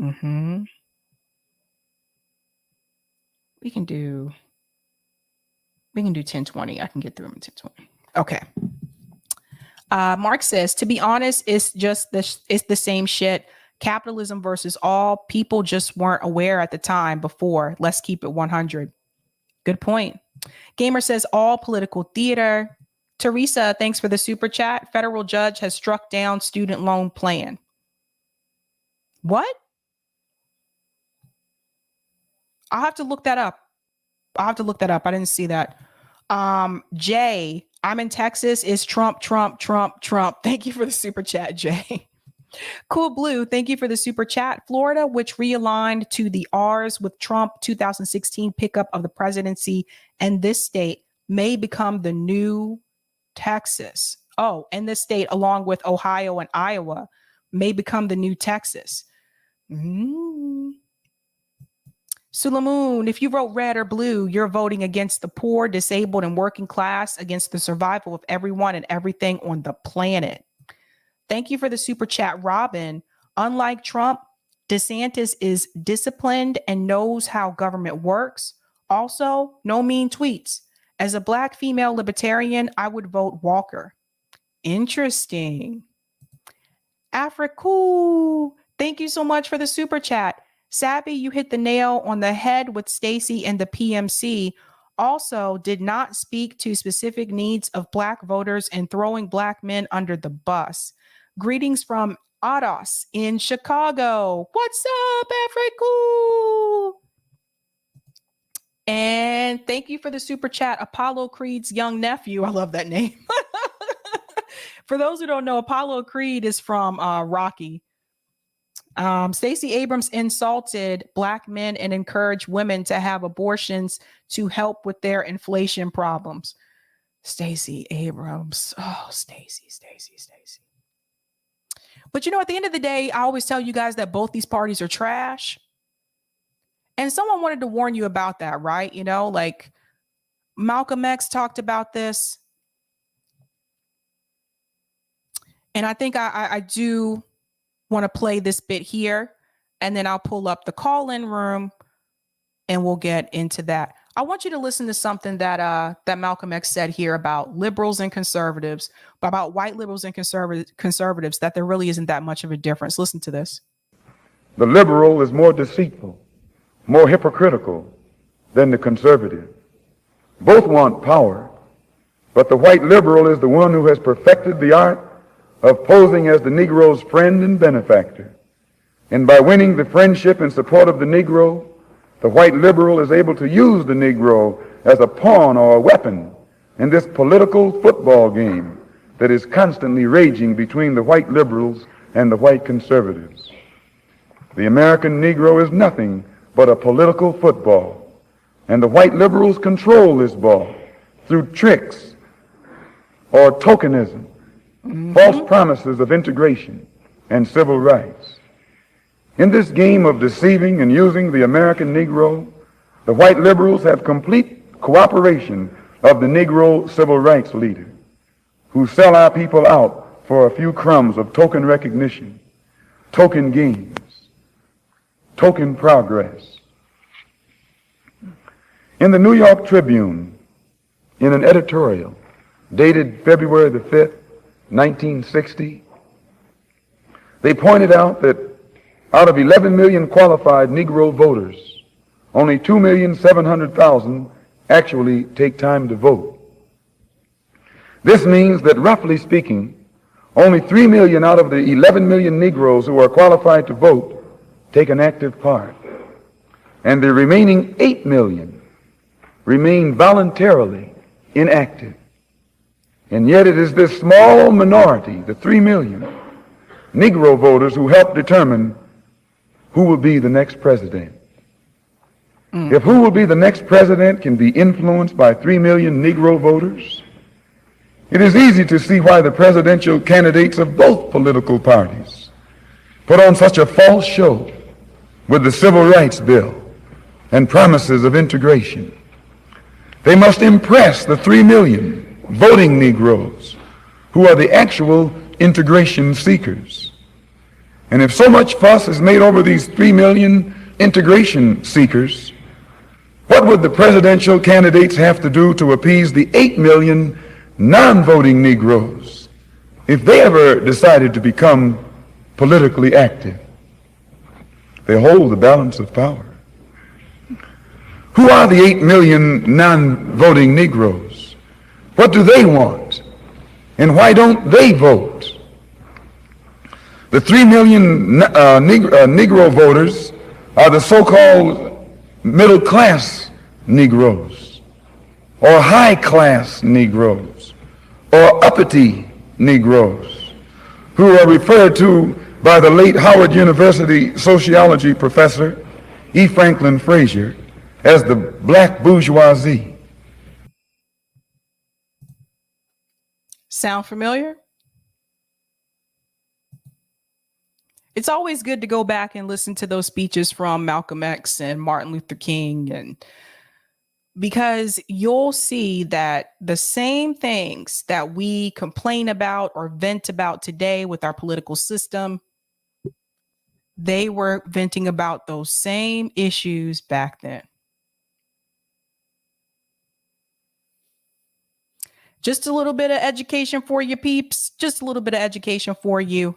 We can do 10:20. I can get through them at 10:20. Okay. Mark says, to be honest, it's the same shit. Capitalism versus all. People just weren't aware at the time before. Let's keep it 100. Good point. Gamer says all political theater. Teresa, thanks for the super chat. Federal judge has struck down student loan plan. What? I'll have to look that up. I didn't see that. Jay, I'm in Texas. Is Trump. Thank you for the super chat, Jay. Cool Blue, thank you for the super chat. Florida, which realigned to the R's with Trump 2016 pickup of the presidency, and this state may become the new Texas. Oh, and this state, along with Ohio and Iowa, may become the new Texas. Sulamoon, if you wrote red or blue, you're voting against the poor, disabled, and working class, against the survival of everyone and everything on the planet. Thank you for the super chat, Robin. Unlike Trump, DeSantis is disciplined and knows how government works. Also, no mean tweets. As a Black female libertarian, I would vote Walker. Interesting. Africa, thank you so much for the super chat. Sabby, you hit the nail on the head with Stacey and the PMC. Also, did not speak to specific needs of Black voters and throwing Black men under the bus. Greetings from Ados in Chicago. What's up, Africa? And thank you for the super chat, Apollo Creed's young nephew. I love that name. For those who don't know, Apollo Creed is from Rocky. Stacey Abrams insulted Black men and encouraged women to have abortions to help with their inflation problems. Stacey Abrams. Oh, Stacey. But at the end of the day, I always tell you guys that both these parties are trash. And someone wanted to warn you about that, right? Like Malcolm X talked about this. And I think I do want to play this bit here, and then I'll pull up the call-in room and we'll get into that. I want you to listen to something that Malcolm X said here about liberals and conservatives, but about white liberals and conservatives, that there really isn't that much of a difference. Listen to this. The liberal is more deceitful, more hypocritical than the conservative. Both want power, but the white liberal is the one who has perfected the art of posing as the Negro's friend and benefactor. And by winning the friendship and support of the Negro, the white liberal is able to use the Negro as a pawn or a weapon in this political football game that is constantly raging between the white liberals and the white conservatives. The American Negro is nothing but a political football, and the white liberals control this ball through tricks or tokenism, false promises of integration and civil rights. In this game of deceiving and using the American Negro, the white liberals have complete cooperation of the Negro civil rights leader, who sell our people out for a few crumbs of token recognition, token gains, token progress. In the New York Tribune, in an editorial dated February the 5th, 1960, they pointed out that out of 11 million qualified Negro voters, only 2,700,000 actually take time to vote. This means that, roughly speaking, only 3 million out of the 11 million Negroes who are qualified to vote take an active part, and the remaining 8 million remain voluntarily inactive. And yet it is this small minority, the 3 million Negro voters, who help determine who will be the next president. If who will be the next president can be influenced by 3 million Negro voters, it is easy to see why the presidential candidates of both political parties put on such a false show with the Civil Rights Bill and promises of integration. They must impress the 3 million voting Negroes who are the actual integration seekers. And if so much fuss is made over these 3 million integration seekers, what would the presidential candidates have to do to appease the 8 million non-voting Negroes if they ever decided to become politically active? They hold the balance of power. Who are the 8 million non-voting Negroes? What do they want? And why don't they vote? The 3 million Negro voters are the so-called middle-class Negroes, or high-class Negroes, or uppity Negroes, who are referred to by the late Howard University sociology professor E. Franklin Frazier as the black bourgeoisie. Sound familiar? It's always good to go back and listen to those speeches from Malcolm X and Martin Luther King, and because you'll see that the same things that we complain about or vent about today with our political system, they were venting about those same issues back then. Just a little bit of education for you peeps. Just a little bit of education for you.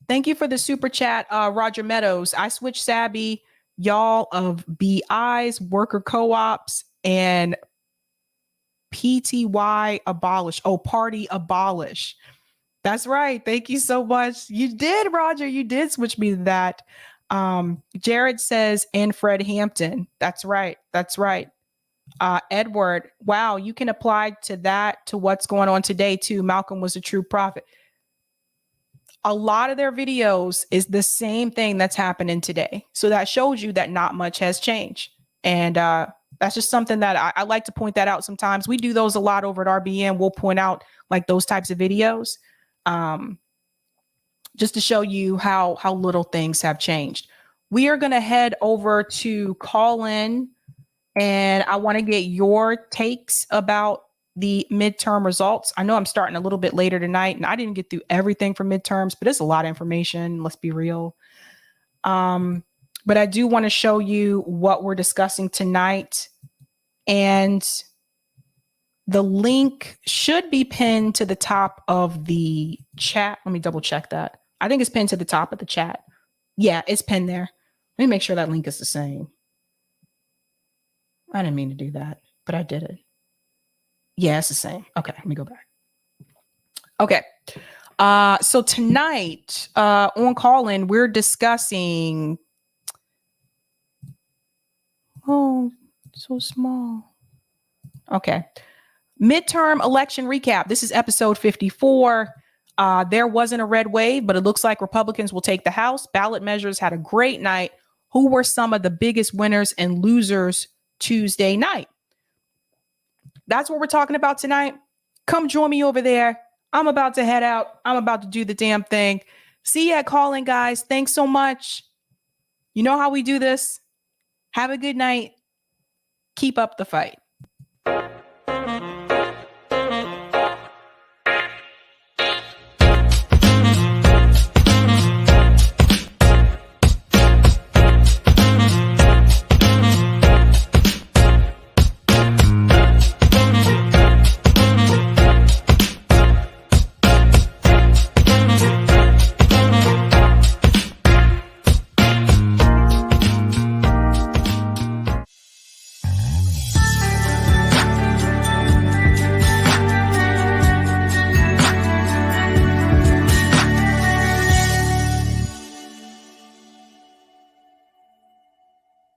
Thank you for the super chat, Roger Meadows. I switched Sabby, y'all of BIs, worker co-ops, and PTY abolish. Oh, party abolish. That's right. Thank you so much. You did, Roger. You did switch me to that. Jared says, and Fred Hampton. That's right. That's right. Edward, wow, you can apply to that, to what's going on today too. Malcolm was a true prophet. A lot of their videos is the same thing that's happening today. So that shows you that not much has changed. And That's just something that I like to point that out sometimes. We do those a lot over at RBN. We'll point out like those types of videos just to show you how little things have changed. We are going to head over to call in, and I want to get your takes about the midterm results. I know I'm starting a little bit later tonight, and I didn't get through everything for midterms, but it's a lot of information. Let's be real. But I do want to show you what we're discussing tonight. And the link should be pinned to the top of the chat. Let me double check that. I think it's pinned to the top of the chat. Yeah, it's pinned there. Let me make sure that link is the same. I didn't mean to do that, but I did it. Yeah, it's the same. Okay, let me go back. Okay. So tonight on Call-In, we're discussing... Oh, so small. Okay. Midterm election recap. This is episode 54. There wasn't a red wave, but it looks like Republicans will take the House. Ballot measures had a great night. Who were some of the biggest winners and losers Tuesday night? That's what we're talking about tonight. Come join me over there. I'm about to head out. I'm about to do the damn thing. See you at Call-In, guys. Thanks so much. You know how we do this. Have a good night. Keep up the fight.